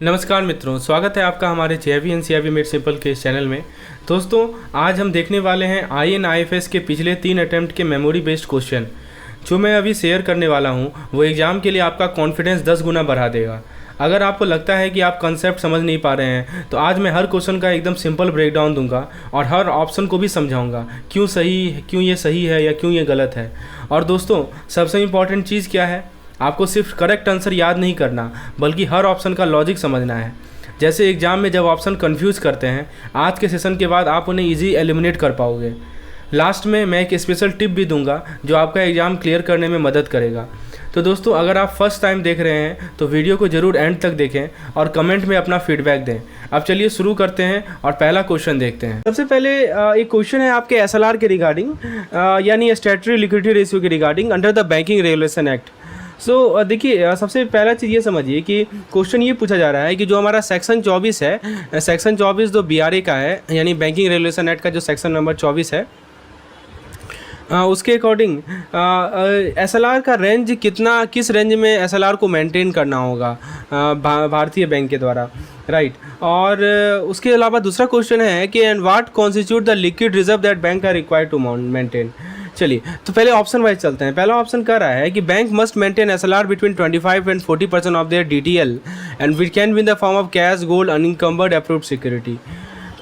नमस्कार मित्रों, स्वागत है आपका हमारे जेवी एनसीईआरटी मेड सिंपल के इस चैनल में। दोस्तों, आज हम देखने वाले हैं INIFS के पिछले 3 अटैम्प्ट के मेमोरी बेस्ड क्वेश्चन। जो मैं अभी शेयर करने वाला हूं, वो एग्ज़ाम के लिए आपका कॉन्फिडेंस 10 गुना बढ़ा देगा। अगर आपको लगता है कि आप कंसेप्ट समझ नहीं पा रहे हैं, तो आज मैं हर क्वेश्चन का एकदम सिंपल ब्रेकडाउन दूंगा और हर ऑप्शन को भी समझाऊंगा क्यों ये सही है या क्यों ये गलत है। और दोस्तों, सबसे इम्पॉर्टेंट चीज़ क्या है, आपको सिर्फ करेक्ट आंसर याद नहीं करना, बल्कि हर ऑप्शन का लॉजिक समझना है। जैसे एग्जाम में जब ऑप्शन कंफ्यूज करते हैं, आज के सेशन के बाद आप उन्हें इजी एलिमिनेट कर पाओगे। लास्ट में मैं एक स्पेशल टिप भी दूंगा जो आपका एग्ज़ाम क्लियर करने में मदद करेगा। तो दोस्तों, अगर आप फर्स्ट टाइम देख रहे हैं तो वीडियो को ज़रूर एंड तक देखें और कमेंट में अपना फीडबैक दें। अब चलिए शुरू करते हैं और पहला क्वेश्चन देखते हैं। सबसे पहले एक क्वेश्चन है आपके SLR के रिगार्डिंग, यानी स्टैट्यूटरी लिक्विडिटी रेशियो के regarding under the banking regulation act. So देखिए, सबसे पहला चीज़ ये समझिए कि क्वेश्चन ये पूछा जा रहा है कि जो हमारा सेक्शन 24 है, सेक्शन 24 जो BRA का है, यानी बैंकिंग रेगुलेशन एक्ट का जो सेक्शन नंबर 24 है, उसके अकॉर्डिंग SLR का रेंज किस रेंज में SLR को मेंटेन करना होगा भारतीय बैंक के द्वारा, राइट। और उसके अलावा दूसरा क्वेश्चन है कि and what constitute the liquid reserve that bank are required to maintain. चलिए, तो पहले ऑप्शन वाइज चलते हैं। पहला ऑप्शन कह रहा है कि bank must maintain SLR between 25 and 40% of their DTL and which can be in the form of cash, gold, unencumbered approved security.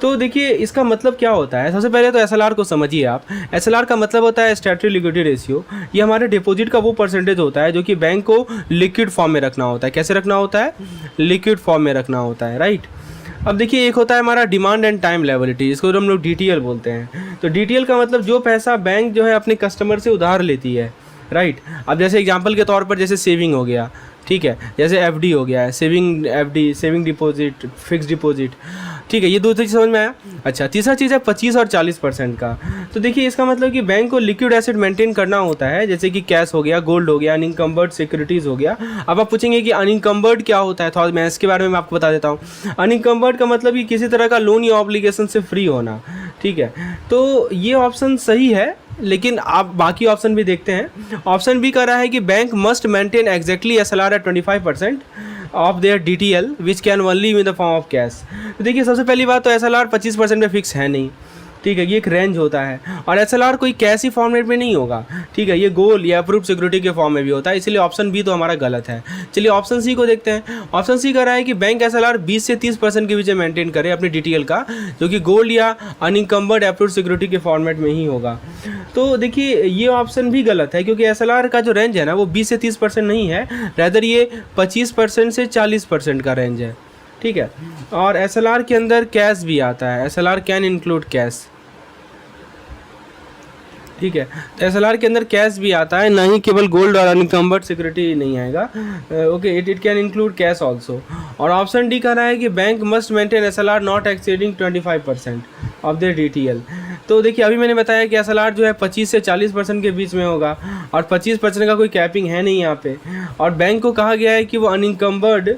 तो देखिए, इसका मतलब क्या होता है। सबसे पहले तो SLR को समझिए आप। SLR का मतलब होता है स्टैट्यूटरी लिक्विडिटी रेशियो। ये हमारे डिपॉजिट का वो परसेंटेज होता है जो कि बैंक को लिक्विड फॉर्म में रखना होता है। कैसे रखना होता है? लिक्विड फॉर्म में रखना होता है, राइट। अब देखिए, एक होता है हमारा डिमांड एंड टाइम लायबिलिटी, इसको हम लोग DTL बोलते हैं। तो DTL का मतलब जो पैसा बैंक जो है अपने कस्टमर से उधार लेती है, राइट। अब जैसे एग्जांपल के तौर पर जैसे सेविंग हो गया, ठीक है, जैसे FD हो गया है, saving FD, saving deposit, fix deposit, ठीक है। ये दो चीज़ समझ में आया। अच्छा, तीसरा चीज़ है 25 और 40% का। तो देखिए, इसका मतलब कि बैंक को लिक्विड एसेट मेंटेन करना होता है, जैसे कि कैश हो गया, गोल्ड हो गया, अनइंकम्बर्ड सिक्योरिटीज़ हो गया। अब आप पूछेंगे कि अनइंकम्बर्ड क्या होता है, थोड़ा मैं इसके बारे में आपको बता देता हूँ। अनइंकम्बर्ड का मतलब कि किसी तरह का लोन या ऑब्लिगेशन से फ्री होना, ठीक है। तो ये ऑप्शन सही है, लेकिन आप बाकी ऑप्शन भी देखते हैं। ऑप्शन बी कह रहा है कि bank must maintain exactly SLR at 25% of their DTL which can only in the form of cash. तो देखिए, सबसे पहली बात तो SLR 25% में फिक्स है नहीं, ठीक है। ये एक रेंज होता है और SLR कोई कैश ही फॉर्मेट में नहीं होगा, ठीक है। ये गोल्ड या अप्रूव्ड सिक्योरिटी के फॉर्म में भी होता है, इसलिए ऑप्शन बी तो हमारा गलत है। चलिए ऑप्शन सी को देखते हैं। ऑप्शन सी कह रहा है कि बैंक SLR 20 से 30% के बीच में मेंटेन करे अपने DTL का, जो कि गोल्ड या अनइंकम्बर्ड अप्रूव्ड सिक्योरिटी के फॉर्मेट में ही होगा। तो देखिए, ये ऑप्शन भी गलत है, क्योंकि SLR का जो रेंज है ना, वो 20 से 30% नहीं है, रैदर ये 25% से 40% का रेंज है, ठीक है। और SLR के अंदर कैश भी आता है, SLR कैन इंक्लूड कैश, ठीक है। तो SLR के अंदर कैश भी आता है, ना ही केवल गोल्ड और अनकम्बर्ड सिक्योरिटी नहीं आएगा। Okay, it can include cash also. और ऑप्शन डी कह रहा है कि bank must maintain SLR not exceeding 25% of their DTL। तो देखिए, अभी मैंने बताया कि SLR जो है 25 से 40% के बीच में होगा और 25% का कोई कैपिंग है नहीं यहाँ पे। और बैंक को कहा गया है कि वो अनइंकम्बर्ड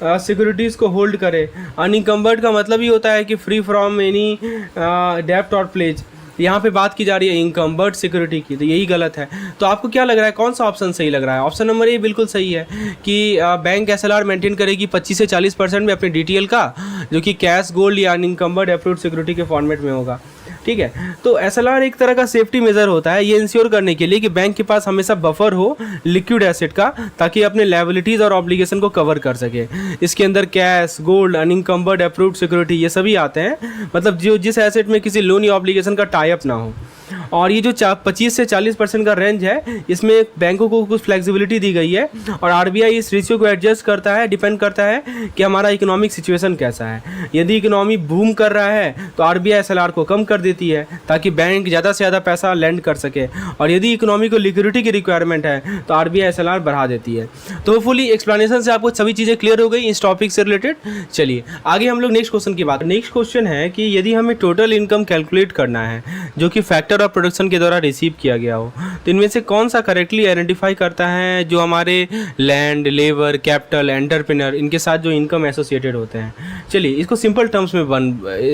सिक्योरिटीज़ को होल्ड करे। अनइंकम्बर्ड का मतलब ही होता है कि फ्री फ्रॉम एनी डेब्ट और प्लेज। यहाँ पे बात की जा रही है इनकम्बर्ड सिक्योरिटी की, तो यही गलत है। तो आपको क्या लग रहा है, कौन सा ऑप्शन सही लग रहा है? ऑप्शन नंबर ए बिल्कुल सही है कि बैंक SLR मेंटेन करेगी 25 से 40% में अपने DTL का, जो कि कैश, गोल्ड या अनइंकम्बर्ड अप्रूव्ड सिक्योरिटी के फॉर्मेट में होगा, ठीक है। तो SLR एक तरह का सेफ्टी मेजर होता है, ये इंश्योर करने के लिए कि बैंक के पास हमेशा बफर हो लिक्विड एसेट का, ताकि अपने लायबिलिटीज़ और ऑब्लिगेशन को कवर कर सके। इसके अंदर cash, gold, unencumbered approved security ये सभी आते हैं, मतलब जो जिस एसेट में किसी लोन या ऑब्लिगेशन का टाई अप ना हो। और ये जो 25 से 40% का रेंज है, इसमें बैंकों को कुछ फ्लेक्सिबिलिटी दी गई है और RBI इस रेशियो को एडजस्ट करता है, डिपेंड करता है कि हमारा इकोनॉमिक सिचुएशन कैसा है। यदि इकोनॉमी बूम कर रहा है तो RBI SLR को कम कर देती है, ताकि बैंक ज़्यादा से ज़्यादा पैसा लेंड कर सके। और यदि इकोनॉमी को लिक्विडिटी की रिक्वायरमेंट है तो RBI SLR बढ़ा देती है। तो फुली एक्सप्लेनेशन से आपको सभी चीज़ें क्लियर हो गई इस टॉपिक से रिलेटेड। चलिए आगे हम लोग नेक्स्ट क्वेश्चन की बात। नेक्स्ट क्वेश्चन है कि यदि हमें टोटल इनकम कैलकुलेट करना है, जो कि फैक्टर ऑफ प्रोडक्शन के द्वारा रिसीव किया गया हो, तो इनमें से कौन सा करेक्टली आइडेंटिफाई करता है जो हमारे लैंड, लेबर, कैपिटल, एंटरप्रेन्योर, इनके साथ जो इनकम एसोसिएटेड होते हैं। चलिए इसको सिंपल टर्म्स में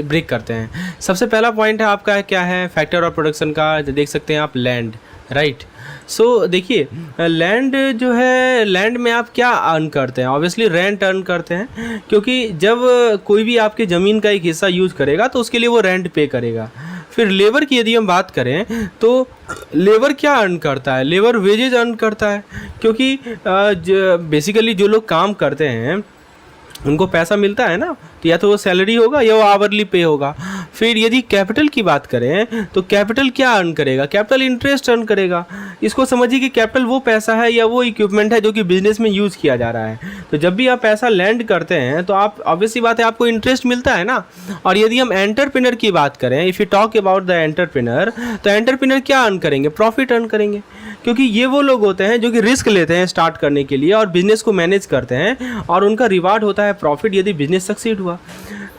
ब्रेक करते हैं। सबसे पहला पॉइंट है आपका क्या है, फैक्टर ऑफ प्रोडक्शन का, देख सकते हैं आप लैंड, राइट। सो देखिए, लैंड जो है, लैंड में आप क्या अर्न करते हैं? ऑब्वियसली रेंट अर्न करते हैं, क्योंकि जब कोई भी आपके ज़मीन का एक हिस्सा यूज़ करेगा तो उसके लिए वो रेंट पे करेगा। फिर लेबर की यदि हम बात करें तो लेबर क्या अर्न करता है? लेबर वेजेज अर्न करता है, क्योंकि बेसिकली जो लोग काम करते हैं उनको पैसा मिलता है ना, तो या तो वो सैलरी होगा या वो आवरली पे होगा। फिर यदि कैपिटल की बात करें तो कैपिटल क्या अर्न करेगा? कैपिटल इंटरेस्ट अर्न करेगा। इसको समझिए कि कैपिटल वो पैसा है या वो इक्विपमेंट है जो कि बिजनेस में यूज़ किया जा रहा है। तो जब भी आप पैसा लैंड करते हैं तो आप ऑब्वियसली बात है आपको इंटरेस्ट मिलता है ना। और यदि हम एंटरप्रेन्योर की बात करें, if you talk about the entrepreneur, तो एंटरप्रेन्योर क्या अर्न करेंगे? प्रॉफिट अर्न करेंगे, क्योंकि ये वो लोग होते हैं जो कि रिस्क लेते हैं स्टार्ट करने के लिए और बिजनेस को मैनेज करते हैं, और उनका रिवार्ड होता है प्रॉफिट यदि बिजनेस सक्सीड हुआ।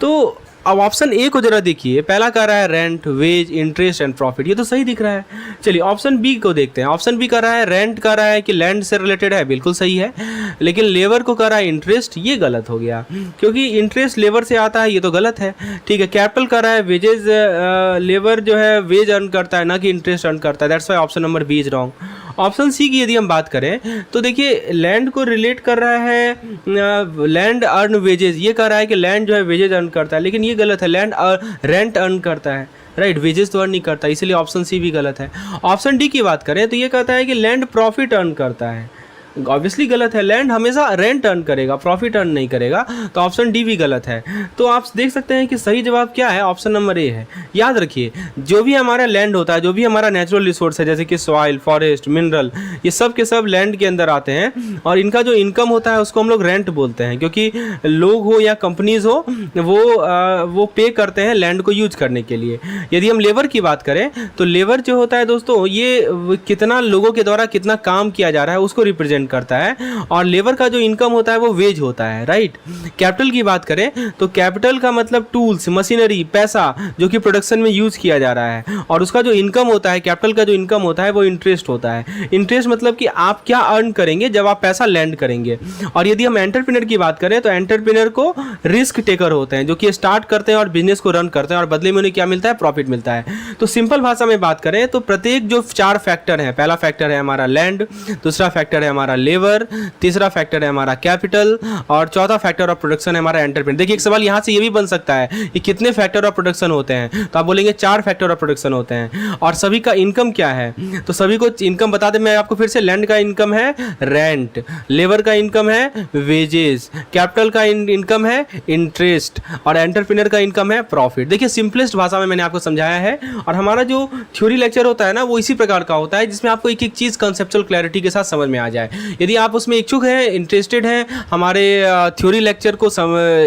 तो अब ऑप्शन ए को जरा देखिए, पहला कह रहा है rent, wage, interest and profit, ये तो सही दिख रहा है। चलिए ऑप्शन बी को देखते हैं। ऑप्शन बी कह रहा है रेंट, कह रहा है कि लैंड से रिलेटेड है, बिल्कुल सही है। लेकिन लेबर को कह रहा है इंटरेस्ट, ये गलत हो गया, क्योंकि इंटरेस्ट लेबर से आता है, ये तो गलत है। ठीक है, कैपिटल कह रहा है वेजेज, लेबर जो है वेज अर्न करता है ना कि इंटरेस्ट अर्न करता है, that's why option number B is wrong. Option C की यदि हम बात करें तो देखिए लैंड को रिलेट कर रहा है लैंड अर्न वेजेज, ये कह रहा है कि लैंड जो है वेजेज अर्न करता है, लेकिन ये गलत है, लैंड रेंट अर्न करता है, राइट, वेजेस तो अर्न नहीं करता, इसलिए ऑप्शन सी भी गलत है। ऑप्शन डी की बात करें तो ये कहता है कि लैंड प्रॉफिट अर्न करता है, ऑब्वियसली गलत है, लैंड हमेशा रेंट अर्न करेगा, प्रॉफिट अर्न नहीं करेगा, तो ऑप्शन डी भी गलत है। तो आप देख सकते हैं कि सही जवाब क्या है, ऑप्शन नंबर ए है। याद रखिए, जो भी हमारा लैंड होता है, जो भी हमारा नेचुरल रिसोर्स है, जैसे कि सॉइल, फॉरेस्ट, मिनरल, ये सब के सब लैंड के अंदर आते हैं, और इनका जो इनकम होता है उसको हम लोग रेंट बोलते हैं, क्योंकि लोग हो या कंपनीज हो वो पे करते हैं लैंड को यूज करने के लिए। यदि हम लेबर की बात करें तो लेबर जो होता है दोस्तों, ये कितना लोगों के द्वारा कितना काम किया जा रहा है उसको रिप्रेजेंट करता है, और लेबर का जो इनकम होता है वो वेज होता है, राइट। कैपिटल की बात करें तो कैपिटल का मतलब टूल्स, मशीनरी, पैसा जो कि प्रोडक्शन में यूज किया जा रहा है, और उसका जो इनकम होता है, कैपिटल का जो इनकम होता है वो इंटरेस्ट होता है। इंटरेस्ट मतलब कि आप क्या अर्न करेंगे जब आप पैसा लैंड करेंगे। और यदि हम एंटरप्रेन्योर की बात करें तो एंटरप्रेन्योर को रिस्क टेकर होते हैं, जो कि स्टार्ट करते हैं और बिजनेस को रन करते हैं, और बदले में उन्हें क्या मिलता है? प्रॉफिट मिलता है। तो सिंपल भाषा में बात करें तो प्रत्येक जो 4 फैक्टर हैं, पहला फैक्टर है हमारा लैंड, दूसरा फैक्टर है हमारा लेबर, तीसरा फैक्टर है हमारा कैपिटल, और चौथा फैक्टर ऑफ प्रोडक्शन है हमारा एंटरप्रेन्योर। देखिए एक सवाल यहाँ से ये भी बन सकता है कि कितने फैक्टर ऑफ प्रोडक्शन होते हैं, तो आप बोलेंगे 4 फैक्टर ऑफ प्रोडक्शन होते हैं। और सभी का इनकम क्या है, तो सभी को इनकम बता दें मैं आपको फिर से। लैंड का इनकम है रेंट, लेबर का इनकम है वेजेस, कैपिटल का इनकम है इंटरेस्ट, और एंटरप्रेन्योर का इनकम है प्रॉफिट। देखिए सिंपलेस्ट भाषा में मैंने आपको समझाया है, और हमारा जो थ्योरी लेक्चर होता है ना वो इसी प्रकार का होता है, जिसमें आपको एक एक चीज़ कंसेप्चुअल क्लैरिटी के साथ समझ में आ जाए। यदि आप उसमें इच्छुक हैं, इंटरेस्टेड हैं हमारे थ्योरी लेक्चर को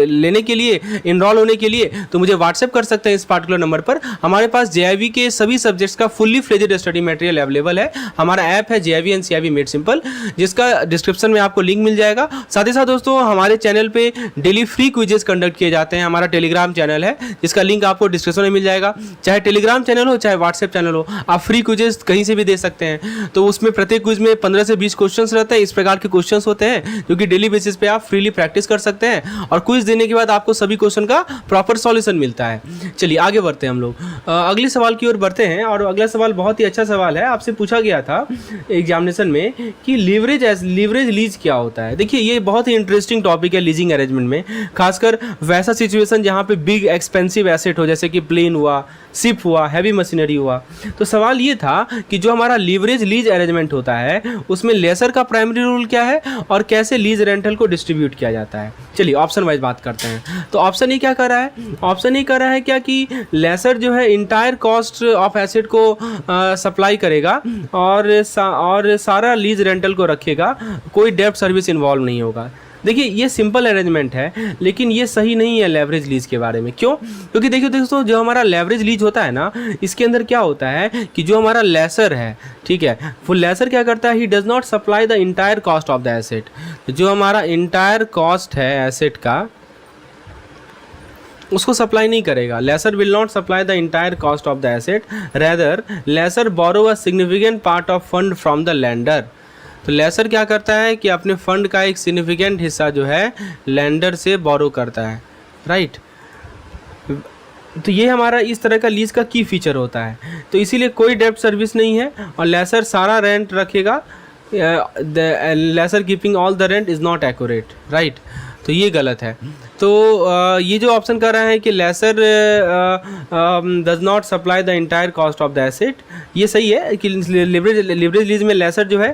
लेने के लिए, इनरोल होने के लिए, तो मुझे व्हाट्सएप कर सकते हैं इस पार्टिकुलर नंबर पर। हमारे पास जेआईवी के सभी सब्जेक्ट्स का fully fledged study material available है। हमारा ऐप है जेआईवी एंड सीआईवी मेड सिंपल, जिसका डिस्क्रिप्शन में आपको लिंक मिल जाएगा। साथ ही साथ दोस्तों हमारे चैनल पे डेली फ्री क्विजेस कंडक्ट किए जाते हैं। हमारा टेलीग्राम चैनल है जिसका लिंक आपको डिस्क्रिप्शन में मिल जाएगा। चाहे टेलीग्राम चैनल हो चाहे व्हाट्सएप चैनल हो, आप फ्री क्विजेस कहीं से भी दे सकते हैं। तो उसमें प्रत्येक क्विज में 15 से 20 क्वेश्चंस रहते हैं। इस प्रकार के क्वेश्चंस होते हैं जो कि डेली बेसिस पे आप फ्रीली प्रैक्टिस कर सकते हैं, और क्विज देने के बाद आपको सभी क्वेश्चन का प्रॉपर सॉल्यूशन मिलता है। चलिए आगे बढ़ते हैं हम लोग, अगले सवाल की ओर बढ़ते हैं। और अगला सवाल बहुत ही अच्छा सवाल है, आपसे पूछा गया था एग्जामिनेशन में कि लीवरेज लीज क्या होता है। देखिए ये बहुत ही इंटरेस्टिंग टॉपिक है लीजिंग अरेंजमेंट में, खासकर वैसा सिचुएशन जहाँ पे बिग एक्सपेंसिव एसेट हो, जैसे कि प्लेन हुआ, शिप हुआ, हैवी मशीनरी हुआ। तो सवाल ये था कि जो हमारा लीवरेज लीज अरेंजमेंट होता है उसमें लेसर का प्राइमरी रोल क्या है और कैसे लीज रेंटल को डिस्ट्रीब्यूट किया जाता है। चलिए ऑप्शन वाइज बात करते हैं। तो ऑप्शन ए क्या कर रहा है, ऑप्शन ए कर रहा है क्या कि लेसर जो है इंटायर कॉस्ट ऑफ एसेट को सप्लाई करेगा और सारा लीज रेंटल को रखेगा, कोई डेब्ट सर्विस इन्वॉल्व नहीं होगा। देखिए ये सिंपल अरेंजमेंट है, लेकिन ये सही नहीं है लेवरेज लीज के बारे में। क्यों? क्योंकि देखिए दोस्तों जो हमारा लेवरेज लीज होता है ना, इसके अंदर क्या होता है कि जो हमारा लेसर है, ठीक है, वो लेसर क्या करता है, he does not supply the entire cost of the asset. जो हमारा इंटायर कॉस्ट है एसेट का उसको सप्लाई नहीं करेगा। Lessor will not supply the entire cost of the asset, rather lessor borrow a significant part of fund from the lender. तो lessor क्या करता है कि अपने फंड का एक सिग्निफिकेंट हिस्सा जो है लैंडर से बोरो करता है, राइट। तो ये हमारा इस तरह का लीज का की फीचर होता है। तो इसीलिए कोई डेब्ट सर्विस नहीं है और लेसर सारा रेंट रखेगा, lessor keeping all the rent is not accurate, right. तो ये गलत है। तो ये जो ऑप्शन कर रहा है कि lessor does not supply the entire cost of the asset, ये सही है कि लिवरेज लीज में लेसर जो है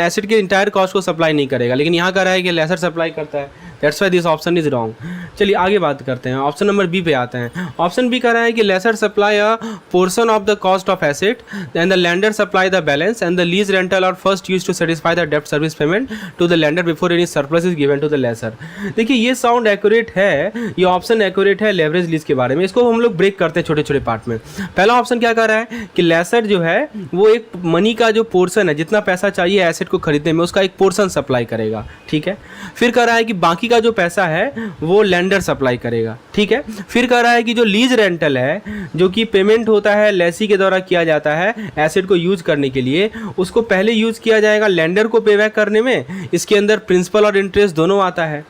एसेट के इंटायर कॉस्ट को सप्लाई नहीं करेगा, लेकिन यहाँ कह रहा है कि लेसर सप्लाई करता है, that's why this option is wrong. चलिए आगे बात करते हैं, ऑप्शन नंबर बी पे आते हैं। ऑप्शन बी कह रहा है कि lessor supply a portion of the cost of asset and the lender supply the balance and the lease rental are first use to satisfy the डेब्ट service payment to the lender before any surplus is given to the lessor. देखिए ये sound accurate है, ये option accurate है leverage lease के बारे में। इसको हम लोग ब्रेक करते हैं छोटे छोटे पार्ट में। पहला ऑप्शन क्या कर रहा है कि लेसर जो है वो एक मनी का जो पोर्शन है, जितना पैसा चाहिए एसेट को खरीदने में, उसका एक पोर्शन सप्लाई करेगा, ठीक है। फिर कह रहा है कि बाकी का जो पैसा है वो लेंडर सप्लाई करेगा, ठीक है। फिर कह रहा है कि जो लीज रेंटल है, जो कि पेमेंट होता है लेसी के द्वारा किया जाता है एसेट को यूज करने के लिए, उसको पहले यूज किया जाएगा लेंडर को पे बैक करने में। इसके अंदर प्रिंसिपल और इंटरेस्ट दोनों आता है,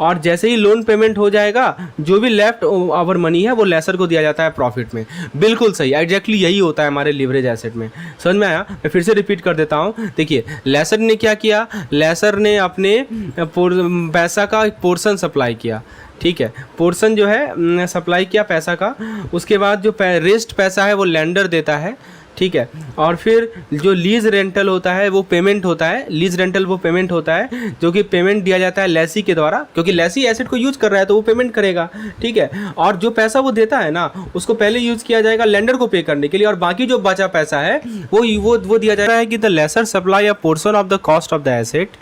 और जैसे ही लोन पेमेंट हो जाएगा जो भी लेफ्ट ओवर मनी है वो लेसर को दिया जाता है प्रॉफिट में। बिल्कुल सही, एग्जैक्टली यही होता है हमारे लिवरेज एसेट में। समझ में आया? मैं फिर से रिपीट कर देता हूँ। देखिए लेसर ने क्या किया, लेसर ने अपने पैसा का एक पोर्शन सप्लाई किया, ठीक है, पोर्शन जो है सप्लाई किया पैसा का। उसके बाद जो रेस्ट पैसा है वो लेंडर देता है, ठीक है। और फिर जो लीज रेंटल होता है वो पेमेंट होता है, लीज रेंटल वो पेमेंट होता है जो कि पेमेंट दिया जाता है लेसी के द्वारा, क्योंकि लेसी एसेट को यूज कर रहा है तो वो पेमेंट करेगा, ठीक है। और जो पैसा वो देता है ना उसको पहले यूज किया जाएगा लेंडर को पे करने के लिए, और बाकी जो बचा पैसा है वो दिया जाता है कि the lessor supply a portion of the cost of the asset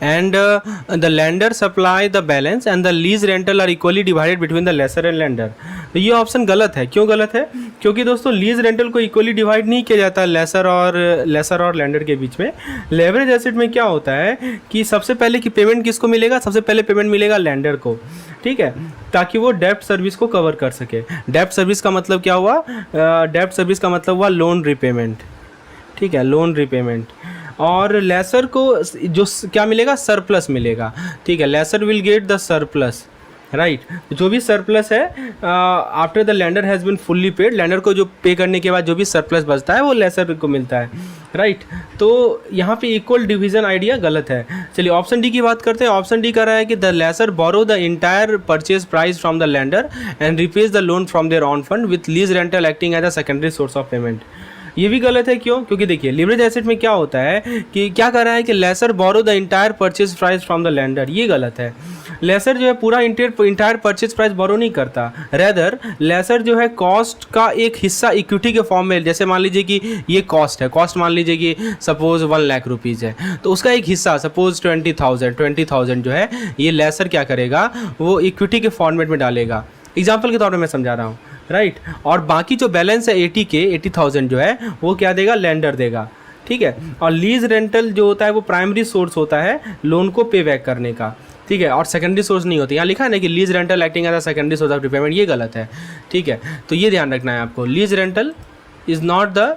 and the lender supply the balance and the lease rental are equally divided between the lessor and lender. तो ये ऑप्शन गलत है। क्यों गलत है? क्योंकि दोस्तों लीज रेंटल को इक्वली डिवाइड नहीं किया जाता लेसर और लेंडर के बीच में। लेवरेज एसेट में क्या होता है कि सबसे पहले कि पेमेंट किसको मिलेगा, सबसे पहले पेमेंट मिलेगा लेंडर को, ठीक है, ताकि वो डेब्ट सर्विस को कवर कर सके। डेब्ट सर्विस का मतलब क्या हुआ? डेब्ट सर्विस का मतलब हुआ लोन रिपेमेंट, ठीक है, लोन रिपेमेंट। और लेसर को जो क्या मिलेगा, सरप्लस मिलेगा, ठीक है, laser will get the surplus, right. जो भी सरप्लस है after the lander has been fully paid, lander को जो पे करने के बाद जो भी सरप्लस बचता है वो लेसर को मिलता है, राइट। तो यहाँ पे इक्वल डिवीजन आइडिया गलत है। चलिए ऑप्शन डी की बात करते हैं। ऑप्शन डी कह रहा है कि the lessor borrow the entire purchase price from the lender and repays the loan from their own fund with lease rental acting as a secondary source of payment. ये भी गलत है। क्यों? क्योंकि देखिए लिवरेज एसेट में क्या होता है कि क्या कर रहा है कि lessor borrow the entire purchase price from the lender, ये गलत है। लेसर जो है पूरा इंटायर परचेज प्राइस बोरो नहीं करता, रेदर लेसर जो है कॉस्ट का एक हिस्सा इक्विटी के फॉर्म में, जैसे मान लीजिए कि ये कॉस्ट है, कॉस्ट मान लीजिए कि सपोज 1 लाख रुपीज़ है, तो उसका एक हिस्सा सपोज 20,000 जो है ये लेसर क्या करेगा, वो इक्विटी के फॉर्मेट में डालेगा। एग्जाम्पल के तौर पर मैं समझा रहा हूँ, राइट। और बाकी जो बैलेंस है 80,000 जो है वो क्या देगा, लेंडर देगा, ठीक है। और लीज रेंटल जो होता है वो प्राइमरी सोर्स होता है लोन को पे बैक करने का, ठीक है, और सेकेंडरी सोर्स नहीं होती। यहाँ लिखा है ना कि lease rental acting as a secondary source of repayment, ये गलत है, ठीक है। तो ये ध्यान रखना है आपको, lease rental is not the,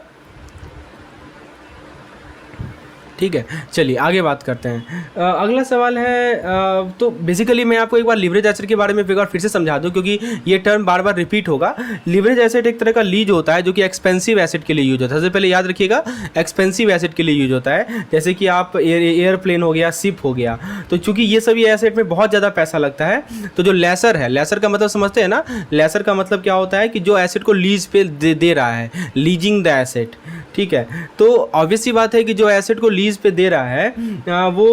ठीक है। चलिए आगे बात करते हैं। अगला सवाल है, तो बेसिकली मैं आपको एक बार लिवरेज एसेट के बारे में एक बार फिर से समझा दूं, क्योंकि ये टर्म बार बार रिपीट होगा। लिवरेज एसेट एक तरह का लीज होता है जो कि एक्सपेंसिव एसेट के लिए यूज होता है। सबसे पहले याद रखिएगा, एक्सपेंसिव एसेट के लिए यूज होता है, जैसे कि आप एयरप्लेन हो गया, शिप हो गया। तो चूंकि ये सभी एसेट में बहुत ज़्यादा पैसा लगता है, तो जो लेसर है, लेसर का मतलब समझते हैं ना, लेसर का मतलब क्या होता है कि जो एसेट को लीज पे दे रहा है, लीजिंग द एसेट, ठीक है। तो ऑब्वियस सी बात है कि जो एसेट को लीज पे दे रहा है वो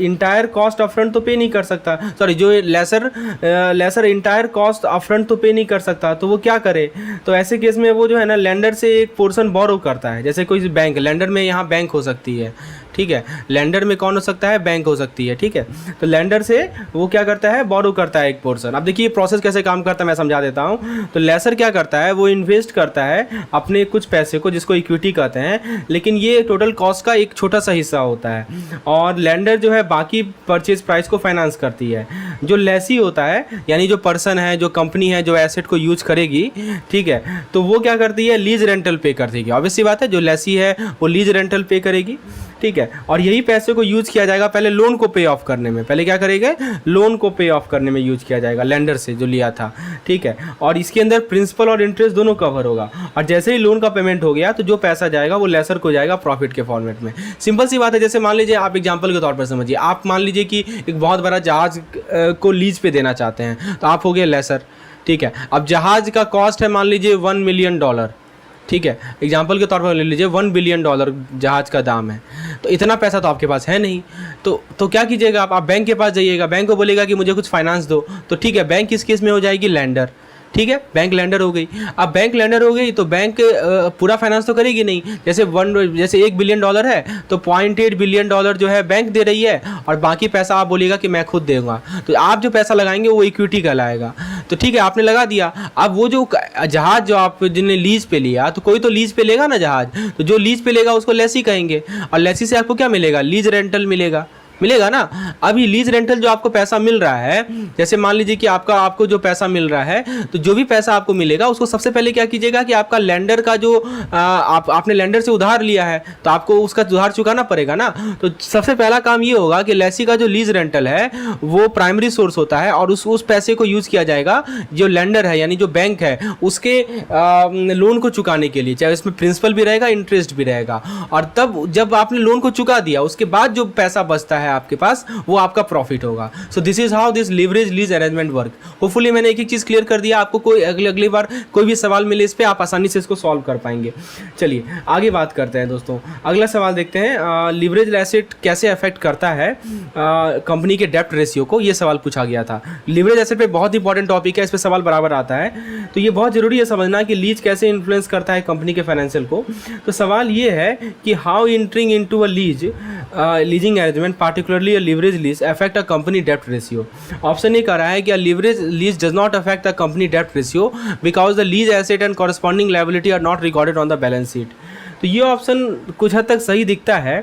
इंटायर कॉस्ट अपफ्रंट तो पे नहीं कर सकता, सॉरी, जो लेसर इंटायर कॉस्ट अपफ्रंट तो पे नहीं कर सकता, तो वो क्या करे, तो ऐसे केस में वो जो है ना लेंडर से एक पोर्शन बोरो करता है। जैसे कोई बैंक, लेंडर में यहाँ बैंक हो सकती है, ठीक है, लेंडर में कौन हो सकता है, बैंक हो सकती है, ठीक है। तो लेंडर से वो क्या करता है, बोरो करता है एक पोर्शन। अब देखिए प्रोसेस कैसे काम करता है मैं समझा देता हूँ। तो लेसर क्या करता है, वो इन्वेस्ट करता है अपने कुछ पैसे को, जिसको इक्विटी कहते हैं, लेकिन ये टोटल कॉस्ट का एक छोटा सा हिस्सा होता है, और लेंडर जो है बाकी परचेज प्राइस को फाइनेंस करती है। जो लेसी होता है, यानी जो पर्सन है, जो कंपनी है, जो एसेट को यूज करेगी, ठीक है, तो वो क्या करती है, लीज रेंटल पे करती है। ऑब्वियस सी बात है, जो लेसी है वो लीज रेंटल पे करेगी, ठीक है। और यही पैसे को यूज किया जाएगा पहले लोन को पे ऑफ करने में। पहले क्या करेंगे, लोन को पे ऑफ करने में यूज किया जाएगा लेंडर से जो लिया था, ठीक है। और इसके अंदर प्रिंसिपल और इंटरेस्ट दोनों कवर होगा। और जैसे ही लोन का पेमेंट हो गया तो जो पैसा जाएगा वो लेसर को जाएगा प्रॉफिट के फॉर्मेट में। सिंपल सी बात है। जैसे मान लीजिए, आप एग्जांपल के तौर पर समझिए, आप मान लीजिए कि एक बहुत बड़ा जहाज को लीज पे देना चाहते हैं, तो आप हो गए लेसर, ठीक है। अब जहाज का कॉस्ट है मान लीजिए $1 मिलियन, ठीक है। एग्जाम्पल के तौर पर ले लीजिए $1 बिलियन जहाज का दाम है। तो इतना पैसा तो आपके पास है नहीं, तो क्या कीजिएगा आप बैंक के पास जाइएगा, बैंक को बोलेगा कि मुझे कुछ फाइनेंस दो, तो ठीक है, बैंक किस केस में हो जाएगी, लेंडर, ठीक है। बैंक लेंडर हो गई। अब बैंक लेंडर हो गई तो बैंक पूरा फाइनेंस तो करेगी नहीं। जैसे $1 बिलियन है तो $0.8 बिलियन जो है बैंक दे रही है, और बाकी पैसा आप बोलिएगा कि मैं खुद दूंगा। तो आप जो पैसा लगाएंगे वो इक्विटी कहलाएगा। तो ठीक है, आपने लगा दिया। अब वो जो जहाज जो आप जिन्हें लीज पे लिया, तो कोई तो लीज पे लेगा ना जहाज, तो जो लीज पे लेगा उसको लेसी कहेंगे, और लेसी से आपको क्या मिलेगा, लीज रेंटल मिलेगा ना। अभी लीज रेंटल जो आपको पैसा मिल रहा है, जैसे मान लीजिए कि आपको जो पैसा मिल रहा है, तो जो भी पैसा आपको मिलेगा उसको सबसे पहले क्या कीजिएगा कि आपका लेंडर का जो आपने लेंडर से उधार लिया है तो आपको उसका उधार चुकाना पड़ेगा ना। तो सबसे पहला काम ये होगा कि लेसी का जो लीज रेंटल है वो प्राइमरी सोर्स होता है, और उस पैसे को यूज किया जाएगा जो लेंडर है यानी जो बैंक है उसके लोन को चुकाने के लिए, चाहे उसमें प्रिंसिपल भी रहेगा इंटरेस्ट भी रहेगा। और तब जब आपने लोन को चुका दिया उसके बाद जो पैसा बचता है आपके पास वो आपका प्रॉफिट होगा। सो this is how this leverage lease arrangement work. Hopefully मैंने एक चीज क्लियर कर दिया आपको। कोई अगली बार कोई भी सवाल मिले इस पे आप आसानी से इसको सॉल्व कर पाएंगे। चलिए आगे बात करते हैं दोस्तों। अगला सवाल देखते हैं, लिवरेज एसेट कैसे अफेक्ट करता है कंपनी के डेप्ट रेशियो को। ये सवाल पूछा गया था। लिवरेज एसेट पे बहुत इंपॉर्टेंट टॉपिक है, इस पे सवाल बराबर आता है, तो ये बहुत जरूरी है समझना कि लीज कैसे इन्फ्लुएंस करता है कंपनी के फाइनेंशियल को। तो सवाल ये है कि how entering into a leasing arrangement particularly a leverage lease affect a company debt ratio। Option ये कह रहा है कि a leverage lease does not affect the company debt ratio because the lease asset and corresponding liability are not recorded on the balance sheet। तो ये option कुछ हद तक सही दिखता है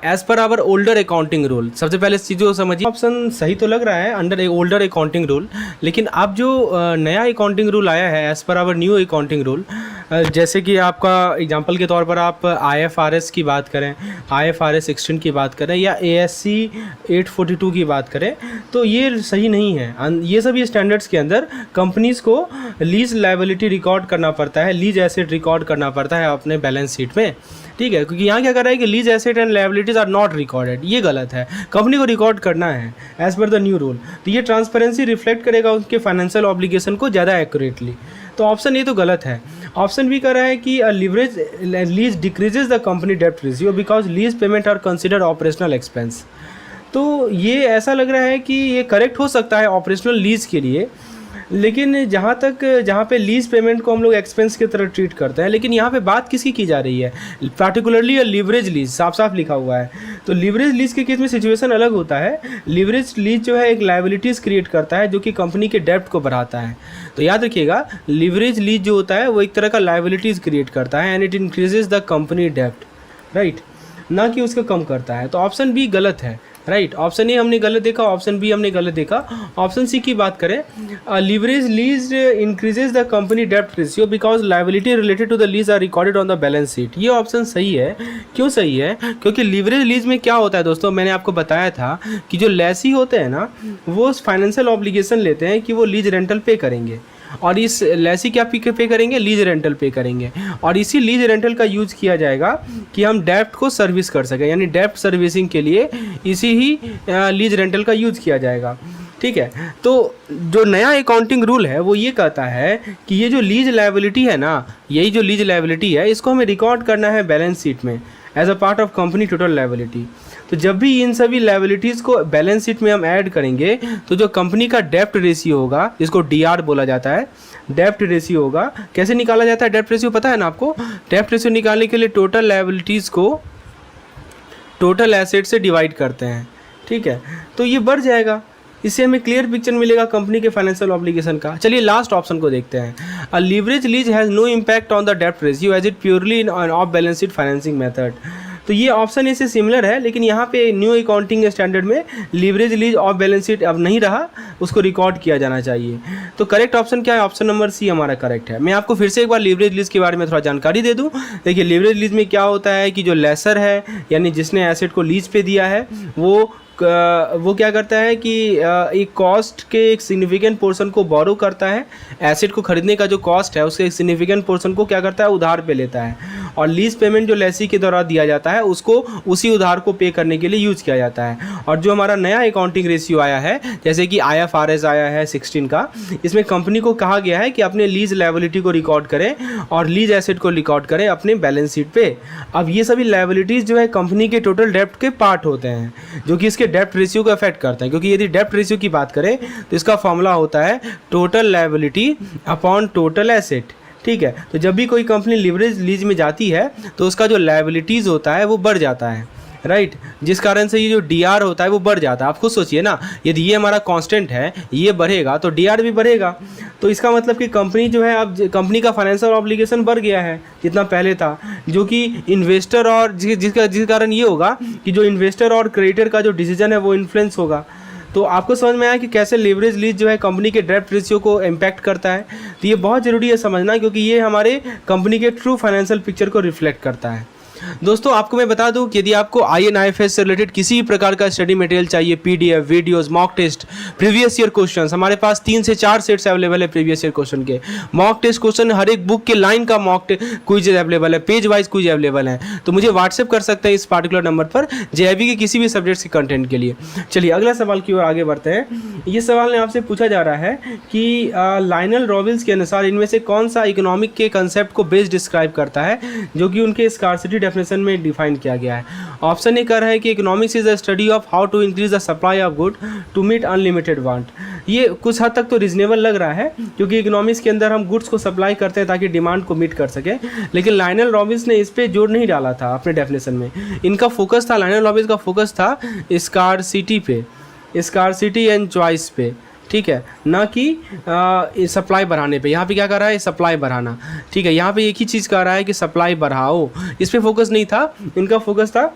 as per hour older accounting rule. सबसे पहले इस चीज़ को समझिए, ऑप्शन सही तो लग रहा है अंडर ए ओल्डर अकाउंटिंग रूल, लेकिन अब जो नया अकाउंटिंग रूल आया है as per hour new accounting rule, जैसे कि आपका एग्जांपल के तौर पर आप IFRS की बात करें, IFRS 16 की बात करें, या ASC 842 की बात करें, तो ये सही नहीं है। ये सभी स्टैंडर्ड्स के अंदर कंपनीज को लीज लायबिलिटी रिकॉर्ड करना पड़ता है, लीज एसेट रिकॉर्ड करना पड़ता है अपने बैलेंस शीट में, ठीक है। क्योंकि यहाँ क्या कर रहा है कि lease asset and liabilities are not recorded, ये गलत है। कंपनी को रिकॉर्ड करना है as per the new rule. तो ये ट्रांसपेरेंसी रिफ्लेक्ट करेगा उसके फाइनेंशियल ऑब्लिगेशन को ज़्यादा एक्यूरेटली। तो ऑप्शन ये तो गलत है। ऑप्शन भी कर रहा है कि leverage lease decreases the company डेप्ट ratio because lease payment are considered operational expense. तो ये ऐसा लग रहा है कि ये करेक्ट हो सकता है ऑपरेशनल लीज के लिए, लेकिन जहाँ पे लीज पेमेंट को हम लोग एक्सपेंस की तरह ट्रीट करते हैं, लेकिन यहाँ पे बात किसकी की जा रही है, पार्टिकुलरली लिवरेज लीज, साफ साफ लिखा हुआ है। तो लिवरेज लीज के केस में सिचुएशन अलग होता है। लिवरेज लीज जो है एक लायबिलिटीज़ क्रिएट करता है जो कि कंपनी के डेप्ट को बढ़ाता है। तो याद रखिएगा, लिवरेज लीज जो होता है वो एक तरह का लायबिलिटीज़ क्रिएट करता है and it increases the company डेप्ट, राइट, ना कि उसको कम करता है। तो ऑप्शन बी गलत है, राइट। ऑप्शन ए हमने गलत देखा, ऑप्शन बी हमने गलत देखा। ऑप्शन सी की बात करें, leverage lease increases the company डेप्ट ratio because liability related to the lease are recorded on the balance sheet. ये ऑप्शन सही है। क्यों सही है? क्योंकि लीवरेज लीज में क्या होता है दोस्तों, मैंने आपको बताया था कि जो लेसी होते हैं ना, वो फाइनेंशियल ऑब्लिगेशन लेते हैं कि वो लीज रेंटल पे करेंगे, और इस लेसी क्या पे करेंगे, लीज रेंटल पे करेंगे, और इसी लीज रेंटल का यूज किया जाएगा कि हम डेप्ट को सर्विस कर सकें, यानी डेप्ट सर्विसिंग के लिए इसी ही लीज रेंटल का यूज किया जाएगा, ठीक है। तो जो नया अकाउंटिंग रूल है वो ये कहता है कि ये जो लीज लायबिलिटी है ना, यही जो लीज लायबिलिटी है, इसको हमें रिकॉर्ड करना है बैलेंस शीट में as a part of company total liability. तो जब भी इन सभी लायबिलिटीज़ को बैलेंस शीट में हम ऐड करेंगे तो जो कंपनी का डेप्ट रेशियो होगा, जिसको DR बोला जाता है, डेप्ट रेशियो होगा। कैसे निकाला जाता है डेप्ट रेशियो, पता है ना आपको? डेप्ट रेशियो निकालने के लिए टोटल लायबिलिटीज़ को टोटल एसेट से डिवाइड करते हैं, ठीक है। तो ये बढ़ जाएगा, इससे हमें क्लियर पिक्चर मिलेगा कंपनी के फाइनेंशियल ऑब्लिगेशन का। चलिए लास्ट ऑप्शन को देखते हैं। A leverage lease has no impact on the डेप्ट ratio as it purely off balance sheet financing method. तो ये ऑप्शन ए से सिमिलर है, लेकिन यहाँ पे न्यू अकाउंटिंग स्टैंडर्ड में leverage lease of balance sheet अब नहीं रहा, उसको रिकॉर्ड किया जाना चाहिए। तो करेक्ट ऑप्शन क्या है? ऑप्शन नंबर सी हमारा करेक्ट है। मैं आपको फिर से एक बार लीवरेज लीज के बारे में थोड़ा जानकारी दे दूँ। देखिए लीवरेज लीज में क्या होता है कि जो लेसर है यानी जिसने एसेट को लीज पे दिया है वो क्या करता है कि एक कॉस्ट के एक सिग्निफिकेंट पोर्शन को बोरो करता है। एसेट को खरीदने का जो कॉस्ट है उसके एक सिग्निफिकेंट पोर्शन को क्या करता है? उधार पे लेता है, और लीज पेमेंट जो लेसी के द्वारा दिया जाता है उसको उसी उधार को पे करने के लिए यूज किया जाता है। और जो हमारा नया अकाउंटिंग रेशियो आया है, जैसे कि IFRS आया है 16 का, इसमें कंपनी को कहा गया है कि अपने लीज लायबिलिटी को रिकॉर्ड करें और लीज एसेट को रिकॉर्ड करें अपने बैलेंस शीट पे। अब ये सभी लायबिलिटीज़ जो है कंपनी के टोटल डेप्ट के पार्ट होते हैं, जो कि इसके डेप्ट रेशियो को अफेक्ट करते हैं। क्योंकि यदि डेप्ट रेशियो की बात करें तो इसका फॉर्मूला होता है total liability upon total asset. ठीक है, तो जब भी कोई कंपनी लीवरेज लीज में जाती है तो उसका जो लायबिलिटीज़ होता है वो बढ़ जाता है, राइट, जिस कारण से ये जो DR होता है वो बढ़ जाता है। आप खुद सोचिए ना, यदि ये हमारा कांस्टेंट है, ये बढ़ेगा तो DR भी बढ़ेगा। तो इसका मतलब कि कंपनी जो है, अब कंपनी का फाइनेंशियल ऑब्लिगेशन बढ़ गया है जितना पहले था, जो कि इन्वेस्टर और जिस कारण ये होगा कि जो इन्वेस्टर और क्रेडिटर का जो डिसीजन है वो इन्फ्लुएंस होगा। तो आपको समझ में आया कि कैसे लीवरेज लीज जो है कंपनी के डेप्ट रेशियो को इम्पैक्ट करता है। तो ये बहुत ज़रूरी है समझना, क्योंकि ये हमारे कंपनी के ट्रू फाइनेंशियल पिक्चर को रिफ्लेक्ट करता है। दोस्तों आपको मैं बता दूं कि यदि आपको IN/IFS से रिलेटेड किसी भी प्रकार का स्टडी मटेरियल चाहिए, PDF, videos, mock test, previous year questions, हमारे पास 3 से 4 सेट्स अवेलेबल है प्रीवियस ईयर क्वेश्चन के। मॉक टेस्ट क्वेश्चन हर एक बुक के लाइन का मॉक क्विज अवेलेबल है, पेज वाइज क्विज अवेलेबल है। तो मुझे व्हाट्सएप कर सकते हैं इस पार्टिकुलर नंबर पर JIB के किसी भी सब्जेक्ट्स के कंटेंट के लिए। चलिए अगला सवाल की ओर आगे बढ़ते हैं। ये सवाल ने आपसे पूछा जा रहा है कि लाइनल रॉबिन्स के अनुसार इनमें से कौन सा इकोनॉमिक के कंसेप्ट को बेस्ट डिस्क्राइब करता है, जो कि उनके स्कार्सिटी डेफिनेशन में डिफाइन किया गया है। ऑप्शन ए कर रहा है कि economics is the study of how to increase the supply of good to meet unlimited want. ये कुछ हद तक तो रीजनेबल लग रहा है, क्योंकि इकोनॉमिक्स के अंदर हम गुड्स को सप्लाई करते हैं ताकि डिमांड को मीट कर सके। लेकिन लाइनल रॉबिन्स ने इस पर जोर नहीं डाला था अपने डेफिनेशन में। इनका फोकस था, लाइनल रॉबिन्स का फोकस था स्कार्सिटी पे, स्कार्सिटी एंड चॉइस पे, ठीक है, ना कि सप्लाई बढ़ाने पे। यहाँ पे क्या कर रहा है? सप्लाई बढ़ाना, ठीक है। यहाँ पे एक ही चीज़ कर रहा है कि सप्लाई बढ़ाओ, इस पे फोकस नहीं था। इनका फोकस था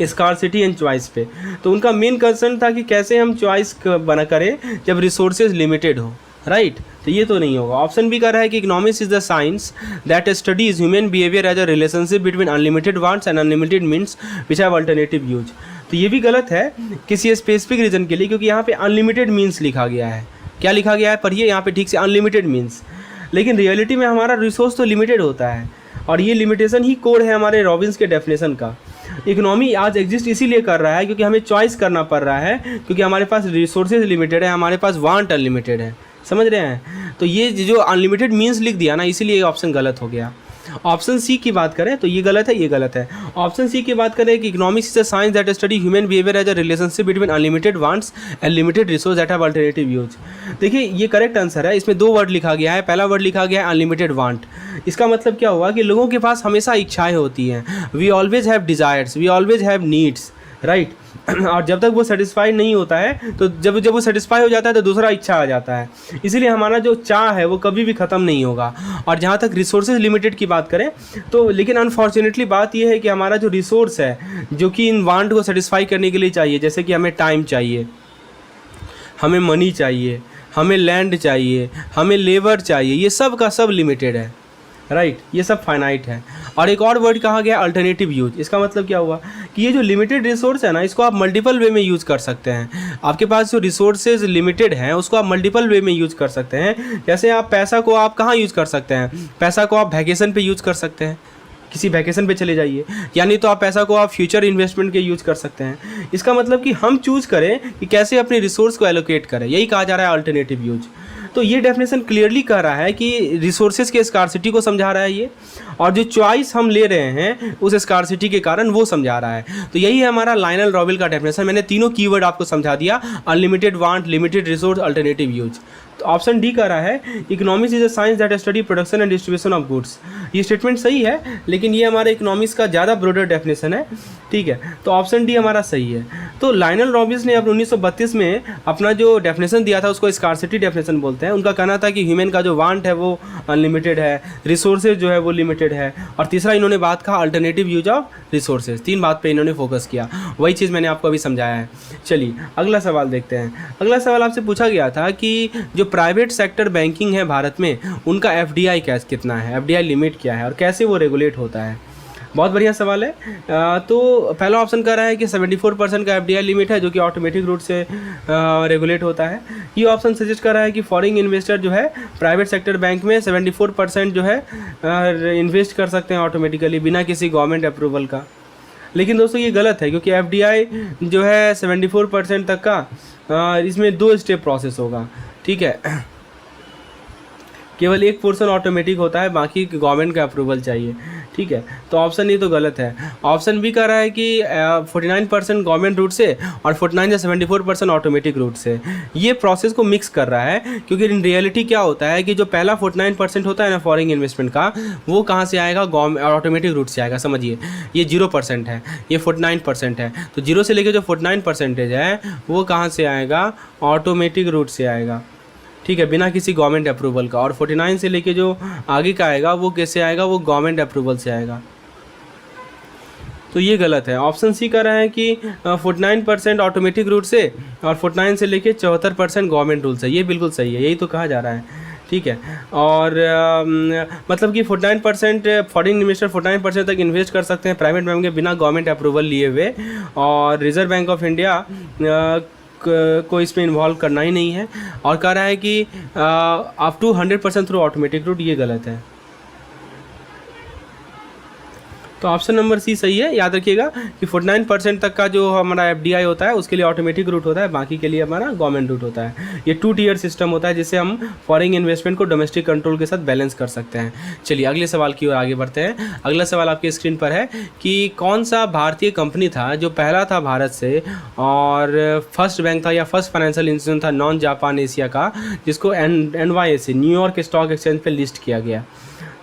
स्कार्सिटी एंड चॉइस पे। तो उनका मेन कंसर्न था कि कैसे हम चॉइस बना करें जब रिसोर्सेज लिमिटेड हो, राइट। तो ये तो नहीं होगा। ऑप्शन बी कर रहा है कि economics is the science that studies human behaviour as a relationship between unlimited wants and unlimited means which have alternative use. तो ये भी गलत है किसी स्पेसिफिक रीजन के लिए, क्योंकि यहाँ पे अनलिमिटेड मीन्स लिखा गया है। क्या लिखा गया है? पढ़िए यहाँ पे ठीक से, अनलिमिटेड मीन्स। लेकिन रियलिटी में हमारा रिसोर्स तो लिमिटेड होता है, और ये लिमिटेशन ही कोड है हमारे रॉबिन्स के डेफिनेशन का। इकोनॉमी आज एग्जिस्ट इसीलिए कर रहा है क्योंकि हमें चॉइस करना पड़ रहा है, क्योंकि हमारे पास रिसोर्सेज लिमिटेड है, हमारे पास वांट अनलिमिटेड है। समझ रहे हैं? तो ये जो अनलिमिटेड मीन्स लिख दिया ना, इसीलिए ये ऑप्शन गलत हो गया। ऑप्शन सी की बात करें तो ये गलत है, ये गलत है। ऑप्शन सी की बात करें कि economics is a science that study human behaviour as a relationship between unlimited wants and limited resource that have alternative use. देखिए ये करेक्ट आंसर है। इसमें 2 वर्ड लिखा गया है। पहला वर्ड लिखा गया है अनलिमिटेड वांट। इसका मतलब क्या हुआ कि लोगों के पास हमेशा इच्छाएं होती हैं। We always have desires, we always have needs, right. और जब तक वो सेटिस्फाई नहीं होता है, तो जब वो सेटिस्फाई हो जाता है तो दूसरा इच्छा आ जाता है। इसीलिए हमारा जो चाह है वो कभी भी ख़त्म नहीं होगा। और जहाँ तक रिसोर्सेज लिमिटेड की बात करें तो, लेकिन अनफॉर्चुनेटली बात ये है कि हमारा जो रिसोर्स है जो कि इन वांट को सेटिस्फाई करने के लिए चाहिए, जैसे कि हमें टाइम चाहिए, हमें मनी चाहिए, हमें लैंड चाहिए, हमें लेबर चाहिए, ये सब का सब लिमिटेड है, राइट। ये सब फाइनाइट है। और एक और वर्ड कहा गया अल्टरनेटिव यूज। इसका मतलब क्या हुआ कि ये जो लिमिटेड रिसोर्स है ना, इसको आप मल्टीपल वे में यूज़ कर सकते हैं। आपके पास जो रिसोर्सेज लिमिटेड हैं उसको आप मल्टीपल वे में यूज़ कर सकते हैं। जैसे आप पैसा को आप कहाँ यूज़ कर सकते हैं? पैसा को आप वैकेशन पे यूज़ कर सकते हैं, किसी वैकेशन पे चले जाइए, यानी तो आप पैसा को आप फ्यूचर इन्वेस्टमेंट के यूज़ कर सकते हैं। इसका मतलब कि हम चूज़ करें कि कैसे अपने रिसोर्स को एलोकेट करें, यही कहा जा रहा है अल्टरनेटिव यूज। तो ये डेफिनेशन क्लियरली कह रहा है कि रिसोर्सेज के स्कार्सिटी को समझा रहा है ये, और जो चॉइस हम ले रहे हैं उस स्कार्सिटी के कारण वो समझा रहा है। तो यही है हमारा लाइनल रॉबिन का डेफिनेशन। मैंने तीनों कीवर्ड आपको समझा दिया, unlimited want, limited resource, alternative use. तो ऑप्शन डी कह रहा है economics is a science that study production and distribution of goods. ये स्टेटमेंट सही है, लेकिन ये हमारे इकोनॉमिक्स का ज़्यादा ब्रॉडर डेफिनेशन है, ठीक है। तो ऑप्शन डी हमारा सही है। तो लायनल रॉबिन्स ने अब 1932 में अपना जो डेफिनेशन दिया था उसको स्कार्सिटी डेफिनेशन बोलते हैं। उनका कहना था कि ह्यूमन का जो वांट है वो अनलिमिटेड है, रिसोर्सेज जो है वो लिमिटेड है, और तीसरा इन्होंने बात कहा अल्टरनेटिव यूज ऑफ रिसोर्सेज। 3 बात पे इन्होंने फोकस किया, वही चीज़ मैंने आपको अभी समझाया है। चलिए अगला सवाल देखते हैं। अगला सवाल आपसे पूछा गया था कि जो प्राइवेट सेक्टर बैंकिंग है भारत में उनका एफडीआई कितना है, एफडीआई लिमिट क्या है और कैसे वो रेगुलेट होता है। बहुत बढ़िया सवाल है। तो पहला ऑप्शन कह रहा है कि 74% का एफडीआई लिमिट है जो कि ऑटोमेटिक रूट से रेगुलेट होता है। ये ऑप्शन सजेस्ट कर रहा है कि फॉरेन इन्वेस्टर जो है प्राइवेट सेक्टर बैंक में 74% जो है इन्वेस्ट कर सकते हैं ऑटोमेटिकली बिना किसी गवर्नमेंट अप्रूवल का। लेकिन दोस्तों ये गलत है, क्योंकि एफडीआई जो है 74% तक का इसमें 2 स्टेप प्रोसेस होगा, ठीक है। केवल एक पोर्शन ऑटोमेटिक होता है, बाकी गवर्नमेंट का अप्रूवल चाहिए, ठीक है। तो ऑप्शन ये तो गलत है। ऑप्शन बी कह रहा है कि 49% गवर्नमेंट रूट से और 49 या 74% ऑटोमेटिक रूट से। ये प्रोसेस को मिक्स कर रहा है, क्योंकि इन रियलिटी क्या होता है कि जो पहला 49% होता है ना फॉरेन इन्वेस्टमेंट का, वो कहाँ से आएगा, ऑटोमेटिक रूट से आएगा। समझिए ये 0% है, ये 49% है, तो 0 से लेकर जो 49% है वो कहाँ से आएगा, ऑटोमेटिक रूट से आएगा, ठीक है, बिना किसी गवर्नमेंट अप्रूवल का। और 49 से लेके जो आगे का आएगा वो कैसे आएगा, वो गवर्नमेंट अप्रूवल से आएगा। तो ये गलत है। ऑप्शन सी कह रहा है कि 49% ऑटोमेटिक रूट से और 49 से लेके 74% गवर्नमेंट रूल से। ये बिल्कुल सही है, यही तो कहा जा रहा है, ठीक है। और मतलब कि 49% फॉरेन इन्वेस्टर 49% तक इन्वेस्ट कर सकते हैं प्राइवेट बैंक में बिना गवर्नमेंट अप्रूवल लिए हुए, और रिजर्व बैंक ऑफ इंडिया को इसमें इन्वॉल्व करना ही नहीं है। और कह रहा है कि up to 100% through automatic route. ये गलत है। तो ऑप्शन नंबर सी सही है। याद रखिएगा कि 49% तक का जो हमारा एफडीआई होता है उसके लिए ऑटोमेटिक रूट होता है, बाकी के लिए हमारा गवर्नमेंट रूट होता है। ये 2 टियर सिस्टम होता है जिससे हम फॉरेन इन्वेस्टमेंट को डोमेस्टिक कंट्रोल के साथ बैलेंस कर सकते हैं। चलिए अगले सवाल की ओर आगे बढ़ते हैं। अगला सवाल आपकी स्क्रीन पर है कि कौन सा भारतीय कंपनी था जो पहला था भारत से और फर्स्ट बैंक था या फर्स्ट फाइनेंशियल इंस्टीट्यूशन था नॉन जापान एशिया का, जिसको NYSE न्यूयॉर्क स्टॉक एक्सचेंज पे लिस्ट किया गया।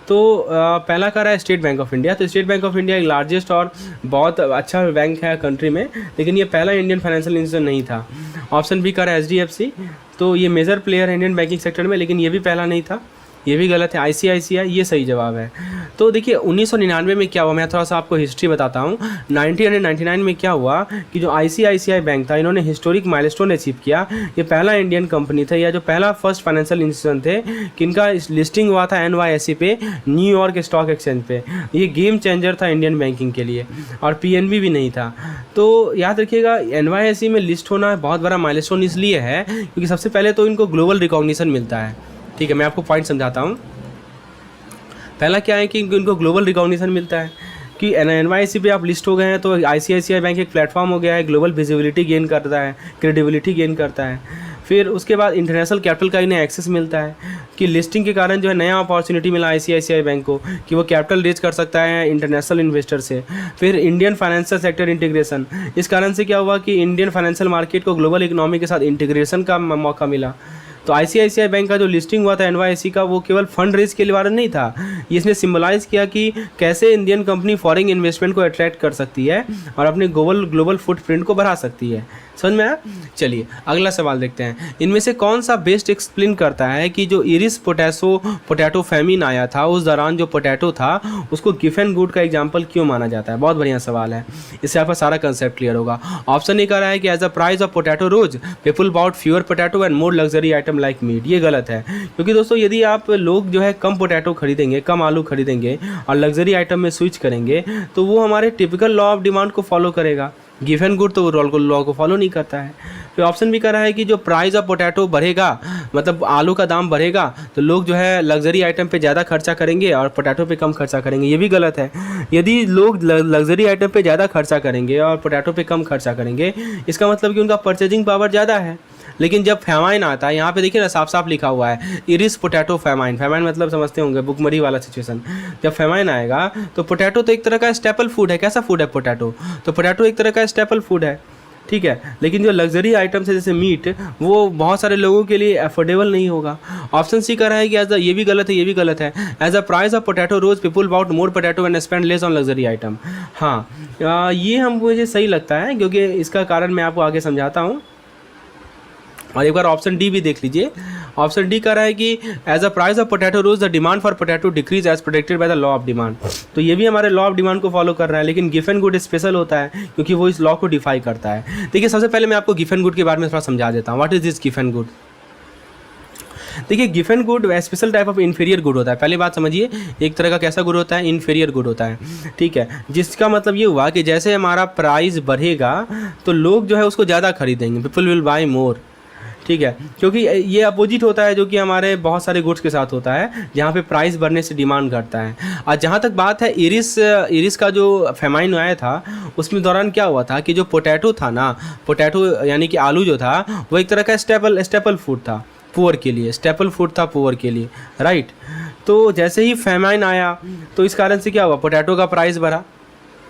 तो पहला कह रहा है स्टेट बैंक ऑफ इंडिया। तो स्टेट बैंक ऑफ इंडिया एक लार्जेस्ट और बहुत अच्छा बैंक है कंट्री में, लेकिन ये पहला इंडियन फाइनेंशियल इंस्टीट्यूशन नहीं था। ऑप्शन बी कह रहा है HDFC। तो ये मेजर प्लेयर है इंडियन बैंकिंग सेक्टर में, लेकिन ये भी पहला नहीं था, ये भी गलत है। ICICI ये सही जवाब है। तो देखिए 1999 में क्या हुआ, मैं थोड़ा सा आपको हिस्ट्री बताता हूँ। 1999 में क्या हुआ कि जो ICICI बैंक था, इन्होंने हिस्टोरिक माइलस्टोन अचीव किया। ये पहला इंडियन कंपनी था या जो पहला फर्स्ट फाइनेंशियल इंस्टीट्यूशन थे किनका लिस्टिंग हुआ था NYSE पे, न्यूयॉर्क स्टॉक एक्सचेंज पे। ये गेम चेंजर था इंडियन बैंकिंग के लिए, और PNB भी नहीं था। तो याद रखिएगा NYSE में लिस्ट होना बहुत बड़ा माइलस्टोन इसलिए है क्योंकि सबसे पहले तो इनको ग्लोबल रिकॉग्निशन मिलता है, ठीक है। मैं आपको पॉइंट समझाता हूँ। पहला क्या है कि इनको ग्लोबल रिकॉग्निशन मिलता है कि NYSE पे आप लिस्ट हो गए हैं, तो ICICI बैंक एक प्लेटफॉर्म हो गया है, ग्लोबल विजिबिलिटी गेन करता है, क्रेडिबिलिटी गेन करता है। फिर उसके बाद इंटरनेशनल कैपिटल का इन्हें एक्सेस मिलता है कि लिस्टिंग के कारण जो है नया अपॉर्चुनिटी मिला ICICI बैंक को कि वो कैपिटल रेज कर सकता है इंटरनेशनल इन्वेस्टर से। फिर इंडियन फाइनेंशियल सेक्टर इंटीग्रेशन, इस कारण से क्या हुआ कि इंडियन फाइनेंशियल मार्केट को ग्लोबल इकोनॉमी के साथ इंटीग्रेशन का मौका मिला। तो ICICI बैंक का जो लिस्टिंग हुआ था NYSE का, वो केवल फंड रेज के लिए नहीं था, इसने सिम्बलाइज किया कि कैसे इंडियन कंपनी फॉरेन इन्वेस्टमेंट को अट्रैक्ट कर सकती है और अपने ग्लोबल फुटप्रिंट को बढ़ा सकती है। समझ में आया? चलिए अगला सवाल देखते हैं। इनमें से कौन सा बेस्ट एक्सप्लेन करता है कि जो इरिस पोटैटो फैमिन आया था उस दौरान जो पोटैटो था उसको गिवन गुड का एग्जाम्पल क्यों माना जाता है? बहुत बढ़िया सवाल है, इससे आपका सारा कंसेप्ट क्लियर होगा। ऑप्शन ए कह रहा है कि as the price of potato rose people bought fewer potato and more luxury item like meat. ये गलत है, क्योंकि दोस्तों यदि आप लोग जो है कम पोटैटो खरीदेंगे, कम आलू खरीदेंगे और लग्जरी आइटम में स्विच करेंगे तो वो हमारे टिपिकल लॉ ऑफ डिमांड को फॉलो करेगा। गिवन गुड तो लॉ को फॉलो नहीं करता है। फिर ऑप्शन भी कह रहा है कि जो प्राइस ऑफ पोटैटो बढ़ेगा, मतलब आलू का दाम बढ़ेगा, तो लोग जो है लग्जरी आइटम पे ज़्यादा खर्चा करेंगे और पोटैटो पे कम खर्चा करेंगे। ये भी गलत है। यदि लोग लग्जरी आइटम पे ज़्यादा खर्चा करेंगे और पोटैटो पे कम खर्चा करेंगे, इसका मतलब कि उनका परचेजिंग पावर ज़्यादा है। लेकिन जब फैमाइन आता है, यहाँ पे देखिए ना साफ साफ लिखा हुआ है इरिस पोटैटो फैमाइन। फैमाइन मतलब समझते होंगे भुखमरी वाला सिचुएशन। जब फैमाइन आएगा तो पोटैटो तो एक तरह का स्टेपल फूड है। कैसा फूड है पोटैटो? तो पोटैटो एक तरह का स्टेपल फूड है। ठीक है। लेकिन जो लग्जरी आइटम्स है जैसे मीट, वो बहुत सारे लोगों के लिए अफोर्डेबल नहीं होगा। ऑप्शन सी का रहा है कि एज ये भी गलत है, ये भी गलत है। As a price of potato rose people bought more potato and spend less on luxury item. हाँ, ये हम मुझे सही लगता है, क्योंकि इसका कारण मैं आपको आगे समझाता हूँ। और एक बार ऑप्शन डी भी देख लीजिए। ऑप्शन डी कह रहा है कि as a price of potato rose the demand for potato decrease as protected by the law of demand. तो ये भी हमारे लॉ ऑफ डिमांड को फॉलो कर रहा है, लेकिन गिवन गुड स्पेशल होता है क्योंकि वो इस लॉ को डिफाई करता है। देखिए, सबसे पहले मैं आपको गिवन गुड के बारे में थोड़ा समझा देता हूँ। व्हाट इज दिस गिवन गुड? देखिए, गिवन good special type of inferior good होता है। पहली बात समझिए, एक तरह का कैसा गुड होता है? इन्फीरियर गुड होता है, ठीक है। जिसका मतलब ये हुआ कि जैसे हमारा प्राइस बढ़ेगा तो लोग जो है उसको ज़्यादा खरीदेंगे, पीपल विल बाय मोर, ठीक है। क्योंकि ये अपोजिट होता है जो कि हमारे बहुत सारे गुड्स के साथ होता है, जहाँ पे प्राइस बढ़ने से डिमांड घटता है। और जहाँ तक बात है इरिस का जो फेमाइन आया था, उसमें दौरान क्या हुआ था कि जो पोटैटो था ना, पोटैटो यानी कि आलू जो था, वो एक तरह का स्टेपल फूड था पुअर के लिए, स्टेपल फूड था पुअर के लिए, राइट। तो जैसे ही फेमाइन आया तो इस कारण से क्या हुआ? पोटैटो का प्राइस बढ़ा,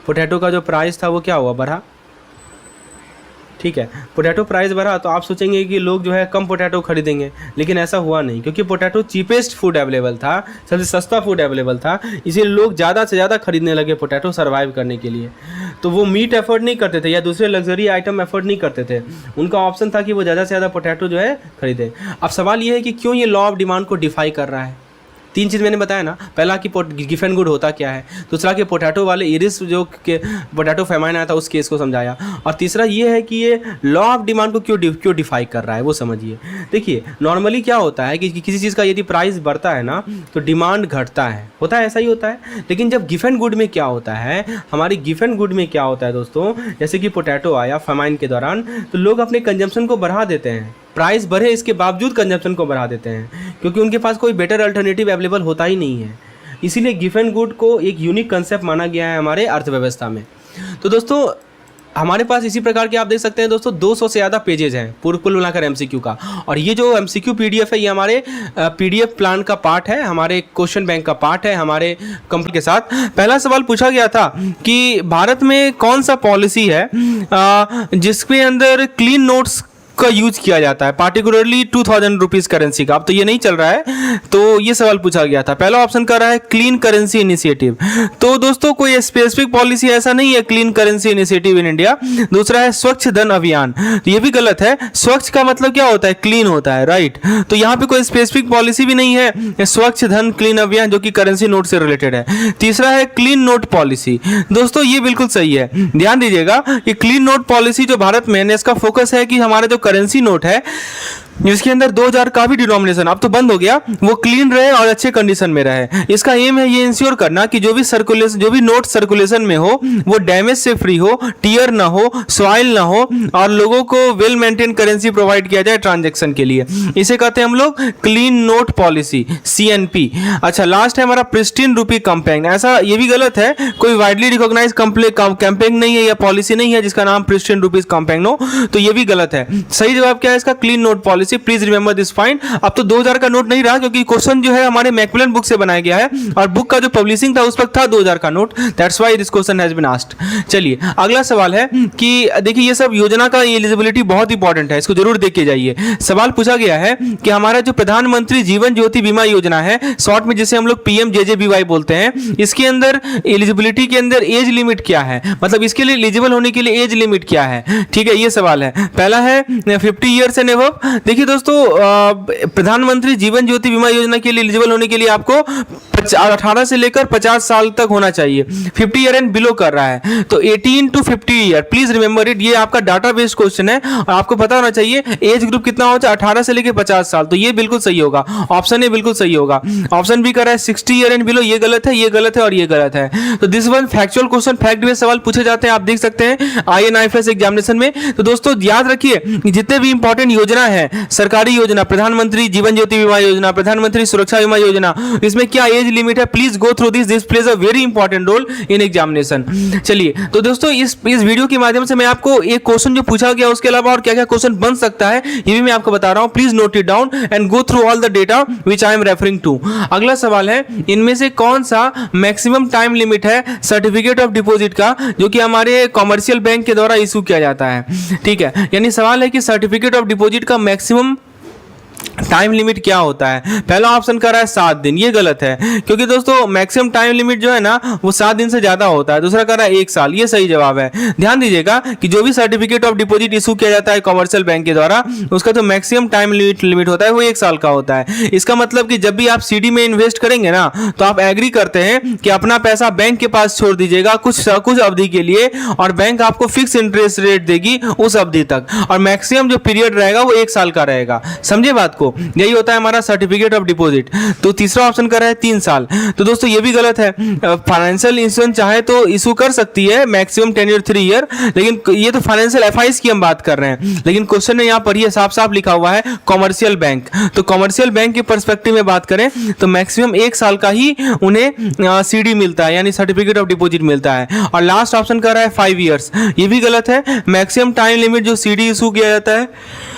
पोटैटो का जो प्राइस था वो क्या हुआ? बढ़ा, ठीक है। पोटैटो प्राइस बढ़ा तो आप सोचेंगे कि लोग जो है कम पोटैटो खरीदेंगे, लेकिन ऐसा हुआ नहीं, क्योंकि पोटैटो चीपेस्ट फूड अवेलेबल था, सबसे सस्ता फूड अवेलेबल था, इसीलिए लोग ज़्यादा से ज़्यादा खरीदने लगे पोटैटो सर्वाइव करने के लिए। तो वो मीट एफर्ड नहीं करते थे या दूसरे लग्जरी आइटम एफर्ड नहीं करते थे, उनका ऑप्शन था कि वो ज़्यादा से ज़्यादा पोटैटो जो है खरीदे। अब सवाल ये है कि क्यों ये लॉ ऑफ डिमांड को डिफाई कर रहा है? तीन चीज़ मैंने बताया ना, पहला कि गिवन गुड होता क्या है, दूसरा कि पोटैटो वाले इरिस जो के पोटैटो फेमाइन आया था उस केस को समझाया, और तीसरा ये है कि ये लॉ ऑफ डिमांड को क्यों डिफाई कर रहा है वो समझिए। देखिए, नॉर्मली क्या होता है कि किसी चीज़ का यदि प्राइस बढ़ता है ना तो डिमांड घटता है, होता है, ऐसा ही होता है। लेकिन जब गिवन गुड में क्या होता है, हमारी गिवन गुड में क्या होता है दोस्तों, जैसे कि पोटैटो आया फेमाइन के दौरान, तो लोग अपने कंजम्पशन को बढ़ा देते हैं, प्राइस बढ़े इसके बावजूद कंजम्पशन को बढ़ा देते हैं, क्योंकि उनके पास कोई बेटर अल्टरनेटिव अवेलेबल होता ही नहीं है। इसीलिए गिवन गुड को एक यूनिक कंसेप्ट माना गया है हमारे अर्थव्यवस्था में। तो दोस्तों, हमारे पास इसी प्रकार के आप देख सकते हैं दोस्तों 200 से ज़्यादा पेजेज हैं पूरे कुल मिलाकर एमसीक्यू का, और ये जो एमसीक्यू पीडीएफ है ये हमारे पीडीएफ प्लान का पार्ट है, हमारे क्वेश्चन बैंक का पार्ट है हमारे कंपनी के साथ। पहला सवाल पूछा गया था कि भारत में कौन सा पॉलिसी है जिसके अंदर क्लीन नोट्स का यूज किया जाता है, पार्टिकुलरली 2000 रुपीज़ करेंसी का। अब तो ये नहीं चल रहा है, तो ये सवाल पूछा गया था। पहला ऑप्शन कर रहा है क्लीन करेंसी इनिशिएटिव। तो दोस्तों, कोई स्पेसिफिक पॉलिसी ऐसा नहीं है clean currency initiative in India. दूसरा है स्वच्छ धन अभियान, तो ये भी गलत है। स्वच्छ का मतलब क्या होता है? क्लीन होता है, राइट। तो यहाँ पे कोई स्पेसिफिक पॉलिसी भी नहीं है स्वच्छ धन क्लीन अभियान जो कि करेंसी नोट से रिलेटेड है। तीसरा है क्लीन नोट पॉलिसी। दोस्तों, ये बिल्कुल सही है, ध्यान दीजिएगा कि क्लीन नोट पॉलिसी जो भारत में है, इसका फोकस है कि हमारा जो करेंसी नोट है जिसके अंदर 2000 का भी डिनोमिनेशन अब तो बंद हो गया, वो क्लीन रहे और अच्छे कंडीशन में रहे। इसका एम है ये इंश्योर करना कि जो भी नोट सर्कुलेशन में हो वो डैमेज से फ्री हो, टीयर ना हो, सॉइल ना हो, और लोगों को वेल मेंटेन करेंसी प्रोवाइड किया जाए ट्रांजैक्शन के लिए। इसे कहते हैं हम लोग क्लीन नोट पॉलिसी, CNP। अच्छा, लास्ट है हमारा प्रिस्टीन रूपी कैंपेन। ऐसा ये भी गलत है, कोई वाइडली रिकॉग्नाइज कैंपेन नहीं है या पॉलिसी नहीं है जिसका नाम प्रिस्टीन रूपीज कैंपेन हो, तो ये भी गलत है। सही जवाब क्या है इसका? Clean note policy. Please remember this point. अब तो 2000 का नोट नहीं रहा, क्योंकि क्वेश्चन जो है हमारे मैकमिलन बुक से बनाया गया है और बुक का जो पब्लिशिंग था उस वक्त था 2000 का note, that's why this question has been asked. चलिए, अगला सवाल है कि देखिए, ये सब योजना का एलिजिबिलिटी बहुत इंपॉर्टेंट है, इसको जरूर देख के जाइए। सवाल पूछा गया है कि हमारा जो प्रधानमंत्री जीवन ज्योति बीमा योजना है, शॉर्ट में जिसे हम लोग PMJJBY बोलते हैं, इसके अंदर एलिजिबिलिटी के अंदर एज लिमिट क्या है, मतलब इसके लिए एलिजिबल होने के लिए एज लिमिट क्या है? ठीक है, ये सवाल है। पहला है 50 ईयर्स एंड अबव। देखिए दोस्तों, प्रधानमंत्री जीवन ज्योति बीमा योजना के लिए एलिजिबल होने के लिए आपको 18 से लेकर 50 साल तक होना चाहिए। 50 ईयर एंड बिलो कर रहा है तो 18 to 50 year, please remember it. ये आपका डाटा बेस्ड क्वेश्चन है और आपको पता होना चाहिए एज ग्रुप कितना होता है, 18 से लेकर 50 साल, तो ये बिल्कुल सही होगा। ऑप्शन ए बिल्कुल सही होगा। ऑप्शन बी कर रहा है 60 ईयर एंड बिलो, ये गलत है, ये गलत है और ये गलत है। तो this one factual question, fact based सवाल पूछे जाते हैं, आप देख सकते हैं IN IFS एग्जामिनेशन में। तो दोस्तों याद रखिए, जितने भी इंपॉर्टेंट योजना है सरकारी योजना, प्रधानमंत्री जीवन ज्योति बीमा योजना, प्रधानमंत्री सुरक्षा बीमा योजना, इसमें क्या एज लिमिट है? Please go through this plays a very important role in examination. चलिए तो दोस्तों इस वीडियो के माध्यम से मैं आपको एक क्वेश्चन जो पूछा गया उसके अलावा और क्या क्या क्वेश्चन बन सकता है ये भी मैं आपको बता रहा हूं। Please note it down and go through all the data which I am referring to. अगला सवाल है, इनमें से कौन सा मैक्सिमम टाइम लिमिट है सर्टिफिकेट ऑफ डिपॉजिट का जो कि हमारे कॉमर्शियल बैंक के द्वारा इशू किया जाता है? ठीक है, यानी सवाल है कि सर्टिफिकेट ऑफ डिपॉजिट का मैक्सिमम टाइम लिमिट क्या होता है? पहला ऑप्शन कर रहा है 7 दिन, ये गलत है क्योंकि दोस्तों मैक्सिमम टाइम लिमिट जो है ना वो 7 दिन से ज्यादा होता है। दूसरा कर रहा है 1 साल, ये सही जवाब है। ध्यान दीजिएगा कि जो भी सर्टिफिकेट ऑफ डिपॉजिट इशू किया जाता है कॉमर्शियल बैंक के द्वारा उसका जो मैक्सिमम टाइम लिमिट होता है वो 1 साल का होता है। इसका मतलब कि जब भी आप सीडी में इन्वेस्ट करेंगे ना तो आप एग्री करते हैं कि अपना पैसा बैंक के पास छोड़ दीजिएगा कुछ अवधि के लिए और बैंक आपको फिक्स इंटरेस्ट रेट देगी उस अवधि तक और मैक्सिमम जो पीरियड रहेगा वो 1 साल का रहेगा। समझे बात को? यही होता है हमारा सर्टिफिकेट ऑफ डिपॉजिट। तो तीसरा ऑप्शन कर रहा है 3 साल, तो दोस्तों ये भी गलत है। फाइनेंशियल इंस्टीट्यूशन चाहे तो इशू कर सकती है मैक्सिमम टेन्योर 3 ईयर, लेकिन ये तो फाइनेंशियल एफआईज की हम बात कर रहे हैं, लेकिन क्वेश्चन में यहाँ पर ये साफ साफ लिखा हुआ है कॉमर्शियल बैंक। तो कॉमर्शियल बैंक के पर्सपेक्टिव में बात करें तो मैक्सिमम 1 साल का ही उन्हें सीडी मिलता है यानी सर्टिफिकेट ऑफ डिपॉजिट मिलता है। और लास्ट ऑप्शन कर रहा है 5 ईयर्स, ये भी गलत है। मैक्सिमम टाइम लिमिट जो सीडी इशू किया जाता है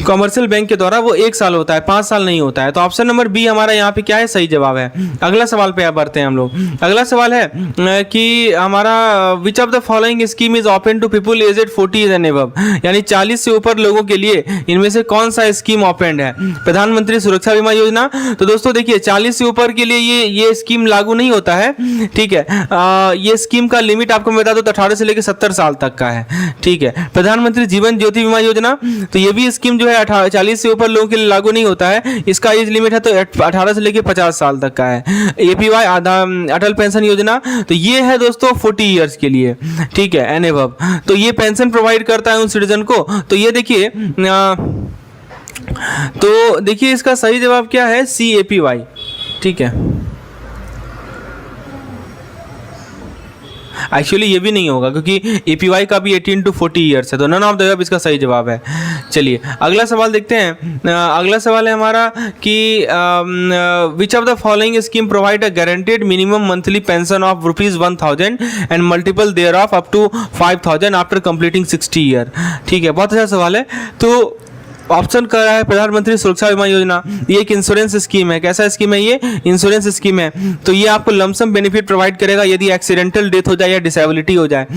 कॉमर्शियल बैंक के द्वारा वो 1 साल होता है, 5 साल नहीं होता है। तो ऑप्शन नंबर बी हमारा यहाँ पे क्या है? सही जवाब है। अगला सवाल पे बढ़ते हैं हम लोग। अगला सवाल है कि हमारा which of the following scheme is open to people aged 40 and above, यानी 40 से ऊपर लोगों के लिए इनमें से कौन सा स्कीम ओपन है? प्रधानमंत्री सुरक्षा बीमा योजना। तो दोस्तों देखिए 40 से ऊपर के लिए ये स्कीम लागू नहीं होता है, ठीक है। ये स्कीम का लिमिट आपको मैं बता दूं 18 से लेकर 70 साल तक का है, ठीक है। प्रधानमंत्री जीवन ज्योति बीमा योजना, तो ये भी स्कीम जो है 40 से ऊपर लोगों के लिए लागू नहीं होता है, इसका एज लिमिट है तो 18 से लेकर 50 साल तक का है। एपीवाई अटल पेंशन योजना, तो ये है दोस्तों 40 ईयर्स के लिए, ठीक है, एंड अबव। तो ये पेंशन प्रोवाइड करता है उन सिटीजन को। तो ये देखिए इसका सही जवाब क्या है? सी एपीवाई, ठीक है। एक्चुअली ये भी नहीं होगा क्योंकि एपीवाई का भी 18 to 40 ईयर्स है, तो नन ऑफ द अबव इसका सही जवाब है। चलिए अगला सवाल देखते हैं। अगला सवाल है हमारा कि which of the following scheme provide a guaranteed minimum monthly pension of ₹1000 and multiple there of up to 5000 after completing 60 year, ठीक है। बहुत अच्छा सवाल है। तो ऑप्शन कर रहा है प्रधानमंत्री सुरक्षा बीमा योजना, ये एक इंश्योरेंस स्कीम है। कैसा स्कीम है? ये इंश्योरेंस स्कीम है। तो ये आपको लमसम बेनिफिट प्रोवाइड करेगा यदि एक्सीडेंटल डेथ हो जाए या डिसेबिलिटी हो जाए,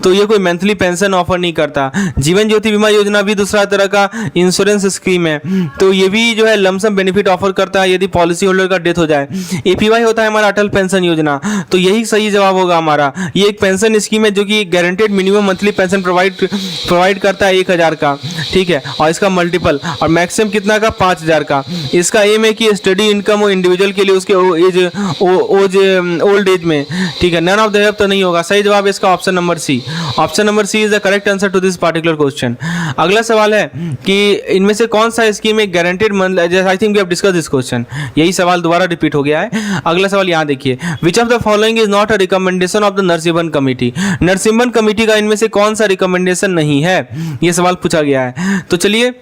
तो ये कोई मंथली पेंशन ऑफर नहीं करता। जीवन ज्योति बीमा योजना भी दूसरा तरह का इंश्योरेंस स्कीम है, तो ये भी जो है लमसम बेनिफिट ऑफर करता है यदि पॉलिसी होल्डर का डेथ हो जाए। एपीवाई होता है हमारा अटल पेंशन योजना, तो यही सही जवाब होगा हमारा। ये एक पेंशन स्कीम है जो कि guaranteed minimum monthly pension provide करता है 1000 का, ठीक है, और इसका मल्टीपल और मैक्सिमम कितना का? 5000 का। इसका एम है कि स्टडी इनकम हो इंडिविजुअल के लिए उसके ओल्ड एज में, ठीक है। नन ऑफ द अबव तो नहीं होगा। सही जवाब इसका option number C. Option number C is the correct answer to this particular question. अगला सवाल है कि इनमें से कौन सा स्कीम है guaranteed, I think we have discuss this question, यही सवाल दोबारा रिपीट हो गया है। अगला सवाल यहाँ देखिए, विच of the following is not a recommendation of the Narasimhan committee. Narasimhan committee का इनमें से कौन सा रिकमेंडेशन नहीं है? ये सवाल पूछा गया है। तो चलिए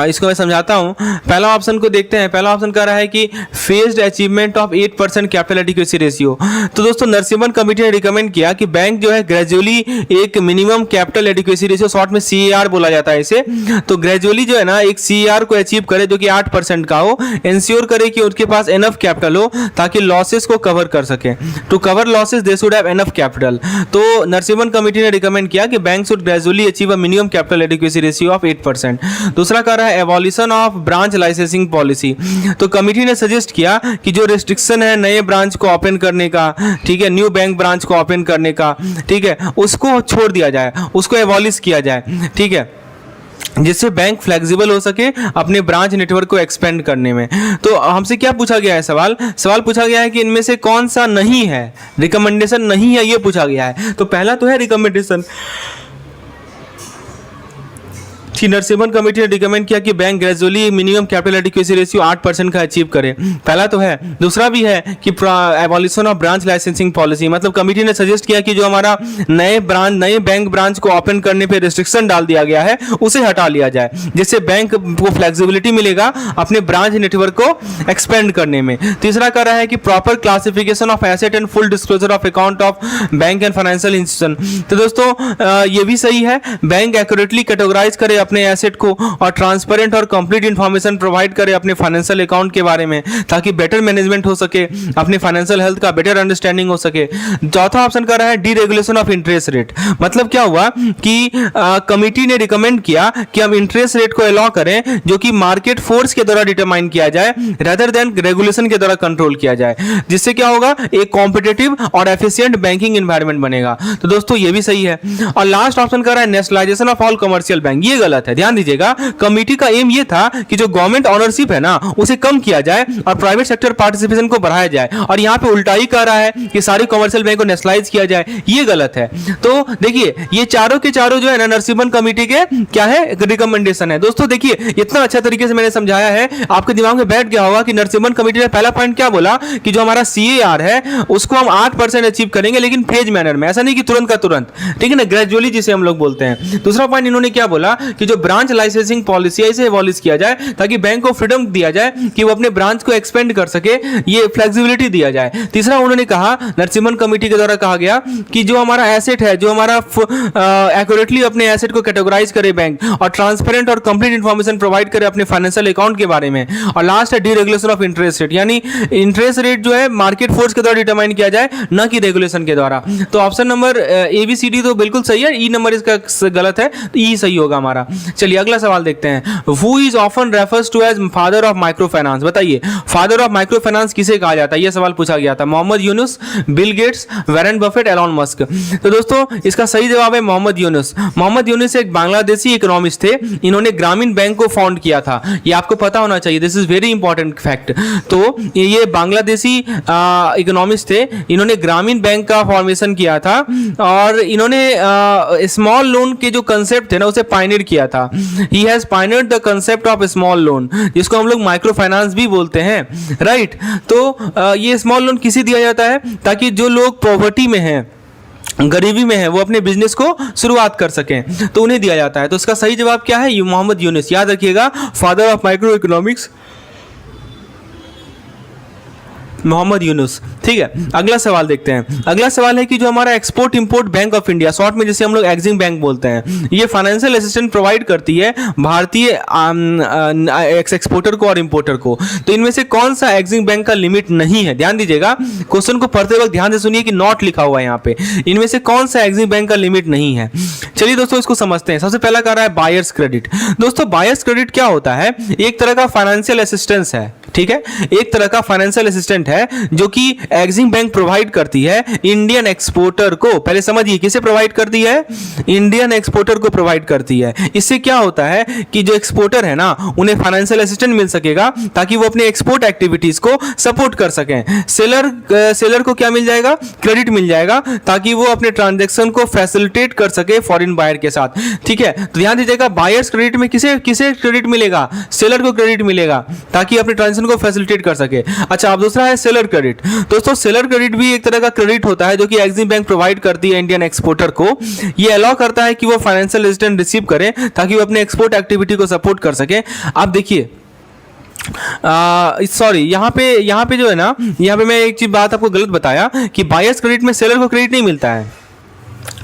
इसको मैं समझाता हूं। पहला ऑप्शन को देखते हैं। पहला ऑप्शन कह रहा है कि phased achievement of 8% capital adequacy ratio. तो दोस्तों नरसिम्हन कमेटी ने रिकमेंड किया कि बैंक जो है ग्रेजुअली एक minimum capital adequacy ratio, short में CAR बोला जाता है इसे, तो ग्रेजुअली जो है ना एक CAR को अचीव करे जो कि 8% का हो, इंश्योर करे कि उनके पास एनफ कैपिटल हो ताकि लॉसेस को कवर कर सके। To cover losses they should have enough capital. तो नरसिम्हन कमेटी ने रिकमेंड किया कि bank should gradually achieve a minimum capital adequacy ratio of 8%। दूसरा कर रहा है evolution of branch licensing policy. तो कमिटी ने सजेस्ट किया कि जो रिस्ट्रिक्शन है नए ब्रांच को ओपन करने का, ठीक है, न्यू बैंक ब्रांच को ओपन करने का, ठीक है, उसको छोड़ दिया जाए, उसको एवॉलिश किया जाए, ठीक है, जिससे बैंक फ्लेक्सिबल हो सके अपने ब्रांच नेटवर्क को एक्सपेंड करने में। तो हमसे क्या पूछा गया है? सवाल पूछा गया है कि इनमें से कौन सा नहीं है, रिकमेंडेशन नहीं है, ये पूछा गया है। तो पहला तो है रिकमेंडेशन, कि नरसिम्हन कमेटी ने रिकमेंड किया कि bank gradually minimum capital adequacy ratio 8% का अचीव करे। पहला तो है। दूसरा भी है कि abolition of branch licensing policy, मतलब कमेटी ने सजेस्ट किया कि जो हमारा नए बैंक ब्रांच को ओपन करने पे रिस्ट्रिक्शन डाल दिया गया है उसे हटा लिया जाए, जिससे बैंक को फ्लेक्सिबिलिटी मिलेगा अपने ब्रांच नेटवर्क को एक्सपेंड करने में। तीसरा कह रहा है कि proper classification of asset and full disclosure of account of bank and financial institution. तो दोस्तों ये भी सही है, बैंक एक्यूरेटली कैटेगराइज करे अपने एसेट को और ट्रांसपेरेंट और कंप्लीट इंफॉर्मेशन प्रोवाइड करे अपने फाइनेंशियल अकाउंट के बारे में, ताकि बेटर मैनेजमेंट हो सके, अपने फाइनेंशियल हेल्थ का बेटर अंडरस्टैंडिंग हो सके। चौथा ऑप्शन कर रहा है डीरेगुलेशन ऑफ इंटरेस्ट रेट। मतलब क्या हुआ कि कमिटी ने रिकमेंड किया कि हम इंटरेस्ट रेट को अलाउ करें जो कि मार्केट फोर्स के द्वारा डिटरमाइन किया जाए रेदर देन रेगुलेशन के द्वारा कंट्रोल किया जाए, जिससे क्या होगा, एक कॉम्पिटिटिव और एफिशिएंट बैंकिंग एनवायरनमेंट बनेगा। तो दोस्तों ये भी सही है। और लास्ट ऑप्शन कर रहा है nationalisation of all commercial bank. ये गलत है, ध्यान दीजिएगा। कमिटी का एम ये था कि जो गवर्नमेंट ओनरशिप है ना उसे कम किया जाए और प्राइवेट सेक्टर पार्टिसिपेशन को बढ़ाया जाए, और यहां पे उल्टा ही कह रहा है कि सारी कमर्शियल बैंक को नेशनलाइज किया जाए। ये गलत है। तो देखिए ये चारों के चारों जो है ना नरसिम्हन कमेटी के क्या है, रिकमेंडेशन है। दोस्तों देखिए इतना अच्छा तरीके से मैंने समझाया है, आपके दिमाग में बैठ गया होगा कि नरसिम्हन कमेटी ने पहला पॉइंट क्या बोला कि जो हमारा CAR है उसको हम 8% अचीव करेंगे, लेकिन फेज मैनर में, ऐसा नहीं कि तुरंत का तुरंत, ठीक है ना, ग्रेजुअली जिसे हम लोग बोलते हैं। दूसरा पॉइंट इन्होंने क्या बोला कि जो ब्रांच लाइसेंसिंग पॉलिसी है इसे एबॉलिश किया जाए, ताकि बैंक को फ्रीडम दिया जाए कि वो अपने ब्रांच को एक्सपेंड कर सके, ये फ्लेक्सिबिलिटी दिया जाए। तीसरा उन्होंने कहा, नरसिम्हन कमेटी के द्वारा कहा गया कि जो हमारा एसेट है, जो हमारा एक्यूरेटली अपने एसेट को कैटेगराइज करे बैंक, और ट्रांसपेरेंट और कंप्लीट इंफॉर्मेशन प्रोवाइड करे अपने फाइनेंशियल अकाउंट के बारे में। और लास्ट है डीरेगुलेशन ऑफ इंटरेस्ट रेट, यानी इंटरेस्ट रेट जो है मार्केट फोर्स के द्वारा डिटरमाइन किया जाए, न कि रेगुलेशन के द्वारा। तो ऑप्शन नंबर ABCD तो बिल्कुल सही है, ई नंबर इसका गलत है, तो ई सही होगा हमारा। चलिए अगला सवाल देखते हैं। Who is often refers to as father of micro finance. बताइए फादर ऑफ माइक्रो फाइनेंस किसे कहा जाता है, यह सवाल पूछा गया था। Muhammad Yunus, Bill Gates, Warren Buffett, Elon Musk. तो दोस्तों इसका सही जवाब है मोहम्मद यूनुस। मोहम्मद यूनुस एक बांग्लादेशी इकोनॉमिस्ट थे, इन्होंने ग्रामीण बैंक को फाउंड किया था, ये आपको पता होना चाहिए, this is very important fact. तो ये बांग्लादेशी इकोनॉमिस्ट थे, इन्होंने ग्रामीण बैंक का फॉर्मेशन किया था, और इन्होंने स्मॉल लोन के जो कंसेप्ट थे ना उसे पायनियर किया था। He has pioneered the concept of small loan, जिसको हम लोग माइक्रो फाइनेंस भी बोलते हैं, राइट। तो ये स्मॉल लोन किसे दिया जाता है, ताकि जो लोग पॉवर्टी में हैं, गरीबी में है, वो अपने बिजनेस को शुरुआत कर सकें, तो उन्हें दिया जाता है। तो इसका सही जवाब क्या है, मोहम्मद यूनुस। याद रखिएगा, father of micro economics Muhammad Yunus, ठीक है। अगला सवाल देखते हैं। अगला सवाल है कि जो हमारा export import bank of India, short में जिसे हम लोग एक्सिम बैंक बोलते हैं, ये फाइनेंशियल असिस्टेंट प्रोवाइड करती है भारतीय एक्सपोर्टर को और इंपोर्टर को। तो इनमें से कौन सा एक्सिम बैंक का लिमिट नहीं है, ध्यान दीजिएगा, क्वेश्चन को पढ़ते वक्त ध्यान से सुनिए कि नॉट लिखा हुआ है यहाँ पे। इनमें से कौन सा एक्सिम बैंक का लिमिट नहीं है, चलिए दोस्तों इसको समझते हैं। सबसे पहला कह रहा है बायर्स क्रेडिट। दोस्तों बायर्स क्रेडिट क्या होता है, एक तरह का फाइनेंशियल असिस्टेंस है, ठीक है, एक तरह का फाइनेंशियल असिस्टेंट है जो कि एक्सिम बैंक प्रोवाइड करती है इंडियन एक्सपोर्टर को। पहले समझिए किसे प्रोवाइड करती है, इंडियन एक्सपोर्टर को प्रोवाइड करती है। इससे क्या होता है कि जो एक्सपोर्टर है ना उन्हें फाइनेंशियल असिस्टेंट मिल सकेगा, ताकि वो अपने एक्सपोर्ट एक्टिविटीज को सपोर्ट कर सकें। सेलर को क्या मिल जाएगा, क्रेडिट मिल जाएगा, ताकि वो अपने ट्रांजैक्शन को फैसिलिटेट कर सके फॉरेन बायर के साथ, ठीक है। तो ध्यान दीजिएगा, बायर्स क्रेडिट में किसे क्रेडिट मिलेगा, सेलर को क्रेडिट मिलेगा, ताकि अपने ट्रांजैक्शन को फैसिलिटेट कर सके। अच्छा, अब दूसरा है सेलर क्रेडिट। दोस्तों सेलर क्रेडिट भी एक तरह का क्रेडिट होता है जो कि एक्सिम बैंक प्रोवाइड करती है इंडियन एक्सपोर्टर को। ये अलाउ करता है कि वो फाइनेंशियल असिस्टेंस रिसीव करें, ताकि वो अपने एक्सपोर्ट एक्टिविटी को सपोर्ट कर सके। आप देखिए सॉरी, यहाँ पे जो है ना, यहाँ पे मैं एक चीज बात आपको गलत बताया कि बायर्स क्रेडिट में सेलर को क्रेडिट नहीं मिलता है।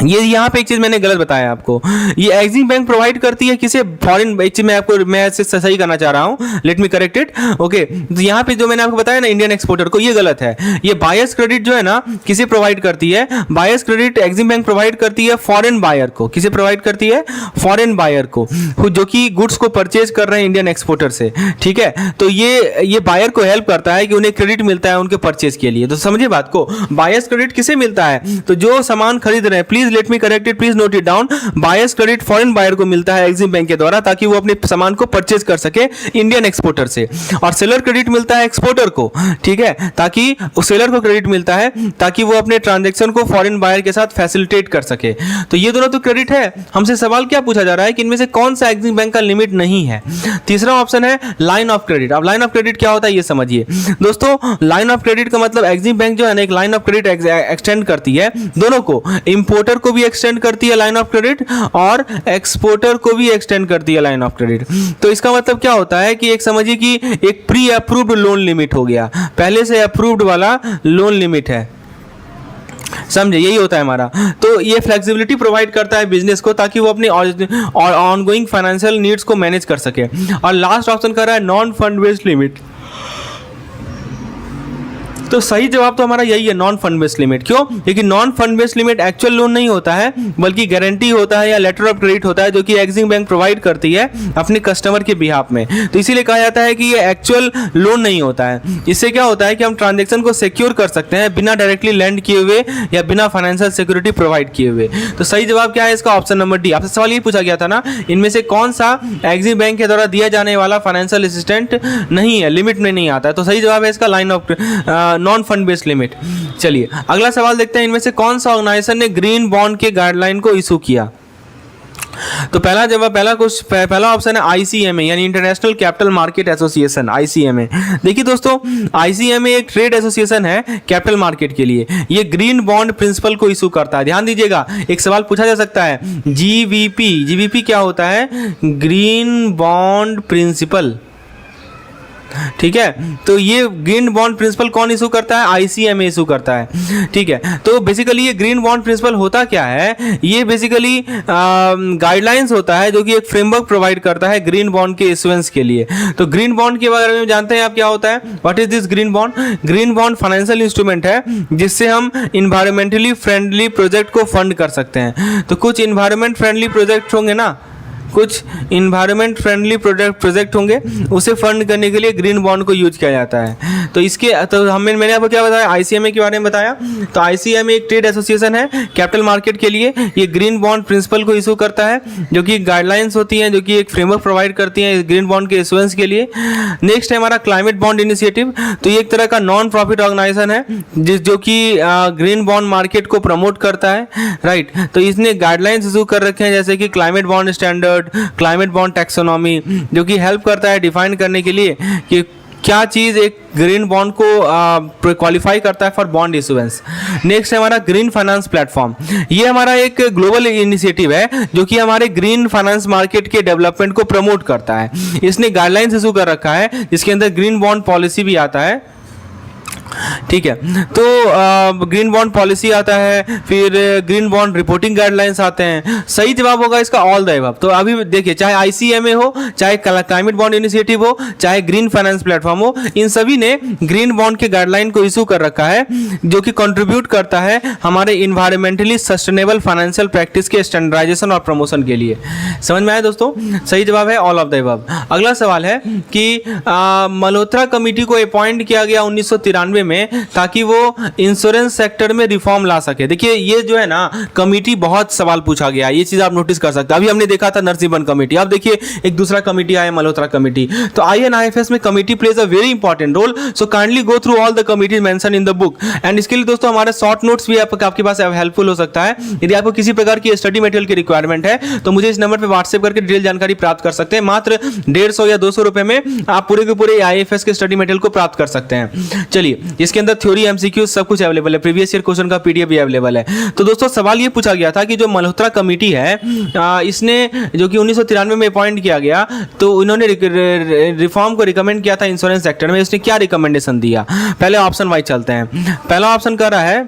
ये यहाँ पे एक चीज मैंने गलत बताया आपको, ये एक्सिम बैंक प्रोवाइड करती है किसे, फॉरेन। एक चीज मैं इसे सही करना चाह रहा हूँ, late me correct it, okay. तो यहाँ पे जो मैंने आपको बताया ना इंडियन एक्सपोर्टर को, ये गलत है। ये बायर्स क्रेडिट जो है ना किसे प्रोवाइड करती है, buyers credit Exim bank provide करती है फॉरेन बायर को। किसे प्रोवाइड करती है, फॉरेन बायर को, जो कि गुड्स को परचेज कर रहे हैं इंडियन एक्सपोर्टर से, ठीक है। तो ये बायर को हेल्प करता है कि उन्हें क्रेडिट मिलता है उनके परचेज के लिए। तो समझिए बात को, बायर्स क्रेडिट किसे मिलता है, तो जो सामान खरीद रहे हैं, please please let me correct it, please note it down. Buyers credit foreign buyer को मिलता है एग्जिम बैंक के द्वारा ताकि वो अपने सामान को परचेज कर सके इंडियन एक्सपोर्टर से, और सेलर क्रेडिट मिलता है एक्सपोर्टर को, ठीक है, ताकि सेलर को क्रेडिट मिलता है ताकि वो अपने ट्रांजैक्शन को फॉरेन बायर के साथ फैसिलिटेट कर सके। तो ये दोनों तो क्रेडिट है। हमसे सवाल क्या पूछा जा रहा है कि इनमें से कौन सा एग्जिम बैंक का लिमिट नहीं है। तीसरा ऑप्शन है लाइन ऑफ क्रेडिट। अब लाइन ऑफ क्रेडिट क्या होता है ये समझिए दोस्तों। लाइन ऑफ क्रेडिट का मतलब एग्जिम बैंक जो है ना एक लाइन ऑफ क्रेडिट एक्सटेंड करती है दोनों को, इंपोर्टर को भी एक्सटेंड करती है लाइन ऑफ क्रेडिट और एक्सपोर्टर को भी एक्सटेंड करती है लाइन ऑफ क्रेडिट। तो इसका मतलब क्या होता है कि एक समझिए कि एक प्री अप्रूव्ड लोन लिमिट हो गया, पहले से अप्रूव्ड वाला लोन लिमिट है, समझे, यही होता है हमारा। तो ये फ्लेक्सिबिलिटी प्रोवाइड करता है बिजनेस को ताकि वो अपनी ऑनगोइंग फाइनेंशियल नीड्स को मैनेज कर सके। और लास्ट ऑप्शन कर रहा है नॉन फंड बेस्ड लिमिट। तो सही जवाब तो हमारा यही है, नॉन फंड बेस्ड लिमिट। क्यों? क्योंकि non fund based limit actual loan नहीं होता है बल्कि गारंटी होता है या लेटर ऑफ क्रेडिट होता है जो कि एग्जिम बैंक प्रोवाइड करती है अपने कस्टमर के बिहाफ में। तो इसीलिए कहा जाता है कि ये एक्चुअल लोन नहीं होता है। इससे क्या होता है कि हम ट्रांजेक्शन को सिक्योर कर सकते हैं बिना डायरेक्टली लैंड किए हुए या बिना फाइनेंशियल सिक्योरिटी प्रोवाइड किए हुए। तो सही जवाब क्या है इसका? Option number D. आपसे सवाल ये पूछा गया था ना, इनमें से कौन सा एग्जिम बैंक के द्वारा दिया जाने वाला फाइनेंशियल असिस्टेंट नहीं है, लिमिट में नहीं आता है। तो सही जवाब है इसका line of non fund based limit. चलिए अगला सवाल देखते हैं, इनमें से कौन सा ऑर्गेनाइजेशन ने ग्रीन बॉन्ड के गाइडलाइन को इशू किया? तो पहला जवाब, पहला ऑप्शन है आईसीएमए यानी international capital market association, ICMA. देखिए दोस्तों, आईसीएमए एक ट्रेड एसोसिएशन है कैपिटल मार्केट के लिए। ये ग्रीन बॉन्ड प्रिंसिपल को इशू करता है। ध्यान दीजिएगा, एक सवाल पूछा जा सकता है, जीवीपी क्या होता है? ग्रीन बॉन्ड प्रिंसिपल, ठीक है। तो ये ग्रीन बॉन्ड प्रिंसिपल कौन इशू करता है? आईसीएमए इशू करता है, ठीक है। तो बेसिकली ये ग्रीन बॉन्ड प्रिंसिपल होता क्या है? ये बेसिकली गाइडलाइंस होता है जो कि एक फ्रेमवर्क प्रोवाइड करता है ग्रीन बॉन्ड के इशुएंस के लिए। तो ग्रीन बॉन्ड के बारे में जानते हैं आप क्या होता है? What is this green bond? Green bond financial instrument है जिससे हम इन्वायरमेंटली फ्रेंडली प्रोजेक्ट को फंड कर सकते हैं। तो कुछ इन्वायरमेंट फ्रेंडली प्रोजेक्ट होंगे ना, कुछ इन्वायरमेंट फ्रेंडली प्रोजेक्ट होंगे, उसे फंड करने के लिए ग्रीन बॉन्ड को यूज किया जाता है। तो इसके मैंने आपको क्या बताया? आईसीएमए के बारे में बताया। तो आईसीएमए एक ट्रेड एसोसिएशन है कैपिटल मार्केट के लिए। ये ग्रीन बॉन्ड प्रिंसिपल को इशू करता है जो कि गाइडलाइंस होती हैं, जो कि एक फ्रेमवर्क प्रोवाइड करती हैं ग्रीन बॉन्ड के इशुएंस के लिए। नेक्स्ट है हमारा क्लाइमेट बॉन्ड इनिशिएटिव। तो ये एक तरह का नॉन प्रॉफिट ऑर्गेनाइजेशन है जो कि ग्रीन बॉन्ड मार्केट को प्रमोट करता है, राइट। तो इसने गाइडलाइंस इशू कर रखे हैं जैसे कि climate bond standard, climate bond taxonomy, जो कि हेल्प करता है डिफाइन करने के लिए कि क्या चीज एक ग्रीन बॉन्ड को क्वालिफाई करता है फॉर बॉन्ड इशुएंस। नेक्स्ट है हमारा ग्रीन फाइनेंस प्लेटफॉर्म। ये हमारा एक ग्लोबल इनिशिएटिव है जो कि हमारे ग्रीन फाइनेंस मार्केट के डेवलपमेंट को प्रमोट करता है। इसने गाइडलाइंस इशू कर रखा है जिसके अंदर ग्रीन बॉन्ड पॉलिसी भी आता है, ठीक है। तो ग्रीन बॉन्ड पॉलिसी आता है, फिर ग्रीन बॉन्ड रिपोर्टिंग गाइडलाइंस आते हैं। सही जवाब होगा इसका ऑल द अबव। तो अभी देखिए, चाहे आईसीएमए हो, चाहे क्लाइमेट बॉन्ड इनिशिएटिव हो, चाहे ग्रीन फाइनेंस प्लेटफॉर्म हो, इन सभी ने ग्रीन बॉन्ड के गाइडलाइन को इशू कर रखा है जो कि कंट्रीब्यूट करता है हमारे इन्वायरमेंटली सस्टेनेबल फाइनेंशियल प्रैक्टिस के स्टैंडर्डाइजेशन और प्रमोशन के लिए। समझ में आया दोस्तों? सही जवाब है ऑल ऑफ द अबव। अगला सवाल है कि मल्होत्रा कमेटी को अपॉइंट किया गया 1993 में ताकि वो इंश्योरेंस सेक्टर में रिफॉर्म ला सके। देखिए ये जो है ना कमेटी, बहुत सवाल पूछा गया, ये चीज आप नोटिस कर सकते हैं। अभी हमने देखा था नरसिम्हन कमेटी, अब देखिए एक दूसरा कमेटी आया मल्होत्रा कमेटी। तो INIFS में committee plays a very important role, so kindly go through all the committees mention in the book. And इसके लिए दोस्तों हमारे शॉर्ट नोट्स भी आपके पास हेल्पफुल हो सकता है। यदि आपको किसी प्रकार की स्टडी मटेरियल की रिक्वायरमेंट है तो मुझे इस नंबर पर व्हाट्सएप करके डिटेल जानकारी प्राप्त कर सकते हैं। मात्र 150 या 200 रुपए में आप पूरे के पूरे IAFS के स्टडी मटेरियल को प्राप्त कर सकते हैं। चलिए, इसके अंदर थ्योरी, MCQ सब कुछ अवेलेबल है, प्रीवियस ईयर क्वेश्चन का PDF भी अवेलेबल है। तो दोस्तों सवाल ये पूछा गया था कि जो मल्होत्रा कमेटी है इसने जो कि 1993 में अपॉइंट किया गया, तो इन्होंने रिफॉर्म को रिकमेंड किया था इंश्योरेंस सेक्टर में। इसने क्या रिकमेंडेशन दिया? पहले ऑप्शन वाइज चलते हैं। पहला ऑप्शन कर रहा है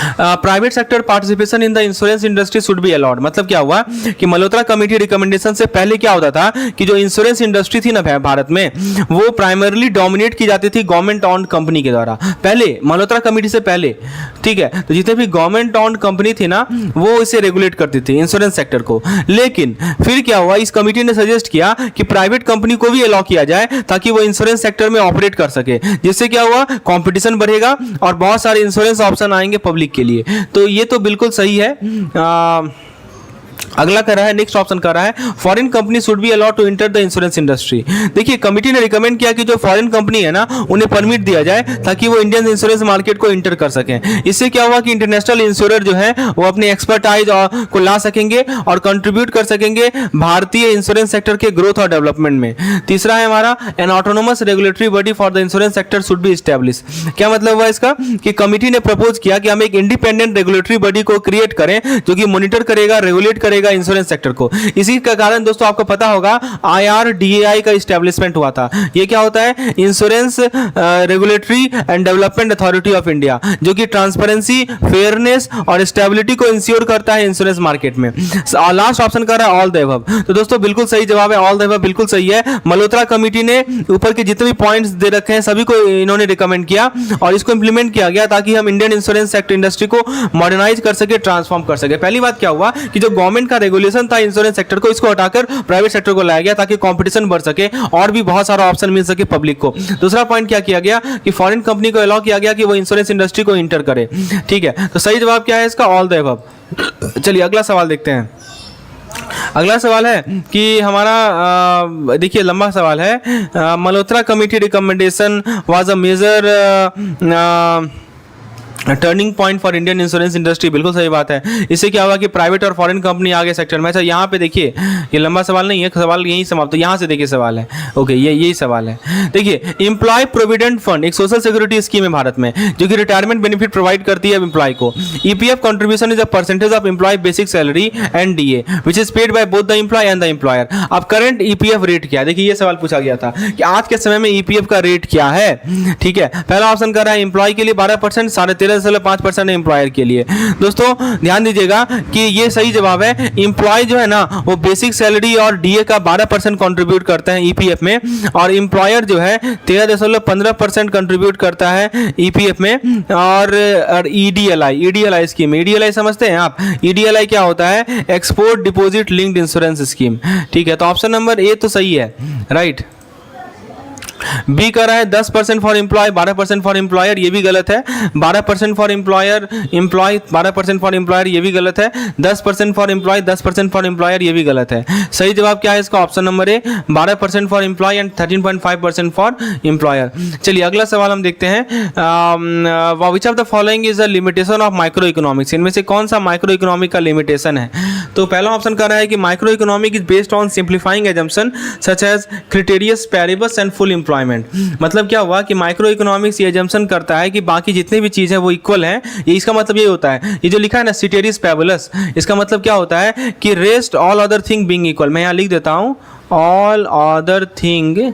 private sector participation in the insurance industry should be allowed. मतलब क्या हुआ कि मल्होत्रा कमेटी रिकमेंडेशन से पहले क्या होता था कि जो इंश्योरेंस इंडस्ट्री थी ना भारत में, वो प्राइमरली डोमिनेट की जाती थी गवर्नमेंट ऑन्ड कंपनी के द्वारा। पहले मल्होत्रा कमेटी से पहले, ठीक है। तो जितने भी गवर्नमेंट ऑन्ड कंपनी थी ना, वो इसे रेगुलेट करती थी इंश्योरेंस सेक्टर को। लेकिन फिर क्या हुआ, इस कमेटी ने सजेस्ट किया कि प्राइवेट कंपनी को भी अलाउ किया जाए ताकि वो इंश्योरेंस सेक्टर में ऑपरेट कर सके। जिससे क्या हुआ, कॉम्पिटिशन बढ़ेगा और बहुत सारे इंश्योरेंस ऑप्शन आएंगे पब्लिक पब्लिक के लिए। तो ये तो बिल्कुल सही है। अगला कर रहा है, नेक्स्ट ऑप्शन कर रहा है foreign company should be allowed to enter the insurance industry. देखिए कमिटी ने रिकमेंड किया कि जो फॉरेन कंपनी है ना उन्हें परमिट दिया जाए ताकि वो इंडियन इंश्योरेंस मार्केट को एंटर कर सकें। इससे क्या हुआ कि इंटरनेशनल इंश्योरर जो है वो अपने एक्सपर्टाइज को ला सकेंगे और कंट्रीब्यूट कर सकेंगे भारतीय इंश्योरेंस सेक्टर के ग्रोथ और डेवलपमेंट में। तीसरा है हमारा, N autonomous regulatory body for the insurance sector should be establish. क्या मतलब हुआ इसका कि कमिटी ने प्रपोज किया कि हम एक इंडिपेंडेंट रेगुलेटरी बॉडी को क्रिएट करें जो कि मॉनिटर करेगा, रेगुलेट करेगा इंश्योरेंस सेक्टर को। इसी का कारण दोस्तों आपको पता होगा IRDAI का एस्टैब्लिशमेंट हुआ था। ये क्या होता है, insurance regulatory and development authority of India, जो कि ट्रांसपेरेंसी, फेयरनेस और स्टेबिलिटी को इंश्योर करता है इंश्योरेंस मार्केट में। लास्ट ऑप्शन कर रहा है ऑल द अबव। तो दोस्तों बिल्कुल सही जवाब है, ऑल द अबव बिल्कुल सही है। मल्होत्रा कमेटी ने ऊपर के जितने भी पॉइंट्स दे रखे हैं सभी को इन्होंने रिकमेंड किया और इसको इंप्लीमेंट किया गया ताकि हम इंडियन इंश्योरेंस सेक्टर इंडस्ट्री को मॉडर्नाइज कर सके, ट्रांसफॉर्म कर सके। पहली बात क्या हुआ कि जो गवर्नमेंट का रेगुलेशन था इंश्योरेंस सेक्टर को, इसको हटाकर प्राइवेट सेक्टर को लाया गया ताकि कंपटीशन बढ़ सके और भी बहुत सारा ऑप्शन मिल सके पब्लिक को। दूसरा पॉइंट क्या किया गया कि फॉरेन कंपनी को अलाउ किया गया कि वो इंश्योरेंस इंडस्ट्री को इंटर करे। ठीक है, तो सही जवाब क्या है इसका, ऑल द अबव। चलिए अगला सवाल देखते हैं। अगला सवाल है कि हमारा देखिए लंबा सवाल है। Malhotra committee recommendation was a major turning point for Indian insurance industry. बिल्कुल सही बात है। इससे क्या हुआ कि प्राइवेट और फॉरेन कंपनी आगे सेक्टर में। अच्छा यहाँ पे देखिए, ये लंबा सवाल नहीं है, सवाल यही समाप्त। तो यहाँ से देखिए सवाल है, ओके ये यही सवाल है। देखिए एम्प्लॉय प्रोविडेंट फंड एक सोशल सिक्योरिटी स्कीम है भारत में जो कि रिटायरमेंट बेनिफिट प्रोवाइड करती है एम्प्लॉय को। EPF contribution is a percentage of employee basic salary and DA which is paid by both the employee and the employer. अब current EPF rate क्या है, देखिए ये सवाल पूछा गया था कि आज के समय में EPF का रेट क्या है। ठीक है, पहला ऑप्शन कर रहा है एम्प्लॉय के लिए 12%, 13.5% एम्प्लॉयर के लिए। दोस्तों ध्यान दीजिएगा कि ये सही जवाब है। एम्प्लॉय जो है ना वो बेसिक सैलरी और DA का 12% कंट्रीब्यूट करते हैं EPF में, और एम्प्लॉयर जो है 13.15% कंट्रीब्यूट करता है EPF में। और EDLI स्कीम, EDLI समझते हैं आप? EDLI क्या होता है, export deposit linked insurance scheme. ठीक है, तो ऑप्शन नंबर ए तो सही है, राइट। बी कर रहा है 10% फॉर एम्प्लॉय, 12% फॉर एम्प्लॉयर, ये भी गलत है। 12% फॉर एम्प्लॉयर, 12% फॉर एम्प्लॉयर, ये भी गलत है। 10% फॉर एम्प्लॉय, 10% फॉर एम्प्लॉयर, ये भी गलत है। सही जवाब क्या है इसका, option number A 12% for employee and 13.5% for employer. चलिए अगला सवाल हम देखते हैं। Which of the following is a limitation of micro economics. इनमें से कौन सा माइक्रो इकोनॉमिक का लिमिटेशन है? तो पहला ऑप्शन कर रहा है कि micro economic is based on simplifying assumption such as ceteris paribus and full employment. मतलब क्या हुआ कि माइक्रो इकोनॉमिक्स ये एजम्पशन करता है कि बाकी जितने भी चीज है वो इक्वल है। ये इसका मतलब ये होता है, ये जो लिखा है ना सिटेरियस पैरिबस, इसका मतलब क्या होता है कि rest all other thing being equal. मैं यहाँ लिख देता हूं all other thing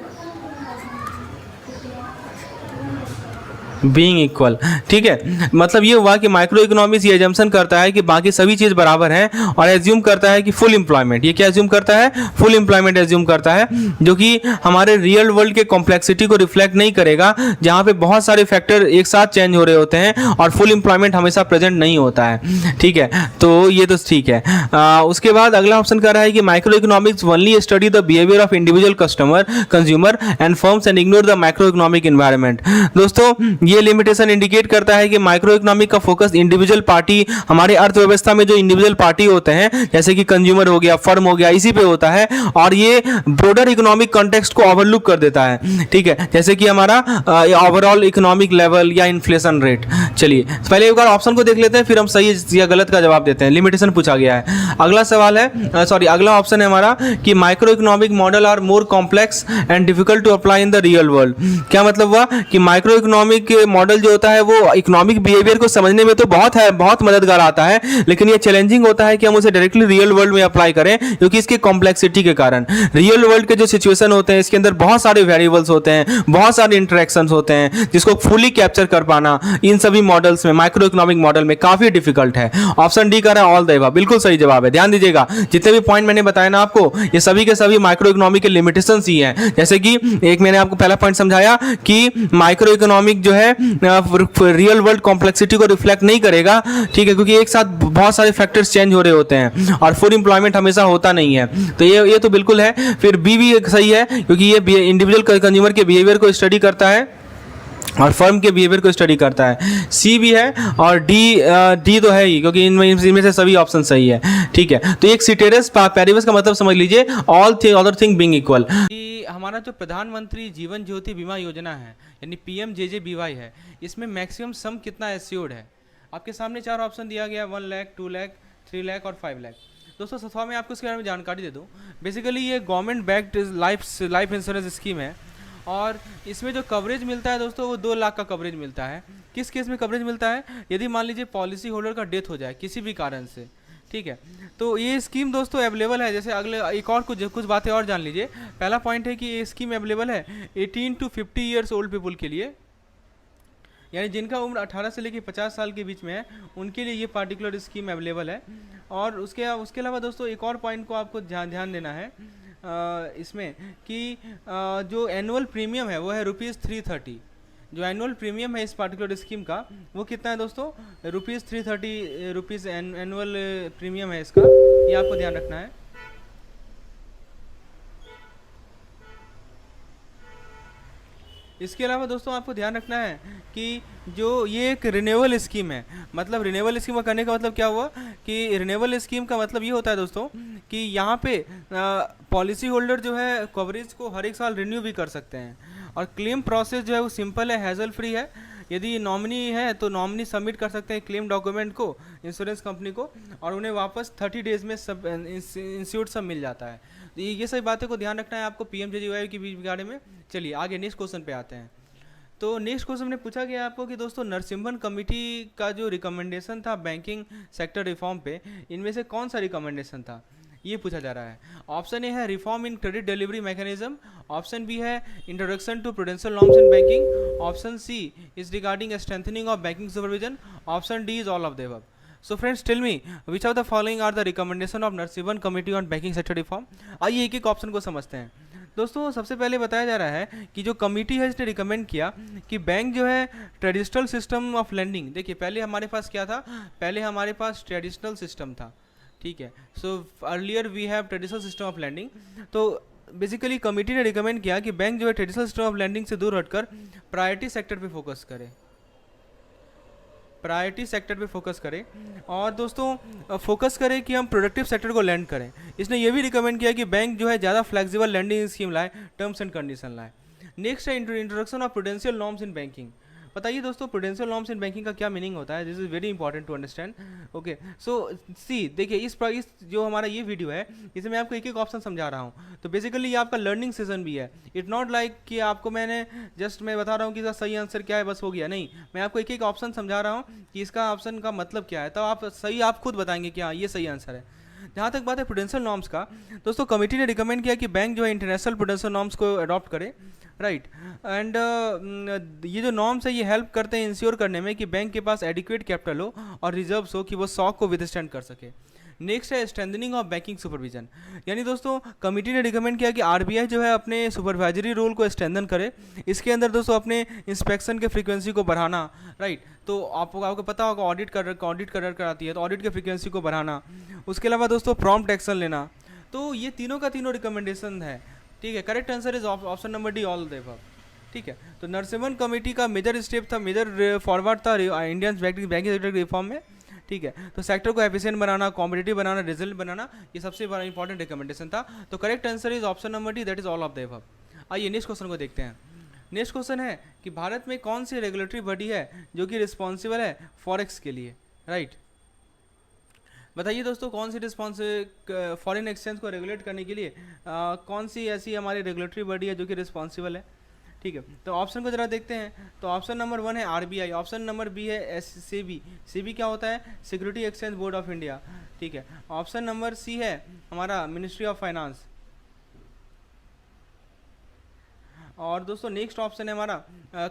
being equal. ठीक है, मतलब ये हुआ कि माइक्रो इकोनॉमिक्स ये एजम्पशन करता है कि बाकी सभी चीज बराबर हैं और एज्यूम करता है कि फुल एम्प्लॉयमेंट। ये क्या एज्यूम करता है, फुल एम्प्लॉयमेंट एज्यूम करता है, जो कि हमारे रियल वर्ल्ड के कॉम्प्लेक्सिटी को रिफ्लेक्ट नहीं करेगा, जहां पे बहुत सारे फैक्टर एक साथ चेंज हो रहे होते हैं और फुल एम्प्लॉयमेंट हमेशा प्रेजेंट नहीं होता है। ठीक है, तो ये तो ठीक है। उसके बाद अगला ऑप्शन कर रहा है कि micro economics only study the behaviour of individual consumer and firms and ignore the micro economic environment. दोस्तों ये लिमिटेशन इंडिकेट करता है कि माइक्रो इकोनॉमिक का फोकस इंडिविजुअल पार्टी, हमारे अर्थव्यवस्था में जो इंडिविजुअल पार्टी होते हैं जैसे कि कंज्यूमर हो गया, फर्म हो गया, इसी पे होता है और ये ब्रॉडर इकोनॉमिक कॉन्टेक्स्ट को ओवरलुक कर देता है। ठीक है, जैसे कि हमारा ओवरऑल इकोनॉमिक लेवल या इन्फ्लेशन रेट। चलिए पहले एक बार ऑप्शन को देख लेते हैं, फिर हम सही या गलत का जवाब देते हैं। लिमिटेशन पूछा गया है। अगला सवाल है, अगला ऑप्शन है हमारा कि micro economic model are more complex and difficult to apply in the real world. क्या मतलब हुआ कि माइक्रो इकोनॉमिक मॉडल जो होता है वो इकोनॉमिक बिहेवियर को समझने में तो बहुत मददगार आता है, लेकिन ये चैलेंजिंग होता है कि हम उसे डायरेक्टली रियल वर्ल्ड में अप्लाई करें, क्योंकि इसकी कॉम्प्लेक्सिटी के कारण। रियल वर्ल्ड के जो सिचुएशन होते हैं इसके अंदर बहुत सारे वेरिएबल्स होते हैं, बहुत सारे इंटरेक्शंस होते हैं, जिसको फुली कैप्चर कर पाना इन सभी मॉडल्स में, माइक्रो इकोनॉमिक मॉडल में काफी डिफिकल्ट है। ऑप्शन डी का ऑल द अबव बिल्कुल सही जवाब है। ध्यान दीजिएगा, जितने भी पॉइंट मैंने बताया ना आपको, ये सभी के सभी माइक्रो इकोनॉमिक के लिमिटेशंस ही हैं। जैसे कि एक मैंने आपको पहला पॉइंट समझाया कि माइक्रो इकोनॉमिक जो है रियल वर्ल्ड कॉम्प्लेक्सिटी को रिफ्लेक्ट नहीं करेगा। ठीक है, क्योंकि एक साथ बहुत सारे फैक्टर्स चेंज हो रहे होते हैं और फुल एम्प्लॉयमेंट हमेशा होता नहीं है। तो ये तो बिल्कुल है। फिर बी भी सही है, क्योंकि ये इंडिविजुअल कंज्यूमर के बिहेवियर को स्टडी करता है और फर्म के बिहेवियर को स्टडी करता है। सी भी है और डी तो है ही, क्योंकि इनमें से सभी ऑप्शन सही है। ठीक है, तो एक सीटेरस पैरिबस का मतलब समझ लीजिए, all other thing being equal. हमारा जो प्रधानमंत्री जीवन ज्योति बीमा योजना है यानी PMJJBY है, इसमें मैक्सिमम सम कितना एस्योर्ड है? आपके सामने 4 ऑप्शन दिया गया, 1 लाख, 2 लाख, 3 लाख और 5 लाख। दोस्तों सत्वा में आपको इसके बारे में जानकारी दे दूँ। बेसिकली ये government backed life insurance scheme है और इसमें जो कवरेज मिलता है दोस्तों वो 2 लाख का कवरेज मिलता है। किस केस में कवरेज मिलता है? यदि मान लीजिए पॉलिसी होल्डर का डेथ हो जाए किसी भी कारण से। ठीक है, तो ये स्कीम दोस्तों अवेलेबल है। जैसे अगले एक और कुछ बातें और जान लीजिए। पहला पॉइंट है कि ये स्कीम अवेलेबल है 18 to 50 ईयर्स ओल्ड पीपल के लिए, यानी जिनका उम्र 18 से लेकर 50 साल के बीच में है उनके लिए ये पार्टिकुलर स्कीम अवेलेबल है। और उसके अलावा दोस्तों एक और पॉइंट को आपको ध्यान देना है इसमें कि जो एनुअल प्रीमियम है वो है ₹330। जो एनुअल प्रीमियम है इस पार्टिकुलर स्कीम का वो कितना है दोस्तों? ₹330 एनुअल प्रीमियम है इसका, ये आपको ध्यान रखना है। इसके अलावा दोस्तों आपको ध्यान रखना है कि जो ये एक रिन्यूअल स्कीम है। मतलब रिन्यूअल स्कीम का करने का मतलब क्या हुआ कि रिन्यूअल स्कीम का मतलब ये होता है दोस्तों कि यहाँ पे पॉलिसी होल्डर जो है कवरेज को हर एक साल रिन्यू भी कर सकते हैं। और क्लेम प्रोसेस जो है वो सिंपल है, हैजल फ्री है। यदि नॉमिनी है तो नॉमिनी सबमिट कर सकते हैं क्लेम डॉक्यूमेंट को इंश्योरेंस कंपनी को और उन्हें वापस 30 डेज में सब इंश्योर्ड सब मिल जाता है। तो ये सभी बातें को ध्यान रखना है आपको PMJJBY के बारे में। चलिए आगे नेक्स्ट क्वेश्चन पे आते हैं। तो नेक्स्ट क्वेश्चन में पूछा गया आपको कि दोस्तों नरसिम्हन कमेटी का जो रिकमेंडेशन था बैंकिंग सेक्टर रिफॉर्म पे, इनमें से कौन सा रिकमेंडेशन था, ये पूछा जा रहा है। ऑप्शन ए है reform in credit delivery mechanism, option B है introduction to prudential norms in banking, option C is regarding strengthening of banking supervision, option D is all of the above. So friends, tell me which of the following are the recommendation of Narasimhan committee on banking sector reform। आइए एक एक option को समझते हैं। दोस्तों सबसे पहले बताया जा रहा है कि जो कमेटी है इसने रिकमेंड किया कि बैंक जो है ट्रेडिशनल सिस्टम ऑफ लेंडिंग, देखिए पहले हमारे पास क्या था, पहले हमारे पास ट्रेडिशनल सिस्टम था। ठीक है, so earlier we have traditional system of lending. तो बेसिकली कमेटी ने रिकमेंड किया कि बैंक जो है ट्रेडिशनल सिस्टम ऑफ लेंडिंग से दूर हटकर प्रायोरिटी सेक्टर पे फोकस करे, प्रायोरिटी सेक्टर पे फोकस करें और दोस्तों फोकस करें कि हम प्रोडक्टिव सेक्टर को लैंड करें। इसने ये भी रिकमेंड किया कि बैंक जो है ज़्यादा फ्लेक्सिबल लैंडिंग स्कीम लाए, टर्म्स एंड कंडीशन लाए। नेक्स्ट है introduction of prudential norms in banking. बताइए दोस्तों प्रूडेंशियल नॉर्म्स इन बैंकिंग का क्या मीनिंग होता है? This is very important to understand. Okay, so see देखिए इस जो हमारा ये वीडियो है इसमें मैं आपको एक एक ऑप्शन समझा रहा हूँ। तो बेसिकली ये आपका लर्निंग सेशन भी है। इट नॉट लाइक कि आपको मैंने जस्ट मैं बता रहा हूँ कि इसका सही आंसर क्या है बस हो गया, नहीं, मैं आपको एक एक ऑप्शन समझा रहा हूँ कि इसका ऑप्शन का मतलब क्या है, तो आप खुद बताएंगे कि हाँ ये सही आंसर है। जहाँ तक बात है प्रूडेंशियल नॉर्म्स का, दोस्तों कमेटी ने रिकमेंड किया कि बैंक जो है इंटरनेशनल प्रूडेंशियल नॉर्म्स को अडॉप्ट करे, राइट। एंड ये जो नॉर्म्स है ये हेल्प करते हैं इंश्योर करने में कि बैंक के पास एडिक्वेट कैपिटल हो और रिजर्व्स हो कि वो शॉक को विथस्टैंड कर सके। नेक्स्ट है स्ट्रेंथनिंग ऑफ बैंकिंग सुपरविजन, यानी दोस्तों कमेटी ने रिकमेंड किया कि RBI जो है अपने सुपरवाइजरी रोल को स्ट्रेंथन करे। इसके अंदर दोस्तों अपने इंस्पेक्शन के फ्रीक्वेंसी को बढ़ाना, राइट। तो आपको पता होगा ऑडिट कराती है तो ऑडिट के फ्रीक्वेंसी को बढ़ाना। उसके अलावा दोस्तों प्रॉम्प्ट एक्शन लेना। तो ये तीनों का तीनों रिकमेंडेशन है। ठीक है, correct answer is option number D, all the above. ठीक है, तो नरसिम्हन कमेटी का मेजर स्टेप था, मेजर फॉरवर्ड था इंडियन बैंकिंग सेक्टर रिफॉर्म में। ठीक है, तो सेक्टर को एफिशिएंट बनाना, कॉम्पिटिटिव बनाना, रिजल्ट बनाना, ये सबसे बड़ा इंपॉर्टेंट रिकमेंडेशन था। तो correct answer is option number D, that is all of the above. आइए नेक्स्ट क्वेश्चन को देखते हैं। नेक्स्ट क्वेश्चन है कि भारत में कौन सी रेगुलेटरी बॉडी है जो कि रिस्पॉन्सिबल है फॉरेक्स के लिए, राइट। बताइए दोस्तों कौन सी फॉरेन एक्सचेंज को रेगुलेट करने के लिए कौन सी ऐसी हमारी रेगुलेटरी बॉडी है जो कि रिस्पॉन्सिबल है। ठीक है, तो ऑप्शन को जरा देखते हैं। तो ऑप्शन नंबर 1 है RBI, ऑप्शन नंबर बी है सेबी। सेबी क्या होता है? Security exchange board of India. ठीक है, ऑप्शन नंबर सी है हमारा मिनिस्ट्री ऑफ फाइनेंस। और दोस्तों नेक्स्ट ऑप्शन है हमारा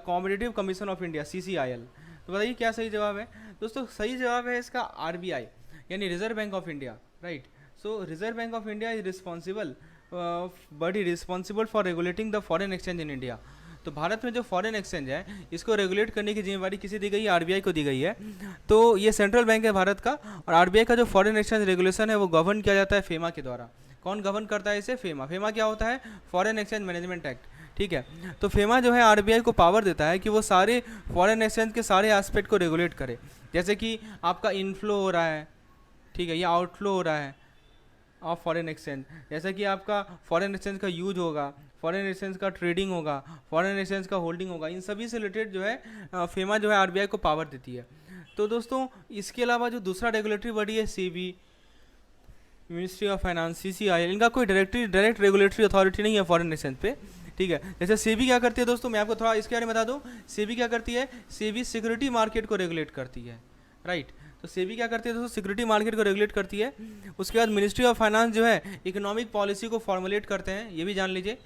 competitive commission of India, CCIL। तो बताइए क्या सही जवाब है? दोस्तों सही जवाब है इसका RBI, यानी reserve bank of India, right. So reserve bank of India is responsible body responsible for regulating the foreign exchange in India. तो भारत में जो फॉरेन एक्सचेंज है इसको रेगुलेट करने की जिम्मेवारी किसे दी गई है? RBI को दी गई है। तो ये सेंट्रल बैंक है भारत का और RBI का जो फॉरेन एक्सचेंज रेगुलेशन है वो गवर्न किया जाता है FEMA के द्वारा। कौन गवर्न करता है इसे? FEMA। FEMA क्या होता है? Foreign exchange management act. ठीक है। तो फेमा जो है आरबीआई को पावर देता है कि वो सारे फॉरेन एक्सचेंज के सारे एस्पेक्ट को रेगुलेट करे, जैसे कि आपका इनफ्लो हो रहा है, ठीक है, या आउटफ्लो हो रहा है ऑफ फॉरेन एक्सचेंज, जैसा कि आपका फॉरेन एक्सचेंज का यूज होगा, फॉरेन एक्सचेंज का ट्रेडिंग होगा, फॉरेन एक्सचेंज का होल्डिंग होगा, इन सभी से रिलेटेड जो है फेमा जो है आरबीआई को पावर देती है। तो दोस्तों इसके अलावा जो दूसरा रेगुलेटरी बॉडी है SEBI, ministry of finance, CCI, इनका कोई डायरेक्ट रेगुलेटरी अथॉरिटी नहीं है फॉरेन एक्सचेंज पे, ठीक है। जैसे सेबी क्या करती है दोस्तों, मैं आपको थोड़ा इसके बारे में बता दूं, सेबी क्या करती है, सेबी सिक्योरिटी मार्केट को रेगुलेट करती है, राइट। तो सेबी क्या करती है दोस्तों, सिक्योरिटी मार्केट को रेगुलेट करती है। उसके बाद मिनिस्ट्री ऑफ फाइनेंस जो है इकोनॉमिक पॉलिसी को फॉर्मुलेट करते हैं, ये भी जान लीजिए,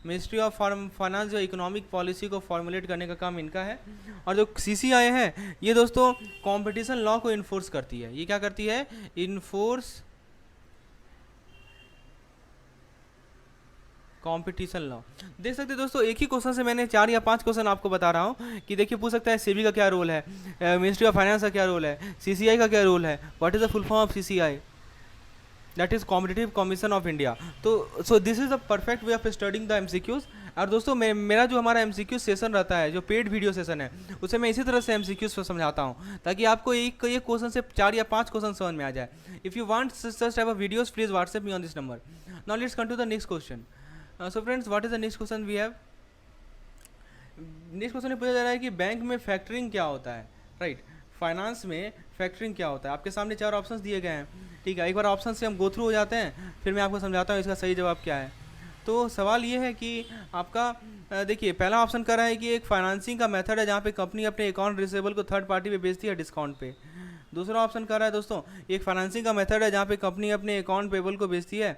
मिनिस्ट्री ऑफ फाइनेंस जो इकोनॉमिक पॉलिसी को फॉर्मुलेट करने का काम इनका है। और जो सीसीआई है ये दोस्तों कंपटीशन लॉ को इन्फोर्स करती है, ये क्या करती है, इन्फोर्स कंपटीशन लॉ। देख सकते हैं दोस्तों एक ही क्वेश्चन से मैंने 4 या 5 क्वेश्चन आपको बता रहा हूँ कि देखिए पूछ सकता है सेबी का क्या रोल है, मिनिस्ट्री ऑफ फाइनेंस का क्या रोल है, सीसीआई का क्या रोल है, what is the full form of CCI, that is competitive commission of India. तो so this is the perfect way of studying the MCQs. और दोस्तों मेरा जो हमारा एमसीक्यू सेशन रहता है, जो पेड वीडियो सेशन है, उसे मैं इसी तरह से एमसीक्यूज को समझाता हूँ ताकि आपको एक क्वेश्चन से 4 या 5 क्वेश्चन समझ में आ जाए। If you want such type of videos please WhatsApp me on this number. Now let's come to the next question. So friends what is the next question we have. Next question में पूछा जा रहा है कि bank में factoring क्या होता है, राइट। फाइनेंस में फैक्टरिंग क्या होता है। आपके सामने 4 ऑप्शंस दिए गए हैं, ठीक है। एक बार ऑप्शन से हम गो थ्रू हो जाते हैं, फिर मैं आपको समझाता हूँ इसका सही जवाब क्या है। तो सवाल ये है कि आपका देखिए पहला ऑप्शन कर रहा है कि एक फाइनेंसिंग का मेथड है जहाँ पे कंपनी अपने अकाउंट रिसीवेबल को थर्ड पार्टी पे बेचती है डिस्काउंट पे। दूसरा ऑप्शन कर रहा है दोस्तों एक फाइनेंसिंग का मेथड है जहाँ पे कंपनी अपने अकाउंट पेबल को बेचती है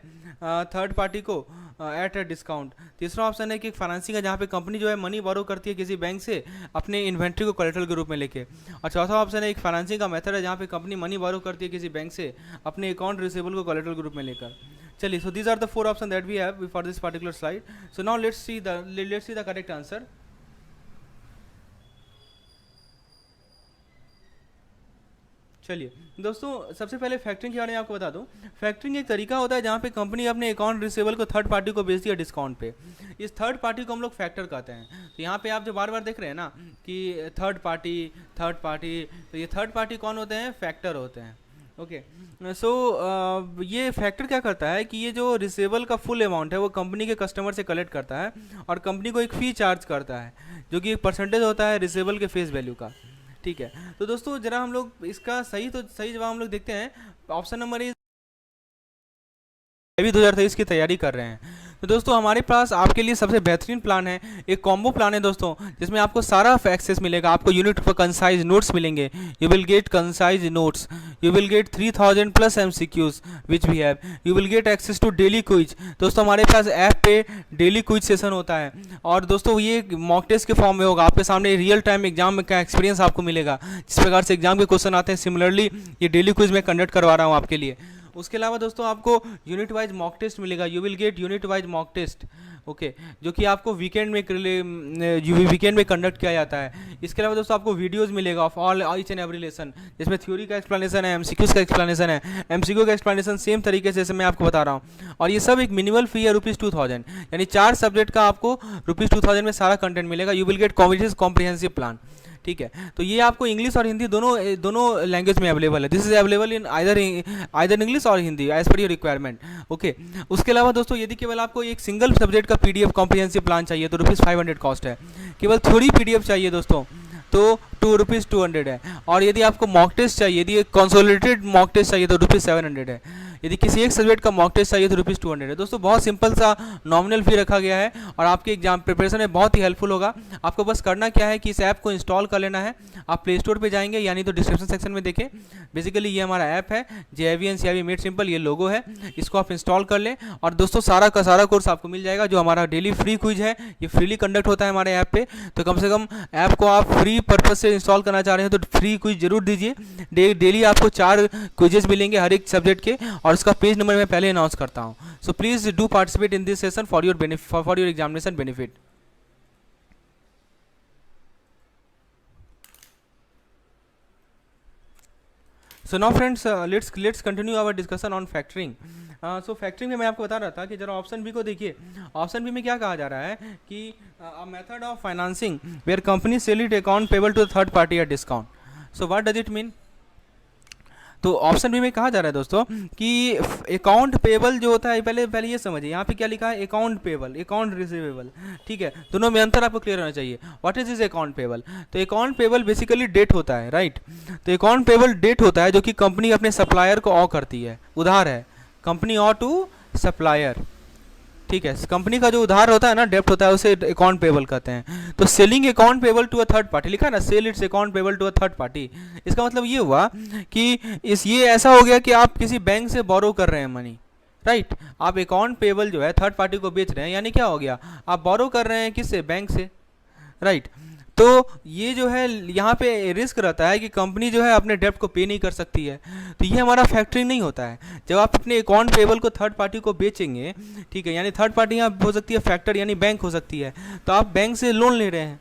थर्ड पार्टी को एट अ डिस्काउंट। तीसरा ऑप्शन है कि फाइनेंसिंग है जहाँ पे कंपनी जो है मनी बोरो करती है किसी बैंक से अपने इन्वेंट्री को कोलेटरल के रूप में लेके। और चौथा ऑप्शन है एक फाइनेंसिंग का मेथड है जहाँ पे कंपनी मनी बोरो करती है किसी बैंक से अपने अकाउंट रिसीवेबल को कोलेटरल के रूप में लेकर। चलिए, so these are the 4 option that we have for this particular slide. So now let's see the correct answer. चलिए दोस्तों सबसे पहले फैक्टरिंग के बारे में आपको बता दूं। फैक्टरिंग एक तरीका होता है जहाँ पे कंपनी अपने अकाउंट रिसीवेबल को थर्ड पार्टी को बेचती है डिस्काउंट पे। इस थर्ड पार्टी को हम लोग फैक्टर कहते हैं। तो यहाँ पे आप जो बार बार देख रहे हैं ना कि थर्ड पार्टी, तो ये थर्ड पार्टी कौन होते हैं, फैक्टर होते हैं। ओके, सो ये फैक्टर क्या करता है कि ये जो रिसीवेबल का फुल अमाउंट है वो कंपनी के कस्टमर से कलेक्ट करता है और कंपनी को एक फ़ी चार्ज करता है जो कि एक परसेंटेज होता है रिसीवेबल के फेस वैल्यू का, ठीक है। तो दोस्तों जरा हम लोग इसका सही जवाब हम लोग देखते हैं। ऑप्शन नंबर इज अभी 2023 की तैयारी कर रहे हैं तो दोस्तों हमारे पास आपके लिए सबसे बेहतरीन प्लान है, एक कॉम्बो प्लान है दोस्तों, जिसमें आपको सारा एक्सेस मिलेगा। आपको यूनिट पर कंसाइज नोट्स मिलेंगे, you will get concise notes, you will get 3000 plus MCQs which we have, you will get access to daily quiz. दोस्तों हमारे पास ऐप पे डेली क्विज सेशन होता है और दोस्तों ये मॉक टेस्ट के फॉर्म में होगा। आपके सामने रियल टाइम एग्जाम का एक्सपीरियंस आपको मिलेगा, जिस प्रकार से एग्जाम के क्वेश्चन आते हैं सिमिलरली ये डेली क्विज में कंडक्ट करवा रहा हूँ आपके लिए। उसके अलावा दोस्तों आपको यूनिट वाइज मॉक टेस्ट मिलेगा, you will get unit wise mock test, okay, जो कि आपको वीकेंड में कंडक्ट किया जाता है। इसके अलावा दोस्तों आपको वीडियोस मिलेगा of all each and every lesson, जिसमें थ्योरी का एक्सप्लेनेशन है, एमसीक्यूज का एक्सप्लेनेशन है, एमसीक्यू का एक्सप्लेनेशन सेम तरीके से मैं आपको बता रहा हूँ। और ये सब एक मिनिमल फी है ₹2000, यानी 4 सब्जेक्ट का आपको ₹2000 में सारा कंटेंट मिलेगा। You will gate comprehensive plan, ठीक है। तो ये आपको इंग्लिश और हिंदी दोनों लैंग्वेज में अवेलेबल है। This is available in either English or Hindi as per your requirement, okay. उसके अलावा दोस्तों यदि केवल आपको एक सिंगल सब्जेक्ट का पीडीएफ कॉम्प्रिहेंसिव प्लान चाहिए तो ₹500 कॉस्ट है। केवल थ्योरी पीडीएफ चाहिए दोस्तों तो ₹200 है। और यदि आपको मॉक टेस्ट चाहिए, यदि कंसोलिडेटेड मॉक टेस्ट चाहिए तो ₹700 है। यदि किसी एक सब्जेक्ट का मॉक टेस्ट चाहिए तो ₹200 है। दोस्तों बहुत सिंपल सा नॉमिनल फी रखा गया है और आपके एग्जाम प्रिपरेशन में बहुत ही हेल्पफुल होगा। आपको बस करना क्या है कि इस ऐप को इंस्टॉल कर लेना है। आप प्ले स्टोर पे जाएंगे, यानी तो डिस्क्रिप्शन सेक्शन में देखें, बेसिकली ये हमारा ऐप है JIV NCIV मेड सिंपल, ये लोगो है, इसको आप इंस्टॉल कर लें। और दोस्तों सारा का सारा कोर्स आपको मिल जाएगा। जो हमारा डेली फ्री क्विज है ये फ्रीली कंडक्ट होता है हमारे ऐप पे, तो कम से कम ऐप को आप फ्री पर्पज से इंस्टॉल करना चाह रहे हैं तो फ्री क्विज जरूर दीजिए। डेली आपको 4 क्विजेस मिलेंगे हर एक सब्जेक्ट के, और उसका पेज नंबर मैं पहले अनाउंस करता हूँ। So please do participate in this session for your examination benefit. So now friends, let's continue our discussion on factoring. So factoring में मैं आपको बता रहा था कि जरा ऑप्शन बी को देखिए। ऑप्शन बी में क्या कहा जा रहा है कि a method of financing where company sell it account payable to third party at discount. So what does it mean? तो ऑप्शन बी में कहा जा रहा है दोस्तों कि अकाउंट पेबल जो होता है, पहले पहले ये समझिए यहाँ पे क्या लिखा है, अकाउंट पेबल, अकाउंट रिसीवेबल, ठीक है, दोनों में अंतर आपको क्लियर होना चाहिए। What is is account payable? तो अकाउंट पेबल बेसिकली डेट होता है, राइट। तो अकाउंट पेबल डेट होता है जो कि कंपनी अपने सप्लायर को ऑ करती है, उधार है, कंपनी ऑ टू सप्लायर, ठीक है। कंपनी का जो उधार होता है ना, डेप्ट होता है, उसे अकाउंट पेबल कहते हैं। तो selling account payable to a third party लिखा है ना, sell its account payable to a third party. इसका मतलब ये हुआ कि ये ऐसा हो गया कि आप किसी बैंक से बोरो कर रहे हैं मनी, राइट। आप अकाउंट पेबल जो है थर्ड पार्टी को बेच रहे हैं, यानी क्या हो गया, आप बोरो कर रहे हैं किससे, बैंक से, राइट। तो ये जो है यहाँ पे रिस्क रहता है कि कंपनी जो है अपने डेप्ट को पे नहीं कर सकती है। तो ये हमारा फैक्टरिंग नहीं होता है। जब आप अपने अकाउंट पेबल को थर्ड पार्टी को बेचेंगे, ठीक है, यानी थर्ड पार्टी यहाँ हो सकती है फैक्टर यानी बैंक हो सकती है, तो आप बैंक से लोन ले रहे हैं,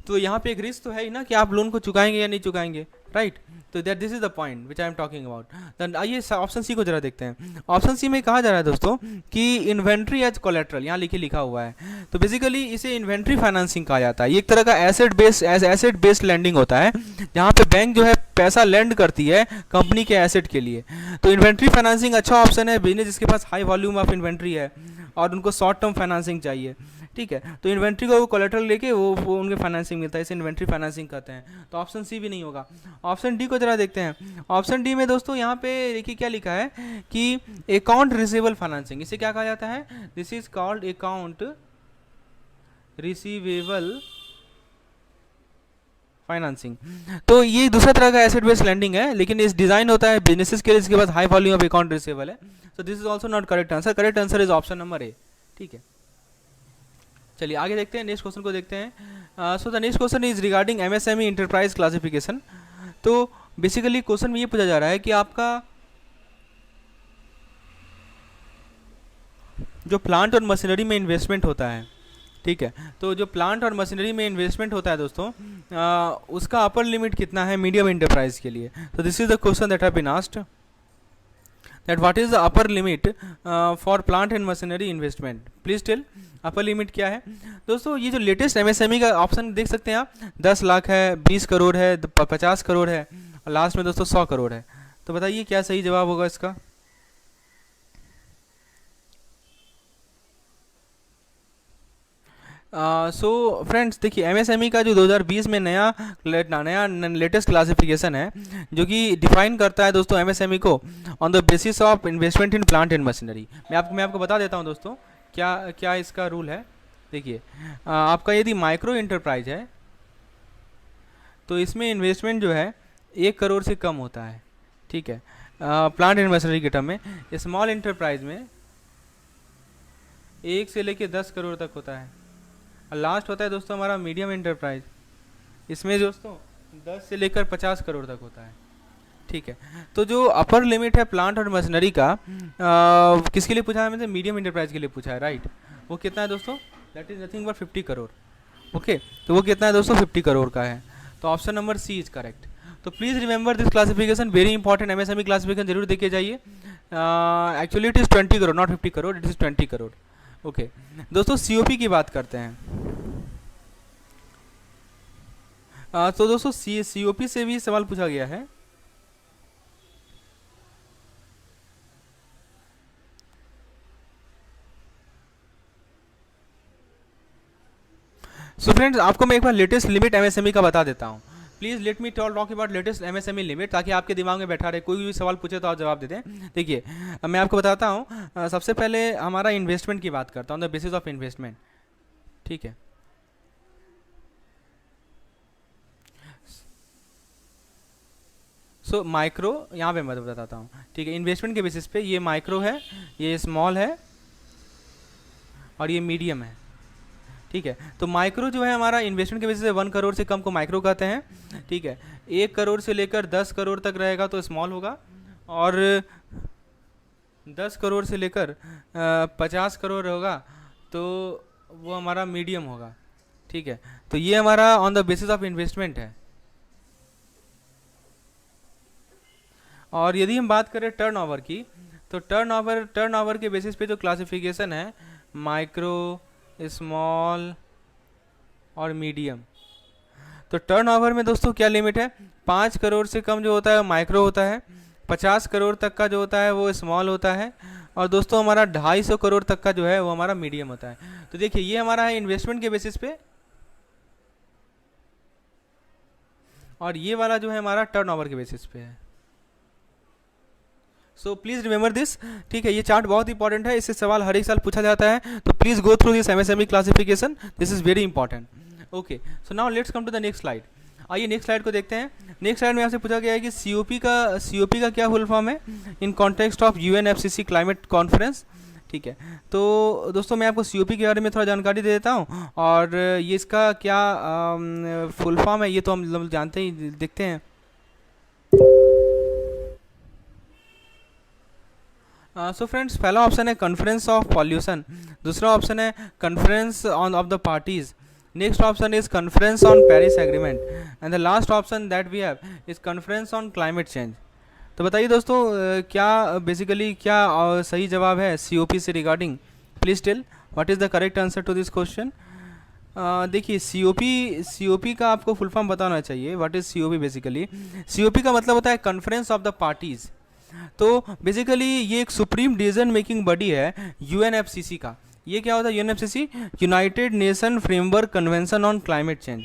तो यहाँ पे एक रिस्क तो है ही ना कि आप लोन को चुकाएंगे या नहीं चुकाएंगे, राइट। तो that this is the point which I am talking about. Then आइए ऑप्शन सी को जरा देखते हैं। ऑप्शन सी में कहा जा रहा है दोस्तों कि इन्वेंट्री एज कोलेट्रल, यहाँ लिखा हुआ है। तो बेसिकली इसे इन्वेंट्री फाइनेंसिंग कहा जाता है। ये एक तरह का एसेट बेस्ड लैंडिंग होता है, जहाँ पे बैंक जो है पैसा लैंड करती है कंपनी के एसेट के लिए। तो इन्वेंट्री फाइनेंसिंग अच्छा ऑप्शन है बिजनेस जिसके पास हाई वॉल्यूम ऑफ इन्वेंट्री है और उनको शॉर्ट टर्म फाइनेंसिंग चाहिए, ठीक है। तो इन्वेंट्री को कोलेट्रल लेके वो उनके फाइनेंसिंग मिलता है, इसे इन्वेंट्री फाइनेंसिंग कहते हैं। तो ऑप्शन सी भी नहीं होगा। ऑप्शन डी को जरा देखते हैं। ऑप्शन डी में दोस्तों यहाँ पे देखिए क्या लिखा है कि अकाउंट रिसीवेबल फाइनेंसिंग, इसे क्या कहा जाता है, this is called account receivable financing. तो ये दूसरा तरह का एसेट बेस्ड लैंडिंग है, लेकिन इस डिजाइन होता है बिजनेसेस के लिए जिसके पास high volume of account receivable है। So this is also not correct answer. Correct answer is option number A, ठीक है। चलिए आगे देखते हैं, नेक्स्ट क्वेश्चन को देखते हैं। So the next question is regarding MSME enterprise classification. तो बेसिकली क्वेश्चन में ये पूछा जा रहा है कि आपका जो प्लांट और मशीनरी में इन्वेस्टमेंट होता है, ठीक है, तो जो प्लांट और मशीनरी में इन्वेस्टमेंट होता है दोस्तों, उसका अपर लिमिट कितना है मीडियम इंटरप्राइज के लिए। तो this is the question that have been asked, that what is the upper limit for plant and machinery investment, please tell। Upper limit क्या है दोस्तों? ये जो लेटेस्ट एमएसएमई का ऑप्शन देख सकते हैं आप, 10 लाख है, 20 करोड़ है, 50 करोड़ है, और लास्ट में दोस्तों 100 करोड़ है। तो बताइए क्या सही जवाब होगा इसका? सो फ्रेंड्स देखिए, एमएसएमई का जो 2020 में नया लेटेस्ट क्लासिफिकेशन है, जो कि डिफाइन करता है दोस्तों एमएसएमई को on the basis of investment in plant and machinery. मैं आपको बता देता हूं दोस्तों क्या क्या इसका रूल है। देखिए आपका यदि माइक्रो इंटरप्राइज है तो इसमें इन्वेस्टमेंट जो है 1 करोड़ से कम होता है, ठीक है, प्लांट एंड मशीनरी के टर्म में। स्मॉल इंटरप्राइज में 1 से लेके 10 करोड़ तक होता है, और लास्ट होता है दोस्तों हमारा मीडियम इंटरप्राइज, इसमें दोस्तों 10 से लेकर 50 करोड़ तक होता है, ठीक है। तो जो अपर लिमिट है प्लांट और मशीनरी का किसके लिए पूछा है? मतलब मीडियम इंटरप्राइज के लिए पूछा है, राइट। वो कितना है दोस्तों? That is nothing but 50 crore, okay. तो वो कितना है दोस्तों? 50 करोड़ का है। तो option number C is correct. तो please remember this classification, very important MSME classification जरूर देखे जाइए। Actually it is 20 crore, not 50 crore, it is 20 crore, okay. दोस्तों सीओपी की बात करते हैं। तो दोस्तों सीओपी से भी सवाल पूछा गया है। सो फ्रेंड्स आपको मैं एक बार लेटेस्ट लिमिट एमएसएमई का बता देता हूँ। Please let me talk about latest MSME limit, ताकि आपके दिमाग में बैठा रहे, कोई भी सवाल पूछे तो आप जवाब दे दें। देखिए मैं आपको बताता हूँ, सबसे पहले हमारा इन्वेस्टमेंट की बात करता हूँ, द बेसिस ऑफ इन्वेस्टमेंट, ठीक है। सो माइक्रो यहाँ पे मैं बताता हूँ, ठीक है। इन्वेस्टमेंट के बेसिस पे ये माइक्रो है, ये स्मॉल है, और ये मीडियम है, ठीक है। तो माइक्रो जो है हमारा इन्वेस्टमेंट के बेसिस पे 1 करोड़ से कम को माइक्रो कहते हैं, ठीक है। 1 करोड़ से लेकर 10 करोड़ तक रहेगा तो स्मॉल होगा, और 10 करोड़ से लेकर 50 करोड़ होगा तो वो हमारा मीडियम होगा, ठीक है। तो ये हमारा on the basis of investment है। और यदि हम बात करें टर्नओवर की, तो टर्नओवर के बेसिस पे जो क्लासिफिकेशन है, माइक्रो, स्मॉल और मीडियम। तो टर्नओवर में दोस्तों क्या लिमिट है, 5 करोड़ से कम जो होता है माइक्रो होता है, 50 करोड़ तक का जो होता है वो स्मॉल होता है, और दोस्तों हमारा 250 करोड़ तक का जो है वो हमारा मीडियम होता है। तो देखिए ये हमारा है इन्वेस्टमेंट के बेसिस पे, और ये वाला जो है हमारा टर्नओवर के बेसिस पे है। सो प्लीज़ रिमेंबर दिस, ठीक है। ये चार्ट बहुत इंपॉर्टेंट है, इससे सवाल हर एक साल पूछा जाता है, तो please go through this MSME classification, this is very important. Okay, so now let's come to the next slide. आइए नेक्स्ट स्लाइड को देखते हैं। नेक्स्ट स्लाइड में आपसे पूछा गया है कि सीओपी का क्या फुल फॉर्म है in context of UNFCCC climate conference, ठीक है। तो दोस्तों मैं आपको सीओपी के बारे में थोड़ा जानकारी दे देता हूँ, और ये इसका क्या फुल फॉर्म है ये तो हम जानते ही, देखते हैं। सो फ्रेंड्स, पहला ऑप्शन है कॉन्फ्रेंस ऑफ पॉल्यूशन, दूसरा ऑप्शन है conference on of the parties, next option is conference on Paris agreement, and the last option that we have is conference on climate change. तो बताइए दोस्तों क्या basically क्या सही जवाब है सीओपी से regarding, please tell what is the correct answer to this question. देखिए सीओपी का आपको फुल फॉर्म बताना चाहिए। What is COP? Basically COP का मतलब होता है कॉन्फ्रेंस ऑफ द पार्टीज। तो बेसिकली ये एक सुप्रीम डिसीजन मेकिंग बॉडी है यूएनएफसीसी का। ये क्या होता है UNFCC? United Nation framework convention on climate change,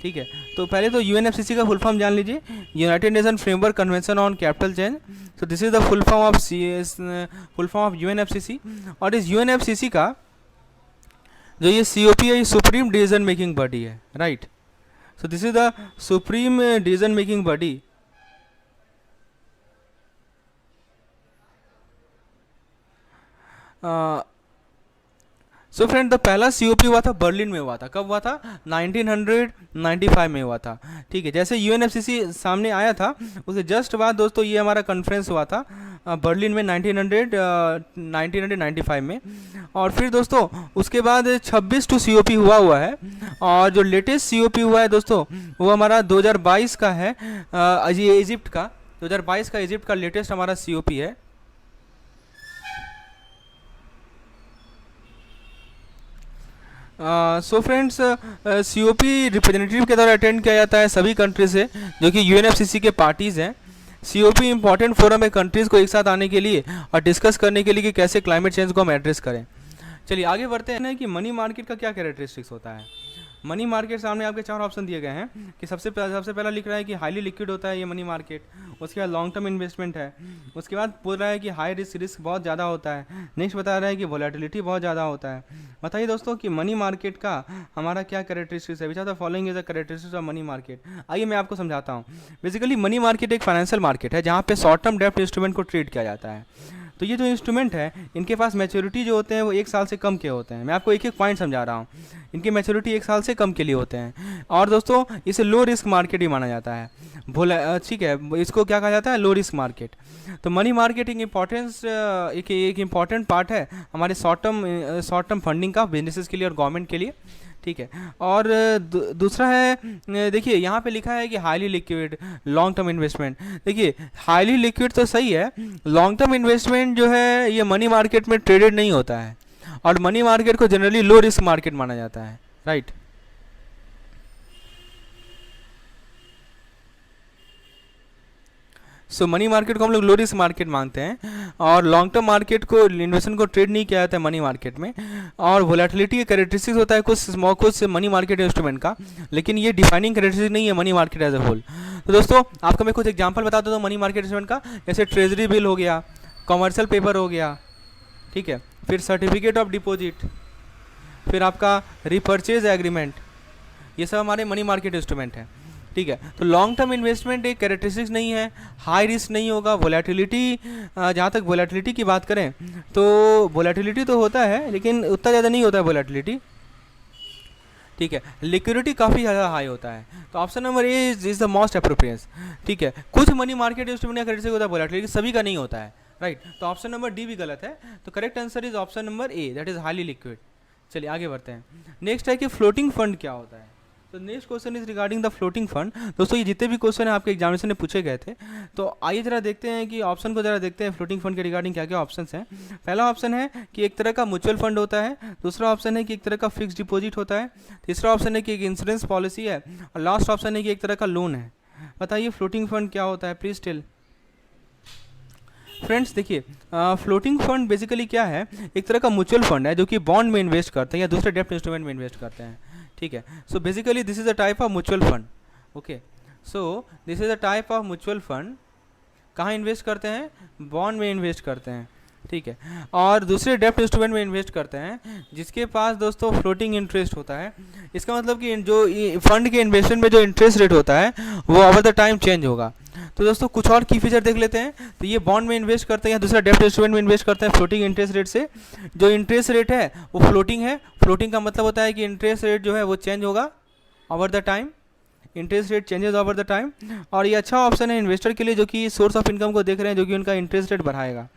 ठीक है। तो पहले तो यूएनएफसीसी का फुल फॉर्म जान लीजिए, United Nation framework convention on capital change. तो this is the full form of UNFCC. और इस यूएनएफसीसी का जो ये सीओपी है, सुप्रीम डिसीजन मेकिंग बॉडी है, right. So this is the supreme decision making body. So friend, the पहला COP हुआ था बर्लिन में हुआ था। कब हुआ था? 1995 में हुआ था, ठीक है। जैसे यूएनएफसीसी सामने आया था उसके जस्ट बाद दोस्तों ये हमारा कॉन्फ्रेंस हुआ था बर्लिन में 1995 में। और फिर दोस्तों उसके बाद 26 टू सीओपी हुआ है, और जो लेटेस्ट सीओपी हुआ है दोस्तों वो हमारा 2022 का है, ये इजिप्ट का 2022 का इजिप्ट का लेटेस्ट हमारा सीओपी है। सो फ्रेंड्स, सीओपी रिप्रेजेंटेटिव के द्वारा अटेंड किया जाता है सभी कंट्री से जो कि यूएनएफसीसी के पार्टीज़ हैं। सीओपी इंपॉर्टेंट फोरम है कंट्रीज़ को एक साथ आने के लिए और डिस्कस करने के लिए कि कैसे क्लाइमेट चेंज को हम एड्रेस करें। चलिए आगे बढ़ते हैं कि मनी मार्केट का क्या कैरेक्टरिस्टिक्स होता है। मनी मार्केट सामने आपके 4 ऑप्शन दिए गए हैं कि सबसे पहला लिख रहा है कि हाईली लिक्विड होता है ये मनी मार्केट, उसके बाद लॉन्ग टर्म इन्वेस्टमेंट है, उसके बाद बोल रहा है कि हाई रिस्क बहुत ज़्यादा होता है, नेक्स्ट बता रहा है कि वोलेटिलिटी बहुत ज़्यादा होता है। बताइए दोस्तों कि मनी मार्केट का हमारा क्या कैरेक्टरिस्टिक्स है। Which are the following is the characteristics of money market. आइए मैं आपको समझाता हूँ। बेसिकली मनी मार्केट एक फाइनेंशियल मार्केट है जहाँ पे शॉर्ट टर्म डेप्ट इंस्ट्रूमेंट को ट्रेड किया जाता है। तो ये जो इंस्ट्रूमेंट है इनके पास मैच्योरिटी जो होते हैं वो 1 साल से कम के होते हैं। मैं आपको एक एक पॉइंट समझा रहा हूँ। इनकी मैच्योरिटी 1 साल से कम के लिए होते हैं, और दोस्तों इसे लो रिस्क मार्केट ही माना जाता है। ठीक है, इसको क्या कहा जाता है? Low risk market. तो मनी मार्केट एक इम्पॉर्टेंट पार्ट है हमारे शॉर्ट टर्म फंडिंग का बिजनेसेस के लिए और गवर्नमेंट के लिए, ठीक है। और दूसरा है, देखिए यहाँ पे लिखा है कि highly liquid long term investment. देखिए हाईली लिक्विड तो सही है, लॉन्ग टर्म इन्वेस्टमेंट जो है ये मनी मार्केट में ट्रेडेड नहीं होता है, और मनी मार्केट को जनरली लो रिस्क मार्केट माना जाता है, राइट। सो मनी मार्केट को हम लोग लो रिस्क मार्केट मानते हैं, और लॉन्ग टर्म मार्केट को इन्वेस्टमेंट को ट्रेड नहीं किया जाता है मनी मार्केट में। और वोलेटिलिटी के कैरेक्टरिस्टिक्स होता है कुछ मनी मार्केट इंस्ट्रूमेंट का, लेकिन ये डिफाइनिंग कैरेक्टरिस्टिक नहीं है money market as a whole. तो दोस्तों आपको मैं कुछ एग्जांपल बता दूँ मनी मार्केट इंस्ट्रूमेंट का, जैसे ट्रेजरी बिल हो गया, कॉमर्शियल पेपर हो गया, ठीक है, फिर सर्टिफिकेट ऑफ डिपॉजिट, फिर आपका रिपर्चेज एग्रीमेंट, ये सब हमारे मनी मार्केट इंस्ट्रूमेंट हैं, ठीक है। तो लॉन्ग टर्म इन्वेस्टमेंट एक कैरेक्टरिस्टिक्स नहीं है, हाई रिस्क नहीं होगा। वोलेटिलिटी, जहाँ तक वोलेटिलिटी की बात करें तो वोलेटिलिटी तो होता है लेकिन उतना ज़्यादा नहीं होता है वोलेटिलिटी, ठीक है। लिक्विडिटी काफ़ी ज़्यादा हाई होता है। तो option number A is the most appropriate, ठीक है। कुछ मनी मार्केट इंस्ट्रूमेंट का कैरेक्टरिस्टिक होता है वोलेटिलिटी, सभी का नहीं होता है, राइट। तो ऑप्शन नंबर डी भी गलत है। तो correct answer is option number A, that is highly liquid. चलिए आगे बढ़ते हैं। नेक्स्ट है कि फ्लोटिंग फंड क्या होता है। तो next question is regarding the floating fund. दोस्तों ये जितने भी क्वेश्चन हैं आपके एग्जामिनेशन में पूछे गए थे, तो आइए जरा देखते हैं कि ऑप्शन को जरा देखते हैं फ्लोटिंग फंड के रिगार्डिंग क्या क्या ऑप्शंस हैं। पहला ऑप्शन है कि एक तरह का म्यूचुअल फंड होता है, दूसरा ऑप्शन है कि एक तरह का फिक्स डिपॉजिट होता है, तीसरा ऑप्शन है कि एक इंश्योरेंस पॉलिसी है, और लास्ट ऑप्शन है कि एक तरह का लोन है। बताइए फ्लोटिंग फंड क्या होता है, प्लीज टेल। फ्रेंड्स देखिए, फ्लोटिंग फंड बेसिकली क्या है, एक तरह का म्यूचुअल फंड है जो कि बॉन्ड में इन्वेस्ट करते हैं या दूसरे डेप्ट इंस्ट्रूमेंट में इन्वेस्ट करते हैं। ठीक है, so basically this is a type of mutual fund. Okay, so this is a type of mutual fund. कहाँ इन्वेस्ट करते हैं, बॉन्ड में इन्वेस्ट करते हैं। ठीक है, और दूसरे डेप्ट इंस्ट्रूमेंट में इन्वेस्ट करते हैं जिसके पास दोस्तों फ्लोटिंग इंटरेस्ट होता है। इसका मतलब कि जो फंड के इन्वेस्टमेंट में जो इंटरेस्ट रेट होता है वो ओवर द टाइम चेंज होगा। तो दोस्तों कुछ और की फीचर देख लेते हैं। तो ये बॉन्ड में इन्वेस्ट करते हैं या दूसरा डेप्ट इंस्ट्रूमेंट में इन्वेस्ट करते हैं फ्लोटिंग इंटरेस्ट रेट से। जो इंटरेस्ट रेट है वो फ्लोटिंग है। फ्लोटिंग का मतलब होता है कि इंटरेस्ट रेट जो है वो चेंज होगा over the time, interest rate changes over the time. और ये अच्छा ऑप्शन है इन्वेस्टर के लिए जो कि सोर्स ऑफ इनकम को देख रहे हैं, जो कि उनका इंटरेस्ट रेट बढ़ाएगा।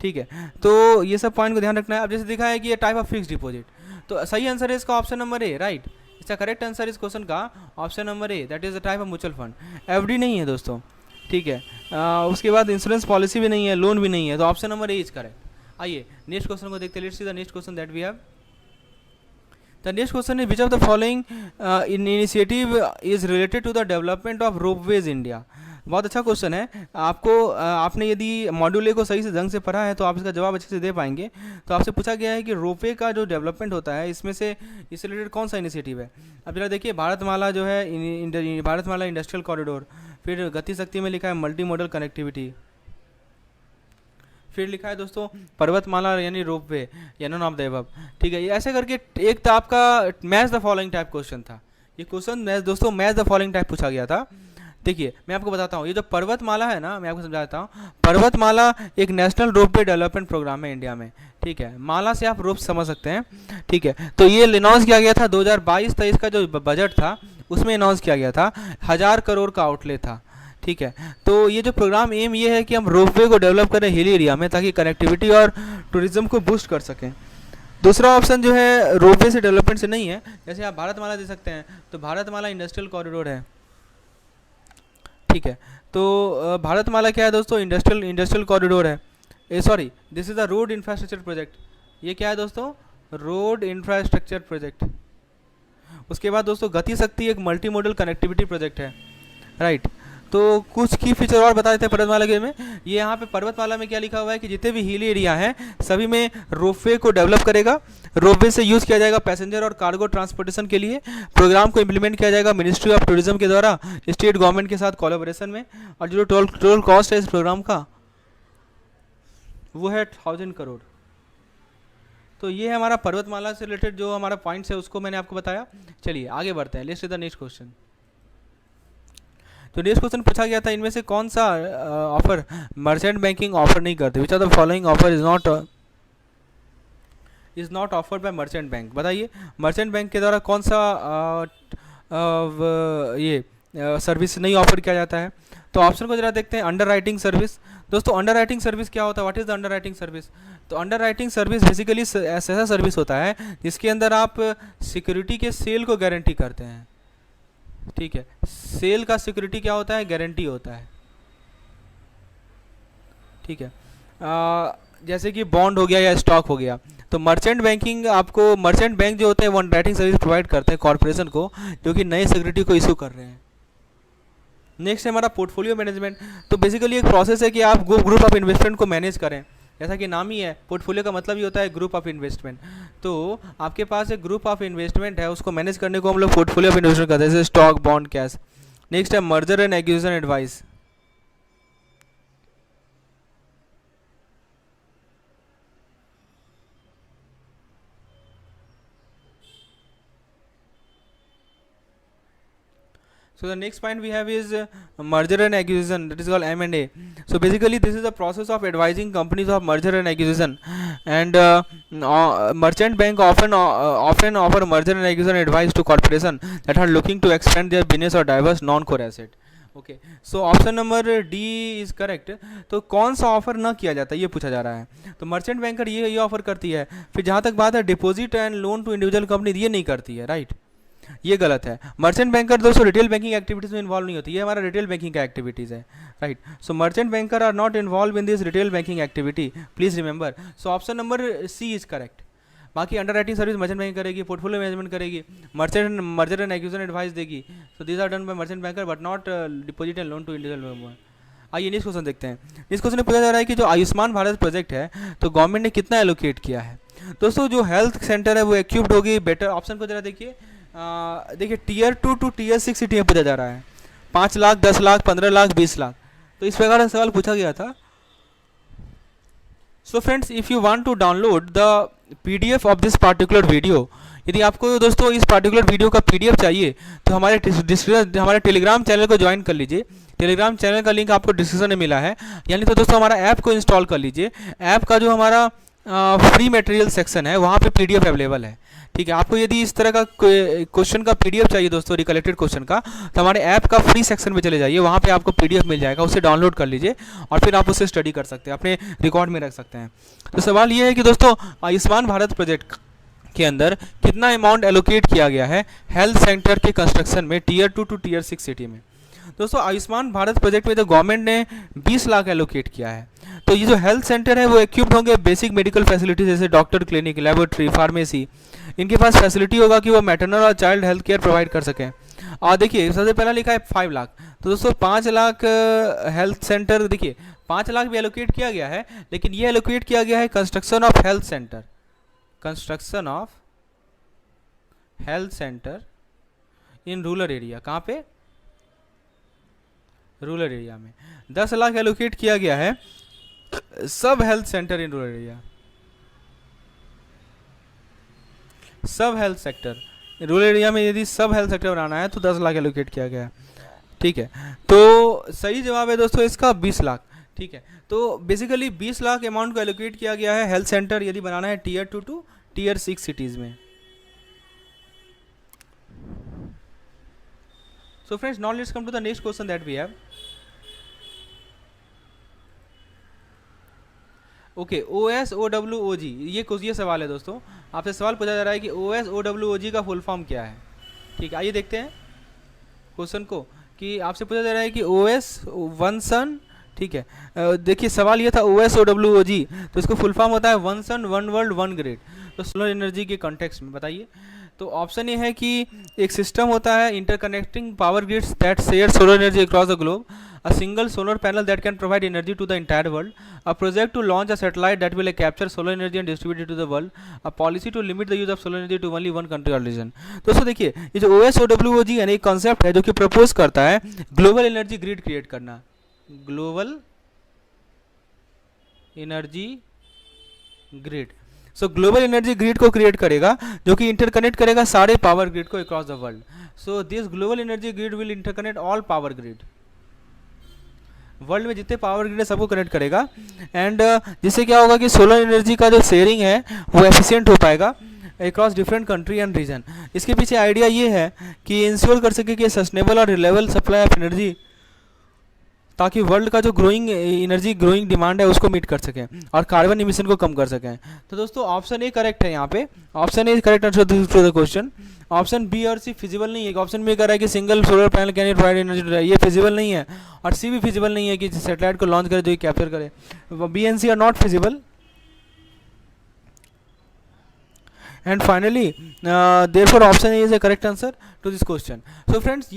ठीक है, तो ये सब पॉइंट को ध्यान रखना है। अब जैसे दिखा है कि ये टाइप ऑफ फिक्स डिपॉजिट, तो सही आंसर है इसका ऑप्शन नंबर ए, राइट। इसका करेक्ट आंसर इस क्वेश्चन का option number A, that is the type of mutual fund. FD नहीं है दोस्तों, ठीक है। उसके बाद इंश्योरेंस पॉलिसी भी नहीं है, लोन भी नहीं है, तो option number A is correct. आइए नेक्स्ट क्वेश्चन को देखते हैं। Let's see the next question that we have. The next question is which of the following initiative is related to the development of ropeways India. बहुत अच्छा question है। आपने यदि module A को सही से ढंग से पढ़ा है तो आप इसका जवाब अच्छे से दे पाएंगे। तो आपसे पूछा गया है कि रोपवे का जो डेवलपमेंट होता है इसमें से इससे रिलेटेड कौन सा इनिशिएटिव है। अब जरा देखिए, भारतमाला जो है भारतमाला इंडस्ट्रियल कॉरिडोर, फिर गति शक्ति में लिखा है मल्टी मॉडल कनेक्टिविटी, फिर लिखा है दोस्तों पर्वतमाला यानी रोपवे या नॉन ऑफ द अबव। ठीक है, ये ऐसे करके एक तो आपका match the following type question था। ये क्वेश्चन दोस्तों मैच द फॉलोइंग टाइप पूछा गया था। देखिए मैं आपको बताता हूँ, ये जो पर्वतमाला है ना, मैं आपको समझाता हूँ। पर्वतमाला एक नेशनल रोपवे डेवलपमेंट प्रोग्राम है इंडिया में। ठीक है, माला से आप रोप समझ सकते हैं। ठीक है, तो ये अनाउंस किया गया था 2022-23 का जो बजट था उसमें अनाउंस किया गया था, 1000 करोड़ का आउटले था। ठीक है, तो ये जो प्रोग्राम एम ये है कि हम रोपवे को डेवलप करें हिल एरिया में ताकि कनेक्टिविटी और टूरिज्म को बूस्ट कर सकें। दूसरा ऑप्शन जो है रोपवे से डेवलपमेंट से नहीं है। जैसे आप भारतमाला दे सकते हैं, तो भारतमाला इंडस्ट्रियल कॉरिडोर है। ठीक है, तो भारतमाला क्या है दोस्तों, इंडस्ट्रियल कॉरिडोर है। Sorry, this is the road infrastructure project. ये क्या है दोस्तों, रोड इंफ्रास्ट्रक्चर प्रोजेक्ट। उसके बाद दोस्तों गति शक्ति एक मल्टी मॉडल कनेक्टिविटी प्रोजेक्ट है, राइट। तो कुछ की फीचर और बता देते हैं पर्वतमाला के में। ये यहाँ पे पर्वतमाला में क्या लिखा हुआ है कि जितने भी हिल एरिया हैं सभी में रोपवे को डेवलप करेगा। रोपवे से यूज़ किया जाएगा पैसेंजर और कार्गो ट्रांसपोर्टेशन के लिए। प्रोग्राम को इम्प्लीमेंट किया जाएगा मिनिस्ट्री ऑफ टूरिज्म के द्वारा स्टेट गवर्नमेंट के साथ कोलैबोरेशन में। और जो टोटल कॉस्ट है इस प्रोग्राम का वो है 1000 करोड़। तो ये है हमारा पर्वतमाला से रिलेटेड जो हमारा पॉइंट्स है उसको मैंने आपको बताया। चलिए आगे बढ़ते हैं। Let's see the next question. तो नेक्स्ट क्वेश्चन पूछा गया था, इनमें से कौन सा ऑफर मर्चेंट बैंकिंग ऑफर नहीं करते। विच of the following offer is not offered by merchant bank. बताइए मर्चेंट बैंक के द्वारा कौन सा ये सर्विस नहीं ऑफर किया जाता है। तो ऑप्शन को जरा देखते हैं। Under writing service. दोस्तों अंडर राइटिंग सर्विस क्या होता है, what is the under writing service. तो अंडर राइटिंग सर्विस बेसिकली ऐसा सर्विस होता है जिसके अंदर आप सिक्योरिटी के सेल को गारंटी करते हैं। ठीक है, सेल का सिक्योरिटी क्या होता है, गारंटी होता है। ठीक है, जैसे कि बॉन्ड हो गया या स्टॉक हो गया। तो मर्चेंट बैंकिंग आपको, मर्चेंट बैंक जो होते हैं वो अंडरराइटिंग सर्विस प्रोवाइड करते हैं कॉर्पोरेशन को जो कि नए सिक्योरिटी को इशू कर रहे हैं। नेक्स्ट है हमारा पोर्टफोलियो मैनेजमेंट। तो बेसिकली एक प्रोसेस है कि आप ग्रुप ऑफ इन्वेस्टमेंट को मैनेज करें। जैसा कि नाम ही है, पोर्टफोलियो का मतलब ही होता है ग्रुप ऑफ इन्वेस्टमेंट। तो आपके पास एक ग्रुप ऑफ इन्वेस्टमेंट है, उसको मैनेज करने को हम लोग पोर्टफोलियो ऑफ इन्वेस्टमेंट कहते हैं, जैसे स्टॉक, बॉन्ड, कैश। नेक्स्ट है merger and acquisition advice. So the next point we have is merger and acquisition, that is called M&A. So basically this is the process of advising companies of merger and acquisition, and merchant bank often offer merger and acquisition advice to corporation that are looking to expand their business or diverse non-core asset. Okay, so option number D is correct. तो कौन सा offer ना किया जाता है ये पूछा जा रहा है। तो मर्चेंट बैंकर ये ऑफर करती है। फिर जहाँ तक बात है deposit and loan to individual company, ये नहीं करती है, राइट। ये गलत है। मर्चेंट बैंकर दोस्तों रिटेल बैंकिंग एक्टिविटीज़ में इन्वॉल्व नहीं होती, ये हमारा रिटेल बैंकिंग का एक्टिविटीज़ है, right. So merchant banker are not involve in this retail banking activity, please remember. So option number C is correct. बाकी underwriting service merchant banking करेगी, portfolio management करेगी, merger and acquisition advice देगी। सो these are done by merchant banker but not deposit and loan to individual member. आइए next question देखते हैं। इस question में पूछा जा रहा है कि जो आयुष्मान भारत प्रोजेक्ट है तो गवर्नमेंट ने कितना एलोकेट किया है। दोस्तों जो हेल्थ सेंटर है वो इक्विप्ड होगी बेटर, ऑप्शन को जरा देखिए, देखिए टीयर 2 टू टीयर 6 सिटी में पूछा जा रहा है, 5 लाख, 10 लाख, 15 लाख, 20 लाख, तो इस प्रकार का सवाल पूछा गया था। So friends, if you want to download the PDF of this particular video, यदि आपको दोस्तों इस पार्टिकुलर वीडियो का PDF चाहिए तो हमारे टेलीग्राम चैनल को ज्वाइन कर लीजिए। टेलीग्राम चैनल का लिंक आपको डिस्क्रिप्शन में मिला है, यानी तो दोस्तों हमारा ऐप को इंस्टॉल कर लीजिए। ऐप का जो हमारा फ्री मटेरियल सेक्शन है वहाँ पे PDF अवेलेबल है, ठीक है। आपको यदि इस तरह का क्वेश्चन का PDF चाहिए दोस्तों, रिकलेक्टेड क्वेश्चन का, तो हमारे ऐप का फ्री सेक्शन में चले जाइए, वहाँ पे आपको PDF मिल जाएगा, उसे डाउनलोड कर लीजिए और फिर आप उसे स्टडी कर सकते हैं, अपने रिकॉर्ड में रख सकते हैं। तो सवाल ये है कि दोस्तों आयुष्मान भारत प्रोजेक्ट के अंदर कितना अमाउंट एलोकेट किया गया है हेल्थ सेंटर के कंस्ट्रक्शन में टीयर 2 टू टीयर 6 सिटी में। दोस्तों आयुष्मान भारत प्रोजेक्ट में जो गवर्नमेंट ने 20 लाख एलोकेट किया है, तो ये जो हेल्थ सेंटर है वो इक्विप्ड होंगे बेसिक मेडिकल फैसिलिटी जैसे डॉक्टर, क्लिनिक, लेबोरेटरी, फार्मेसी, इनके पास फैसिलिटी होगा कि वो मैटरनल और चाइल्ड हेल्थ केयर प्रोवाइड कर सकें। और देखिए सबसे पहला लिखा है 5 लाख, तो दोस्तों 5 लाख हेल्थ सेंटर, देखिए 5 लाख भी एलोकेट किया गया है, लेकिन ये एलोकेट किया गया है construction of health centre, construction of health centre in rural area. कहाँ पे? रूरल एरिया में 10 लाख एलोकेट किया गया है सब health centre in rural area, सब हेल्थ सेक्टर रूरल एरिया में यदि सब हेल्थ सेक्टर बनाना है तो 10 लाख एलोकेट किया गया है, ठीक है। तो सही जवाब है दोस्तों इसका 20 लाख, ठीक है। तो बेसिकली 20 लाख अमाउंट को एलोकेट किया गया है हेल्थ सेंटर यदि बनाना है टीयर 2 टू टीयर 6 सिटीज़ में। So friends, now let's come to the next question that we have. Okay, OSOWOG, ये सवाल है दोस्तों, आपसे सवाल पूछा जा रहा है कि OSOWOG का फुल फॉर्म क्या है, ठीक है। आइए देखते हैं क्वेश्चन को, कि आपसे पूछा जा रहा है कि OS वन सन, ठीक है। देखिए सवाल ये था OSOWOG, तो इसको फुल फॉर्म होता है one sun one world one grid. तो सोलर एनर्जी के कॉन्टेक्स्ट में बताइए। तो ऑप्शन ये है कि एक सिस्टम होता है interconnecting power grids that share solar energy across the globe, a single solar panel that can provide energy to the entire world, a project to launch a satellite that will capture solar energy and distribute it to the world, a policy to limit the use of solar energy to only one country or region। दोस्तों देखिए ये जो OSOWOG यानी एक concept है जो कि propose करता है ग्लोबल एनर्जी ग्रिड क्रिएट करना, ग्लोबल एनर्जी ग्रिड। सो ग्लोबल एनर्जी ग्रिड को क्रिएट करेगा जो कि इंटरकनेक्ट करेगा सारे पावर ग्रिड को across the world. So this global energy grid will interconnect all power grid, world में जितने पावर ग्रिड है सबको कनेक्ट करेगा। एंड जिससे क्या होगा कि सोलर एनर्जी का जो शेयरिंग है वो एफिशिएंट हो पाएगा across different country and region. इसके पीछे आइडिया ये है कि इंश्योर कर सके कि सस्टेनेबल और रिलायबल सप्लाई ऑफ एनर्जी, ताकि वर्ल्ड का जो ग्रोइंग डिमांड है उसको मीट कर सकें और कार्बन इमिशन को कम कर सकें। तो दोस्तों ऑप्शन ए करेक्ट है, यहाँ पे option A correct answer to the question. Option B और सी फिजिबल नहीं है। ऑप्शन बी कह रहा है कि single solar panel can it provide energy, ये फिजिबल नहीं है। और सी भी फिजिबल नहीं है कि सैटेलाइट को लॉन्च करे जो कैप्चर करे। B and C are not feasible. And finally therefore option A is a correct answer to this question. So friends,